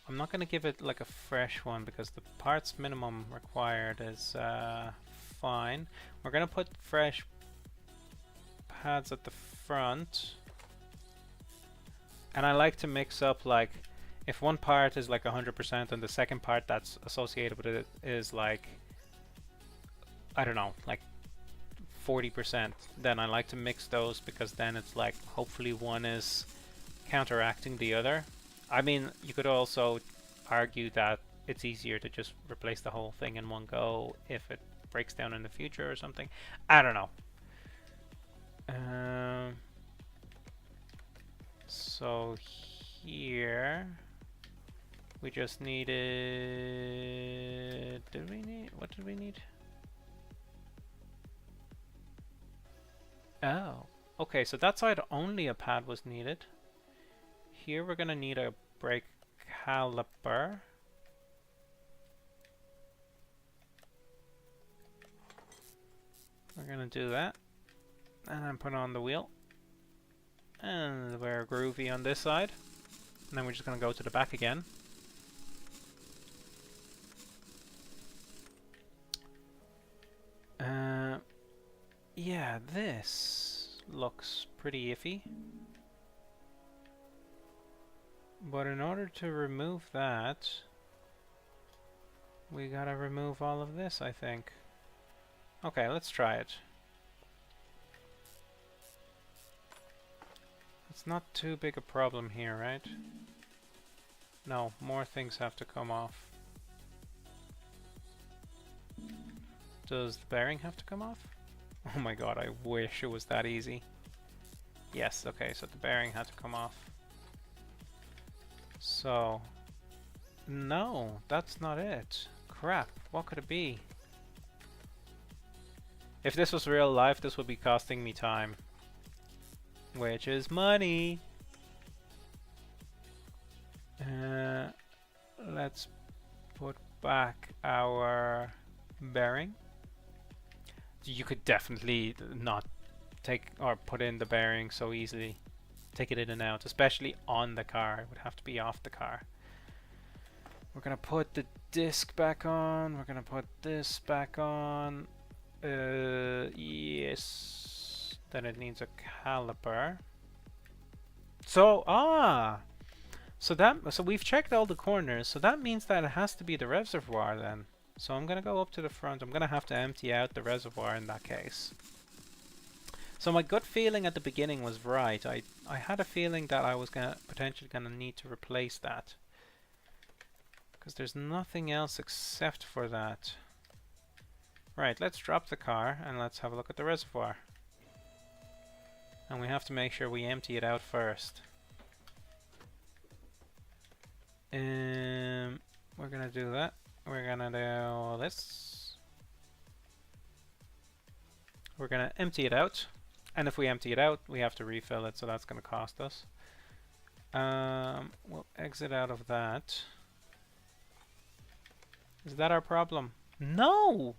I'm not going to give it like a fresh one because the parts minimum required is fine. We're going to put fresh pads at the front. And I like to mix up, like, if one part is like 100% and the second part that's associated with it is like, I don't know, like 40%, then I like to mix those because then it's like hopefully one is counteracting the other. I mean, you could also argue that it's easier to just replace the whole thing in one go if it breaks down in the future or something. I don't know. So here we just needed, what did we need? Oh, okay, so that side only a pad was needed. Here we're gonna need a brake caliper. We're gonna do that. And then put on the wheel. And we're groovy on this side. And then we're just gonna go to the back again. Yeah, this looks pretty iffy. But in order to remove that, we gotta remove all of this, I think. Okay, let's try it. It's not too big a problem here, right? No, more things have to come off. Does the bearing have to come off? Oh my god, I wish it was that easy. Yes, okay, so the bearing had to come off. So... no, that's not it. Crap, what could it be? If this was real life, this would be costing me time. Which is money! Let's put back our bearing. You could definitely not take or put in the bearing so easily. Take it in and out, especially on the car. It would have to be off the car. We're gonna put the disc back on. We're gonna put this back on. Yes. Then it needs a caliper. So so we've checked all the corners. So that means that it has to be the reservoir then. So I'm gonna go up to the front. I'm gonna have to empty out the reservoir in that case. So my gut feeling at the beginning was right. I had a feeling that I was potentially gonna need to replace that. Because there's nothing else except for that. Right, let's drop the car and let's have a look at the reservoir. And we have to make sure we empty it out first. We're gonna do that. We're gonna do this. We're gonna empty it out. And if we empty it out, we have to refill it, so that's gonna cost us. We'll exit out of that. Is that our problem? No!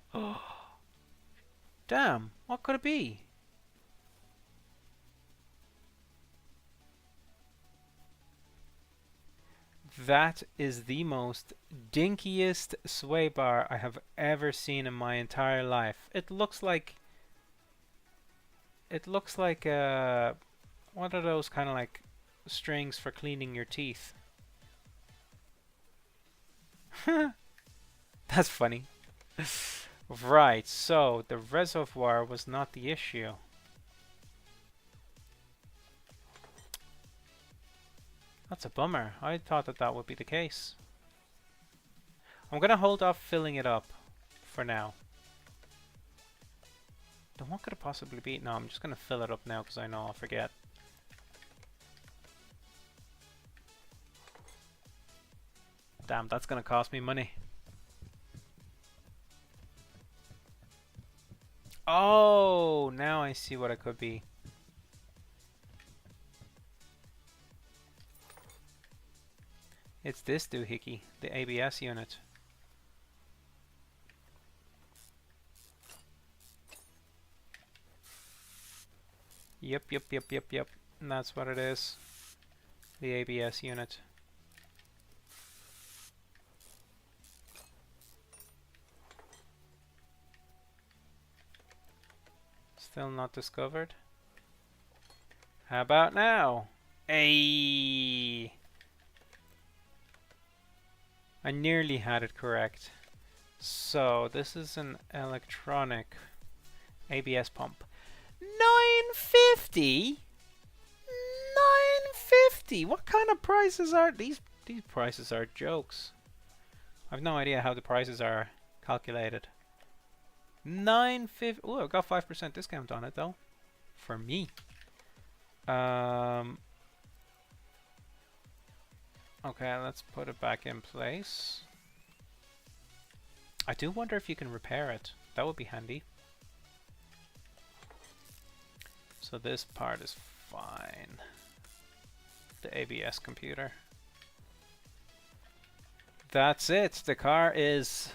Damn, what could it be? That is the most dinkiest sway bar I have ever seen in my entire life. It looks like what are those kind of like strings for cleaning your teeth? That's funny. Right, so the reservoir was not the issue. That's a bummer. I thought that that would be the case. I'm gonna hold off filling it up for now. Then what could it possibly be? No, I'm just gonna fill it up now because I know I'll forget. Damn, that's gonna cost me money. Oh, now I see what it could be. It's this doohickey, the ABS unit. Yep. And that's what it is. The ABS unit. Still not discovered. How about now? Ayy! I nearly had it correct. So this is an electronic ABS pump. 950? 950? What kind of prices are these? These prices are jokes. I've no idea how the prices are calculated. 950. Oh, I've got 5% discount on it though. For me. Okay, let's put it back in place. I do wonder if you can repair it. That would be handy. So this part is fine. The ABS computer. That's it. The car is...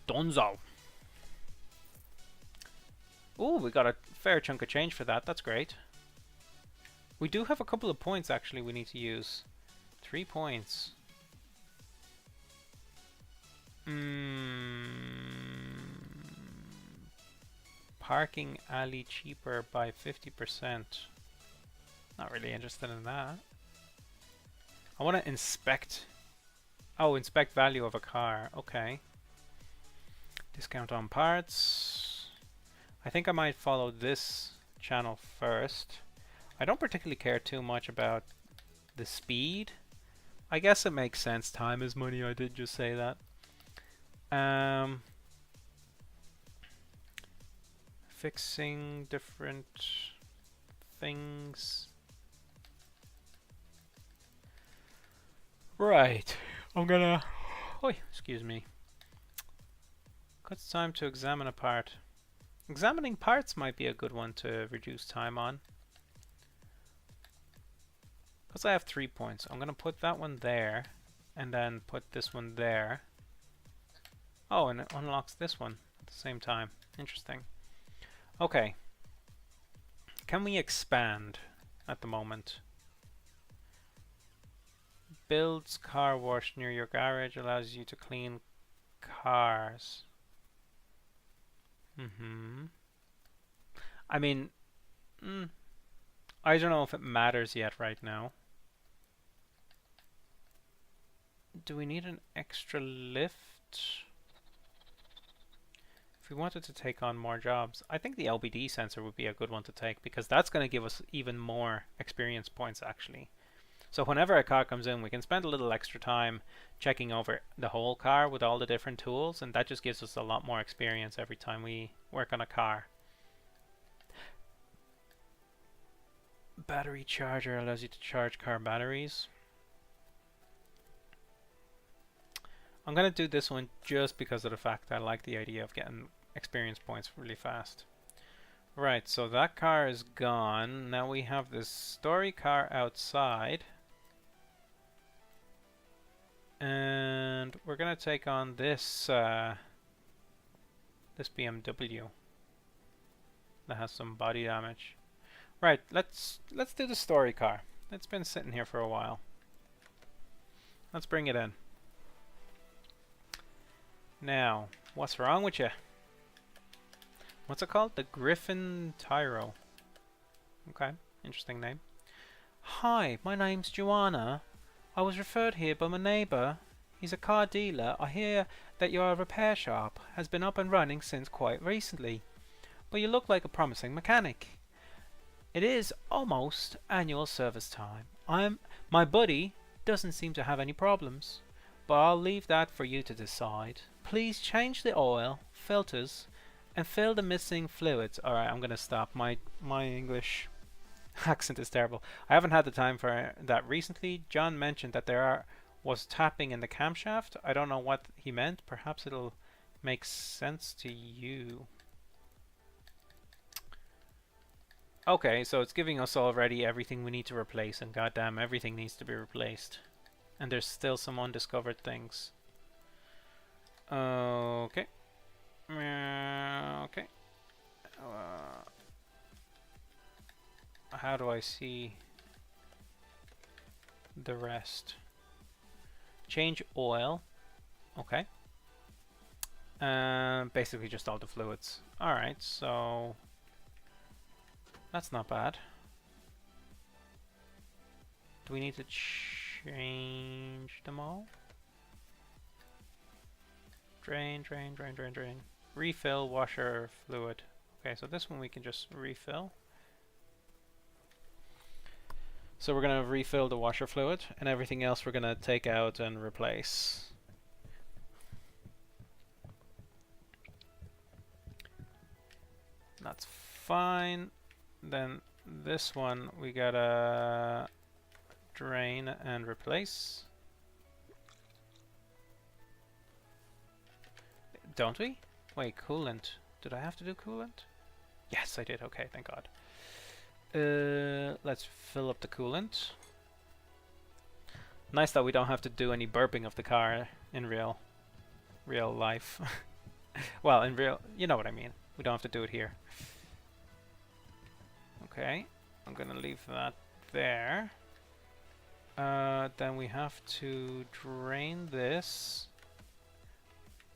Donzo. Oh, we got a fair chunk of change for that. That's great. We do have a couple of points actually we need to use. 3 points. Parking alley cheaper by 50%. Not really interested in that. I want to inspect. Oh, inspect value of a car. Okay. Discount on parts. I think I might follow this channel first. I don't particularly care too much about the speed. I guess it makes sense. Time is money. I did just say that. Fixing different things. Right. I'm gonna... Oh, excuse me. It's time to examine a part. Examining parts might be a good one to reduce time on. Because I have 3 points. I'm gonna put that one there. And then put this one there. Oh, and it unlocks this one at the same time. Interesting. Okay. Can we expand at the moment? Builds car wash near your garage, allows you to clean cars. I mean, I don't know if it matters yet right now. Do we need an extra lift? If we wanted to take on more jobs, I think the LBD sensor would be a good one to take because that's going to give us even more experience points actually. So whenever a car comes in, we can spend a little extra time checking over the whole car with all the different tools, and that just gives us a lot more experience every time we work on a car. Battery charger allows you to charge car batteries. I'm going to do this one just because of the fact I like the idea of getting experience points really fast. Right, so that car is gone. Now we have this story car outside. And we're going to take on this this BMW that has some body damage. Right, let's do the story car. It's been sitting here for a while. Let's bring it in. Now, what's wrong with you? What's it called? The Griffin Tyro. Okay, interesting name. Hi, my name's Joanna. I was referred here by my neighbour. He's a car dealer. I hear that your repair shop has been up and running since quite recently. But you look like a promising mechanic. It is almost annual service time. My buddy doesn't seem to have any problems, but I'll leave that for you to decide. Please change the oil, filters, and fill the missing fluids. Alright, I'm gonna stop. My English accent is terrible. I haven't had the time for that recently. John mentioned that there was tapping in the camshaft. I don't know what he meant. Perhaps it'll make sense to you. Okay, so it's giving us already everything we need to replace, and goddamn, everything needs to be replaced. And there's still some undiscovered things. Okay. Okay. How do I see the rest? Change oil. Okay. Basically just all the fluids. Alright, so that's not bad. Do we need to change them all? Drain, drain, drain, drain, drain. Refill washer fluid. Okay, so this one we can just refill. So we're going to refill the washer fluid, and everything else we're going to take out and replace. That's fine. Then this one we gotta drain and replace. Don't we? Wait, coolant. Did I have to do coolant? Yes, I did. Okay, thank God. Let's fill up the coolant. Nice that we don't have to do any burping of the car in real life. Well, in real, you know what I mean. We don't have to do it here. Okay, I'm gonna leave that there. Then we have to drain this,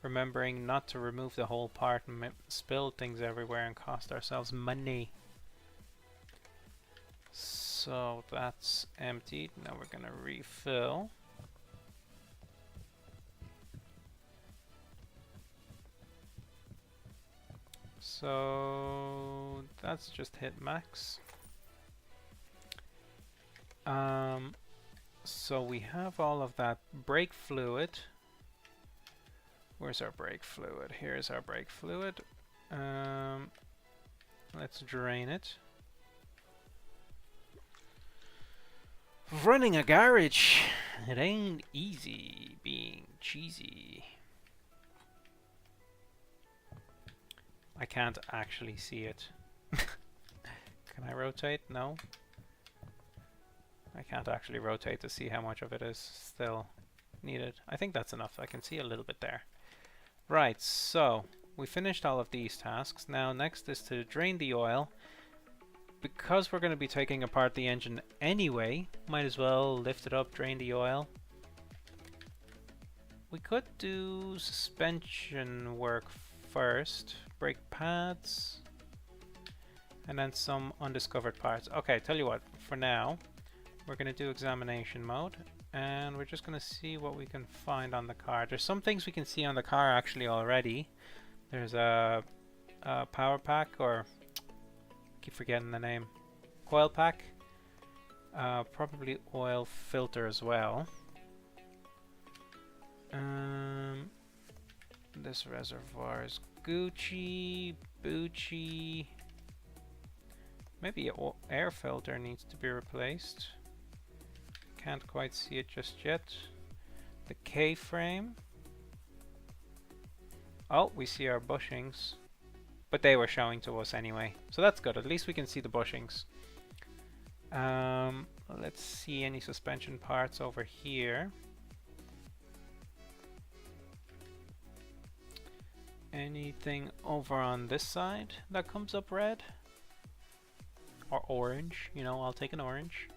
remembering not to remove the whole part and spill things everywhere and cost ourselves money. So that's emptied. Now we're gonna refill. So that's just hit max. So we have all of that brake fluid. Where's our brake fluid? Here's our brake fluid. Let's drain it. Running a garage, it ain't easy being cheesy. I can't actually see it. Can I rotate? No. I can't actually rotate to see how much of it is still needed. I think that's enough. I can see a little bit there. Right, so we finished all of these tasks. Now next is to drain the oil. Because we're going to be taking apart the engine anyway, might as well lift it up, drain the oil. We could do suspension work first. Brake pads. And then some undiscovered parts. Okay, tell you what, for now, we're going to do examination mode. And we're just going to see what we can find on the car. There's some things we can see on the car actually already. There's a power pack, or keep forgetting the name. Coil pack. Probably oil filter as well. This reservoir is Gucci, Bucci. Maybe an air filter needs to be replaced. Can't quite see it just yet. The K-frame. Oh, we see our bushings. But they were showing to us anyway. So that's good. At least we can see the bushings. Let's see any suspension parts over here. Anything over on this side that comes up red? Or orange? You know, I'll take an orange.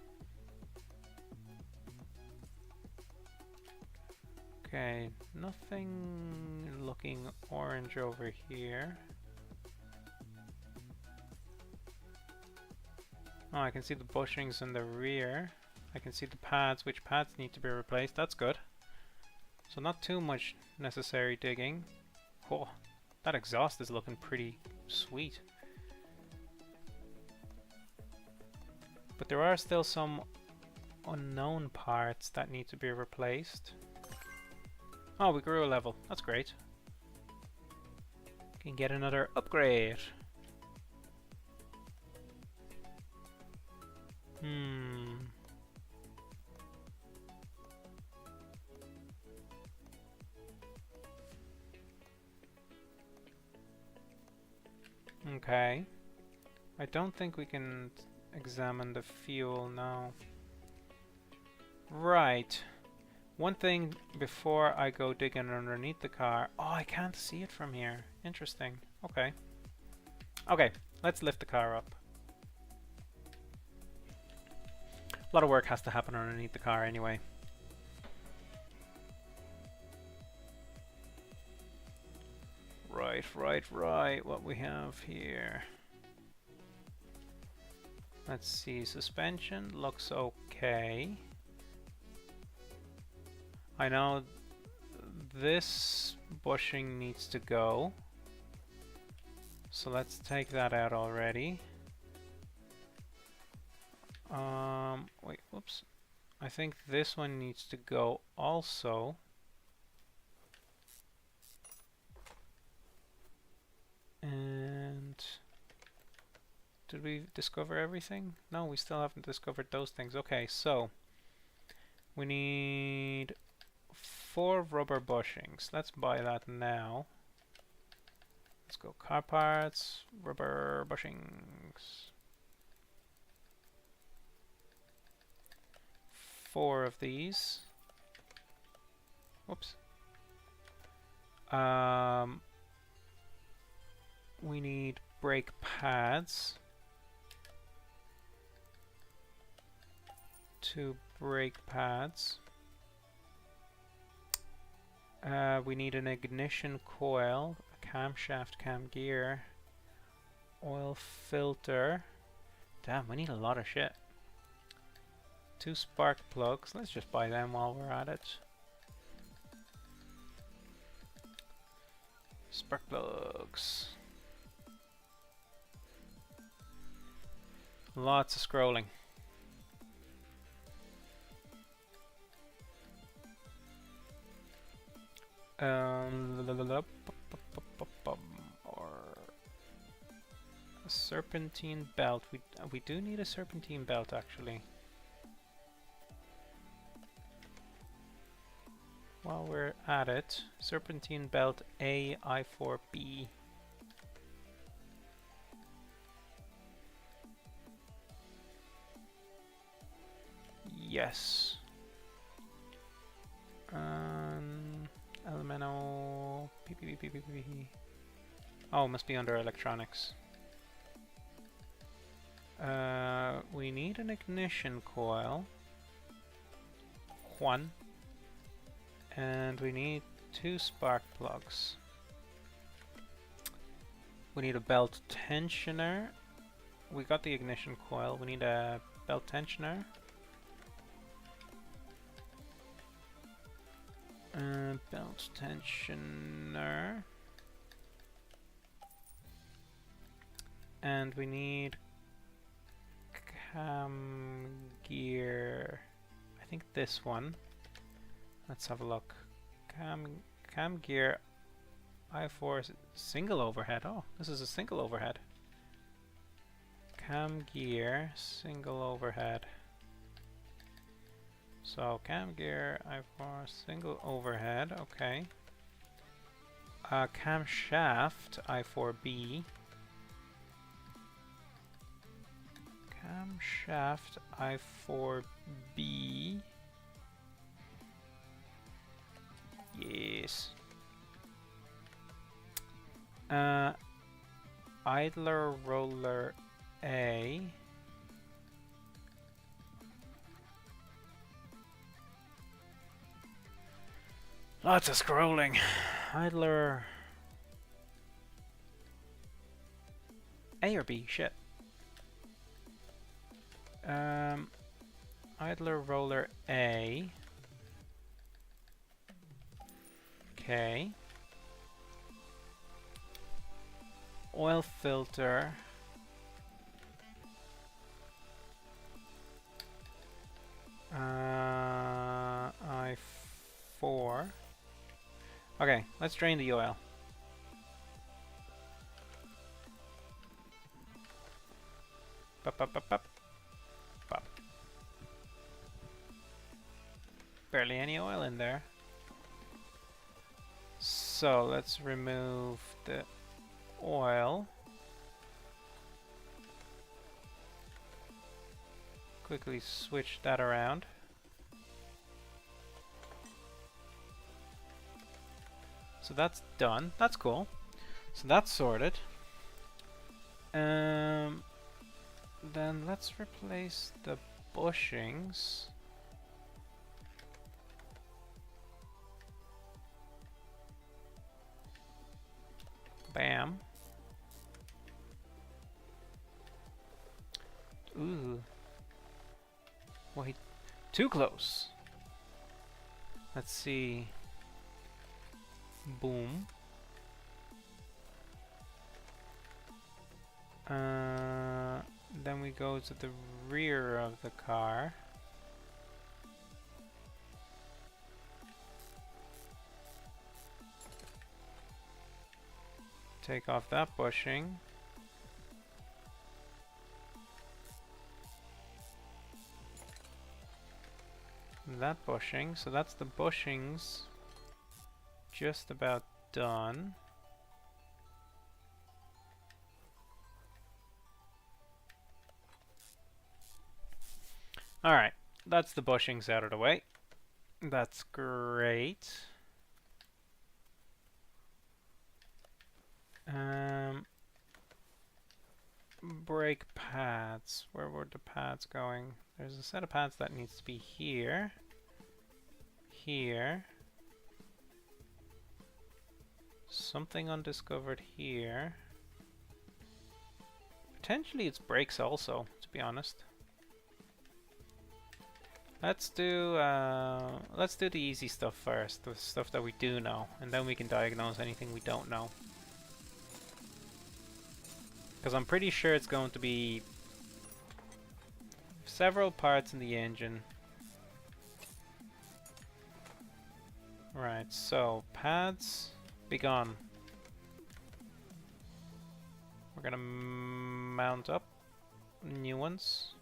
Okay, nothing looking orange over here. Oh, I can see the bushings in the rear. I can see the pads, which pads need to be replaced. That's good. So not too much necessary digging. Oh, that exhaust is looking pretty sweet. But there are still some unknown parts that need to be replaced. Oh, we grew a level. That's great. Can get another upgrade. Okay. I don't think we can examine the fuel now. Right. One thing before I go digging underneath the car. Oh, I can't see it from here. Interesting. Okay. Okay, let's lift the car up. A lot of work has to happen underneath the car anyway. Right. What we have here. Let's see. Suspension looks okay. I know this bushing needs to go. So let's take that out already. Wait, whoops. I think this one needs to go also. And did we discover everything? No, we still haven't discovered those things. Okay, so we need 4 rubber bushings. Let's buy that now. Let's go car parts, rubber bushings. 4 of these. Whoops. We need brake pads. 2 brake pads. We need an ignition coil, a camshaft, cam gear, oil filter. Damn, we need a lot of shit. 2 spark plugs. Let's just buy them while we're at it. Spark plugs. Lots of scrolling. Or a serpentine belt. We do need a serpentine belt actually. While we're at it, serpentine belt A I4B. Yes. Elemento. Oh, must be under electronics. We need an ignition coil. 1. And we need 2 spark plugs. We need a belt tensioner. We got the ignition coil. We need a belt tensioner. Belt tensioner. And we need cam gear. I think this one. Let's have a look. Cam gear I4 single overhead. Oh, this is a single overhead. Cam gear single overhead. So cam gear I4 single overhead. Okay. Camshaft I4B. Camshaft I4B. Yes. Idler roller A. Lots of scrolling. Idler A or B? Shit. Idler roller A. Okay. Oil filter. I4. Okay, let's drain the oil. Pop, pop, pop, pop. Pop. Barely any oil in there. So let's remove the oil. Quickly switch that around. So that's done. That's cool. So that's sorted. Then let's replace the bushings. Bam. Ooh. Wait. Too close. Let's see. Boom. Then we go to the rear of the car. Take off that bushing. That bushing. So that's the bushings just about done. Alright, that's the bushings out of the way. That's great. Brake pads. Where were the pads going? There's a set of pads that needs to be here. Here. Something undiscovered here. Potentially it's brakes also, to be honest. Let's do the easy stuff first, the stuff that we do know, and then we can diagnose anything we don't know. Because I'm pretty sure it's going to be several parts in the engine. Right, so pads, be gone. We're gonna mount up new ones.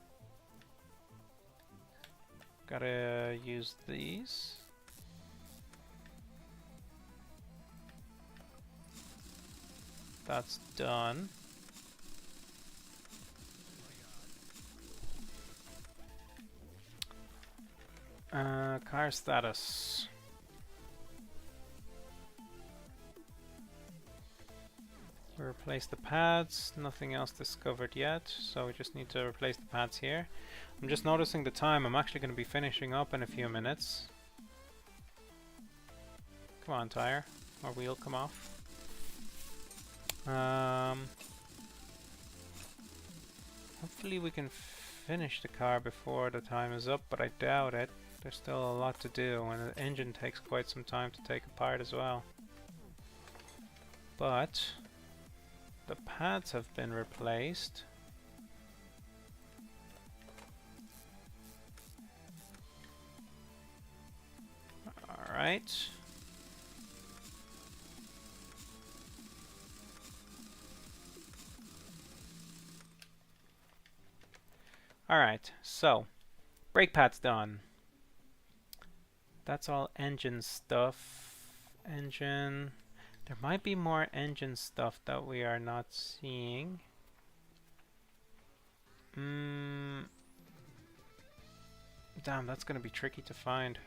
Gotta use these. That's done. Car status. We replaced the pads, nothing else discovered yet, so we just need to replace the pads here. I'm just noticing the time, I'm actually going to be finishing up in a few minutes. Come on, tire, or wheel, come off. Hopefully we can finish the car before the time is up, but I doubt it. There's still a lot to do, and the engine takes quite some time to take apart as well. But the pads have been replaced. Alright. Alright, so brake pads done. That's all engine stuff. Engine. There might be more engine stuff that we are not seeing. Damn, that's gonna be tricky to find.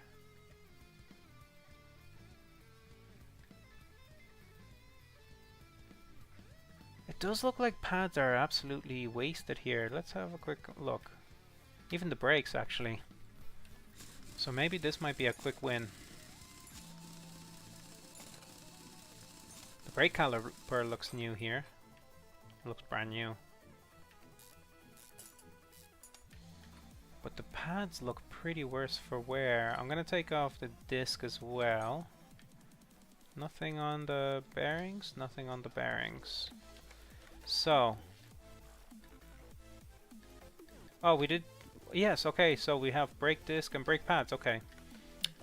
It does look like pads are absolutely wasted here. Let's have a quick look. Even the brakes, actually. So maybe this might be a quick win. The brake caliper looks new here. It looks brand new. But the pads look pretty worse for wear. I'm gonna take off the disc as well. Nothing on the bearings, nothing on the bearings. So. Oh, we did. Yes, okay, so we have brake disc and brake pads, okay.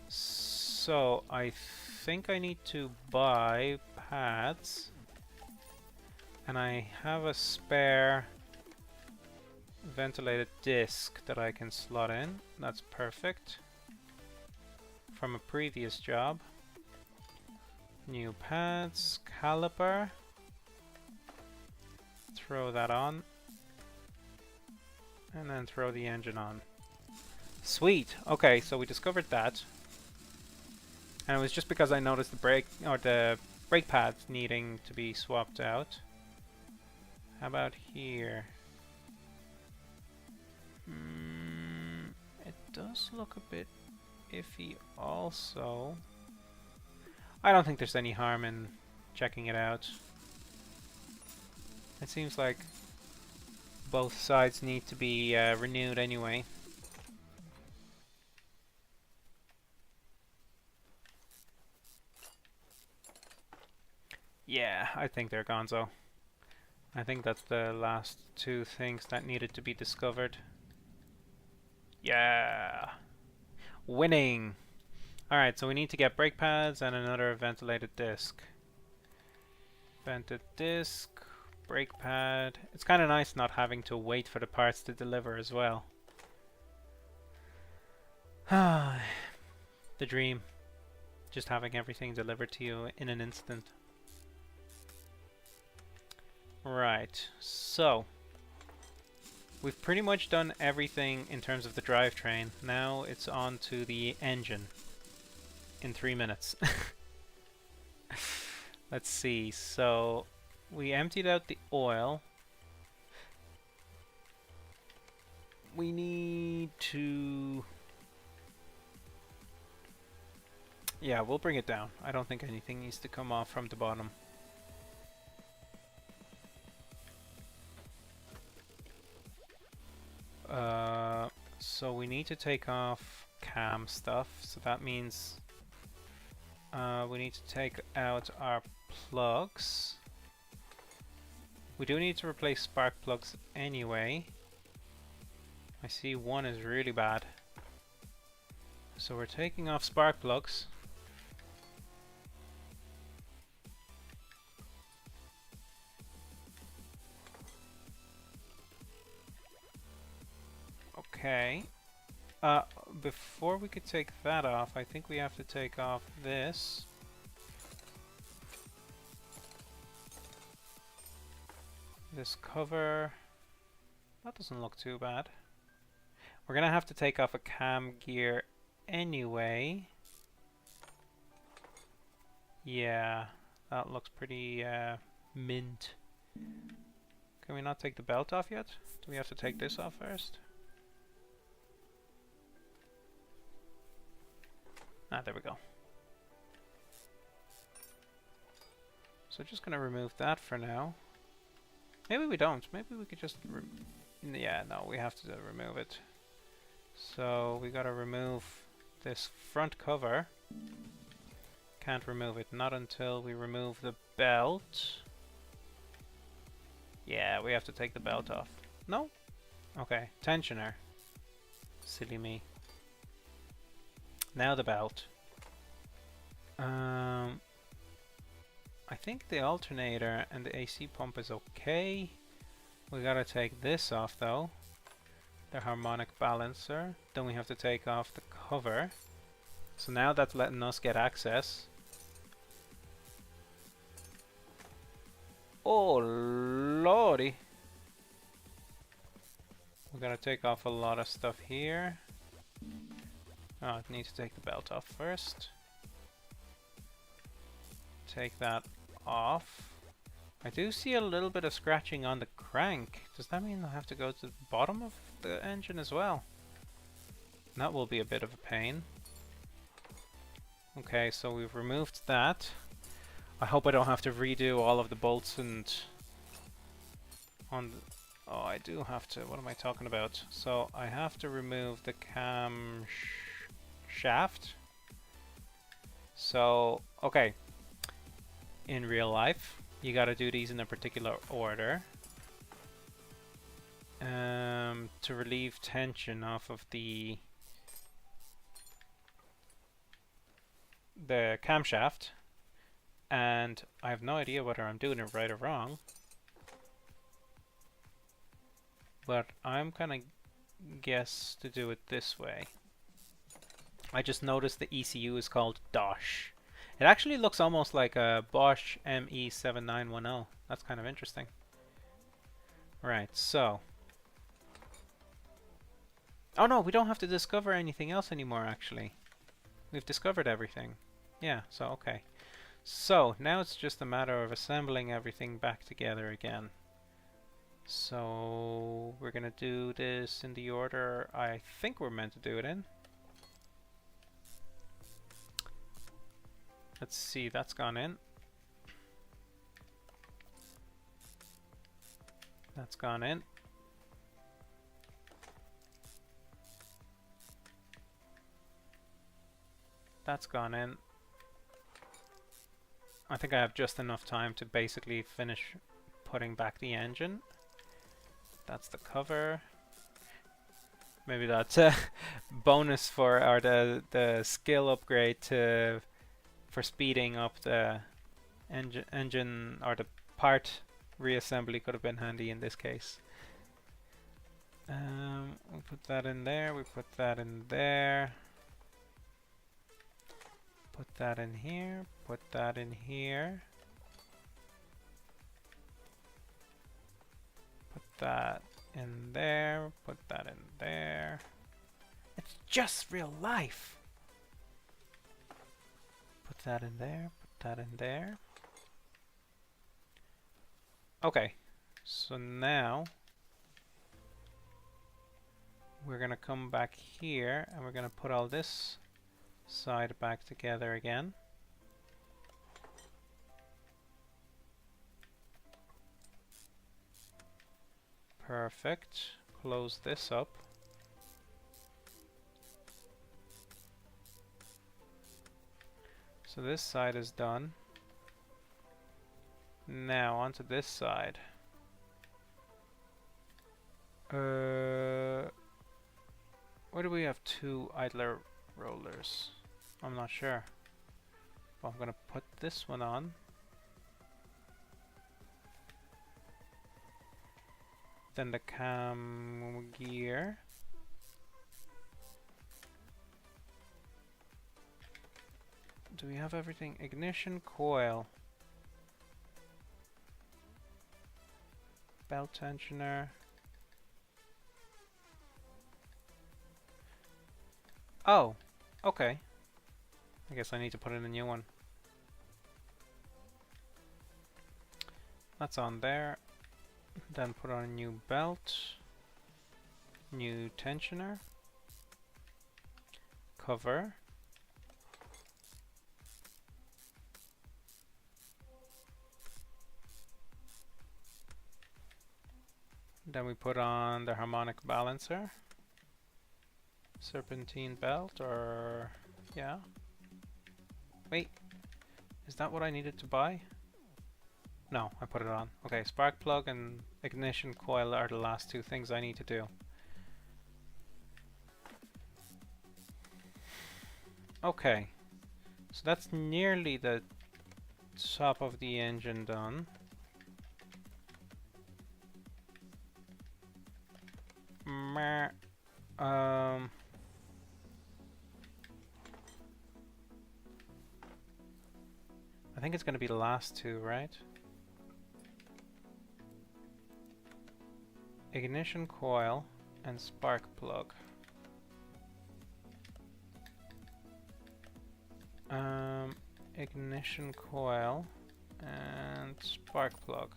So, I think I need to buy pads. And I have a spare ventilated disc that I can slot in. That's perfect. From a previous job. New pads, caliper. Throw that on. And then throw the engine on. Sweet! Okay, so we discovered that. And it was just because I noticed the brake pads needing to be swapped out. How about here? It does look a bit iffy also. I don't think there's any harm in checking it out. It seems like both sides need to be renewed anyway. Yeah, I think they're gonzo. I think that's the last two things that needed to be discovered. Yeah! Winning! Alright, so we need to get brake pads and another ventilated disc. Vented disc. Brake pad. It's kind of nice not having to wait for the parts to deliver as well. The dream. Just having everything delivered to you in an instant. Right, so we've pretty much done everything in terms of the drivetrain. Now it's on to the engine in 3 minutes. Let's see, so we emptied out the oil. We need to... Yeah, we'll bring it down. I don't think anything needs to come off from the bottom. So we need to take off cam stuff. So that means we need to take out our plugs. We do need to replace spark plugs anyway. I see one is really bad. So we're taking off spark plugs. Okay. Before we could take that off, I think we have to take off this. This cover. That doesn't look too bad. We're gonna have to take off a cam gear anyway. Yeah, that looks pretty mint. Can we not take the belt off yet? Do we have to take this off first? Ah, there we go. So just gonna remove that for now. Maybe we don't. Maybe we could just... yeah, no, we have to remove it. So we gotta remove this front cover. Can't remove it. Not until we remove the belt. Yeah, we have to take the belt off. No? Okay, tensioner. Silly me. Now the belt. I think the alternator and the AC pump is okay. We gotta take this off though. The harmonic balancer. Then we have to take off the cover. So now that's letting us get access. Oh lordy. We gotta take off a lot of stuff here. Oh, I need to take the belt off first. Take that off. I do see a little bit of scratching on the crank. Does that mean I have to go to the bottom of the engine as well? That will be a bit of a pain. Okay, so we've removed that. I hope I don't have to redo all of the bolts and... on the... Oh, I do have to. What am I talking about? So I have to remove the cam shaft. So, okay. In real life, you gotta do these in a particular order. To relieve tension off of the camshaft. And I have no idea whether I'm doing it right or wrong. But I'm gonna guess to do it this way. I just noticed the ECU is called DOSH. It actually looks almost like a Bosch ME7910. That's kind of interesting. Right, so. Oh no, we don't have to discover anything else anymore actually. We've discovered everything. Yeah, so okay. So, now it's just a matter of assembling everything back together again. So, we're gonna do this in the order I think we're meant to do it in. Let's see, that's gone in. That's gone in. That's gone in. I think I have just enough time to basically finish putting back the engine. That's the cover. Maybe that's a bonus for, or the skill upgrade to for speeding up the engine or the part reassembly could have been handy in this case. We put that in there, we put that in there. Put that in here, put that in here. Put that in there, put that in there. It's just real life. Put that in there, put that in there. Okay, so now we're gonna come back here and we're gonna put all this side back together again. Perfect. Close this up. So this side is done. Now onto this side. Where do we have two idler rollers? I'm not sure. But I'm gonna put this one on. Then the cam gear. Do we have everything? Ignition coil. Belt tensioner. Oh, okay. I guess I need to put in a new one. That's on there. Then put on a new belt. New tensioner. Cover. Then we put on the harmonic balancer. Serpentine belt, or yeah. Wait, is that what I needed to buy? No, I put it on. Okay, spark plug and ignition coil are the last two things I need to do. Okay, so that's nearly the top of the engine done. I think it's going to be the last two, right? Ignition coil and spark plug. Ignition coil and spark plug.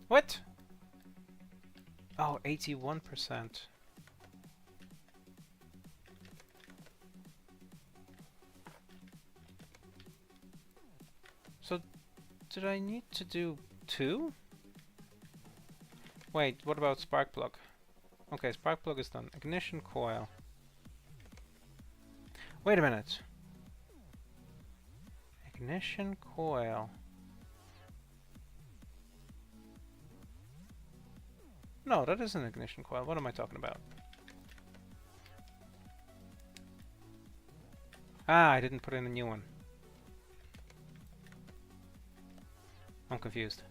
What? Oh, 81%. So, did I need to do two? Wait, what about spark plug? Okay, spark plug is done. Ignition coil. Wait a minute. Ignition coil. No, that isn't an ignition coil. What am I talking about? Ah, I didn't put in a new one. I'm confused.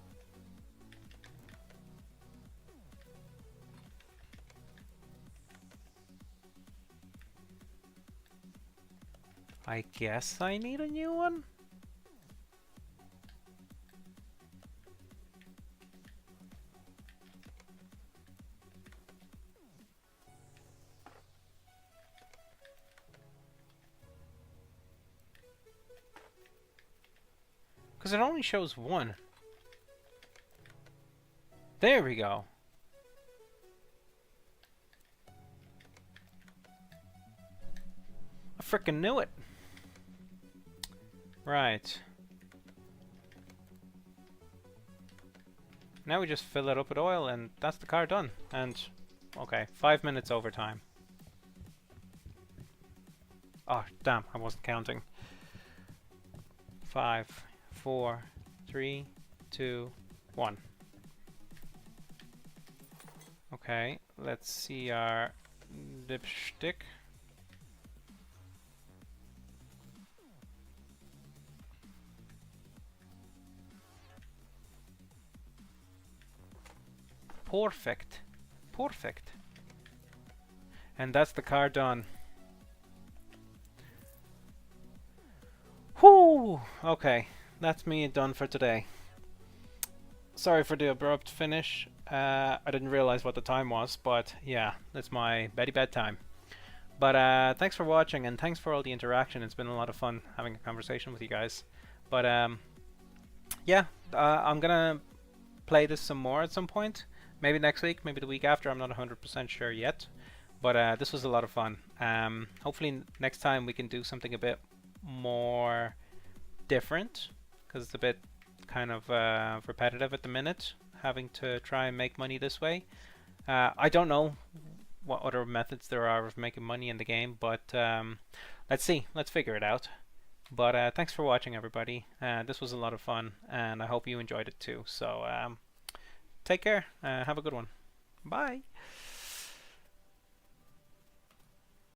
I guess I need a new one? Because it only shows one. There we go. I frickin' knew it. Right. Now we just fill it up with oil and that's the car done. And, okay, 5 minutes overtime. Oh, damn, I wasn't counting. 5, 4, 3, 2, 1. Okay, let's see our dipstick. Perfect. Perfect. And that's the car done. Whoo! Okay, that's me done for today. Sorry for the abrupt finish. I didn't realize what the time was, but yeah, it's my bedtime. But thanks for watching, and thanks for all the interaction. It's been a lot of fun having a conversation with you guys. But yeah, I'm gonna play this some more at some point. Maybe next week, maybe the week after. I'm not 100% sure yet. But this was a lot of fun. Hopefully next time we can do something a bit more different, because it's a bit kind of repetitive at the minute, having to try and make money this way. I don't know what other methods there are of making money in the game, but let's see. Let's figure it out. But thanks for watching, everybody. This was a lot of fun, and I hope you enjoyed it too. So take care. Have a good one. Bye.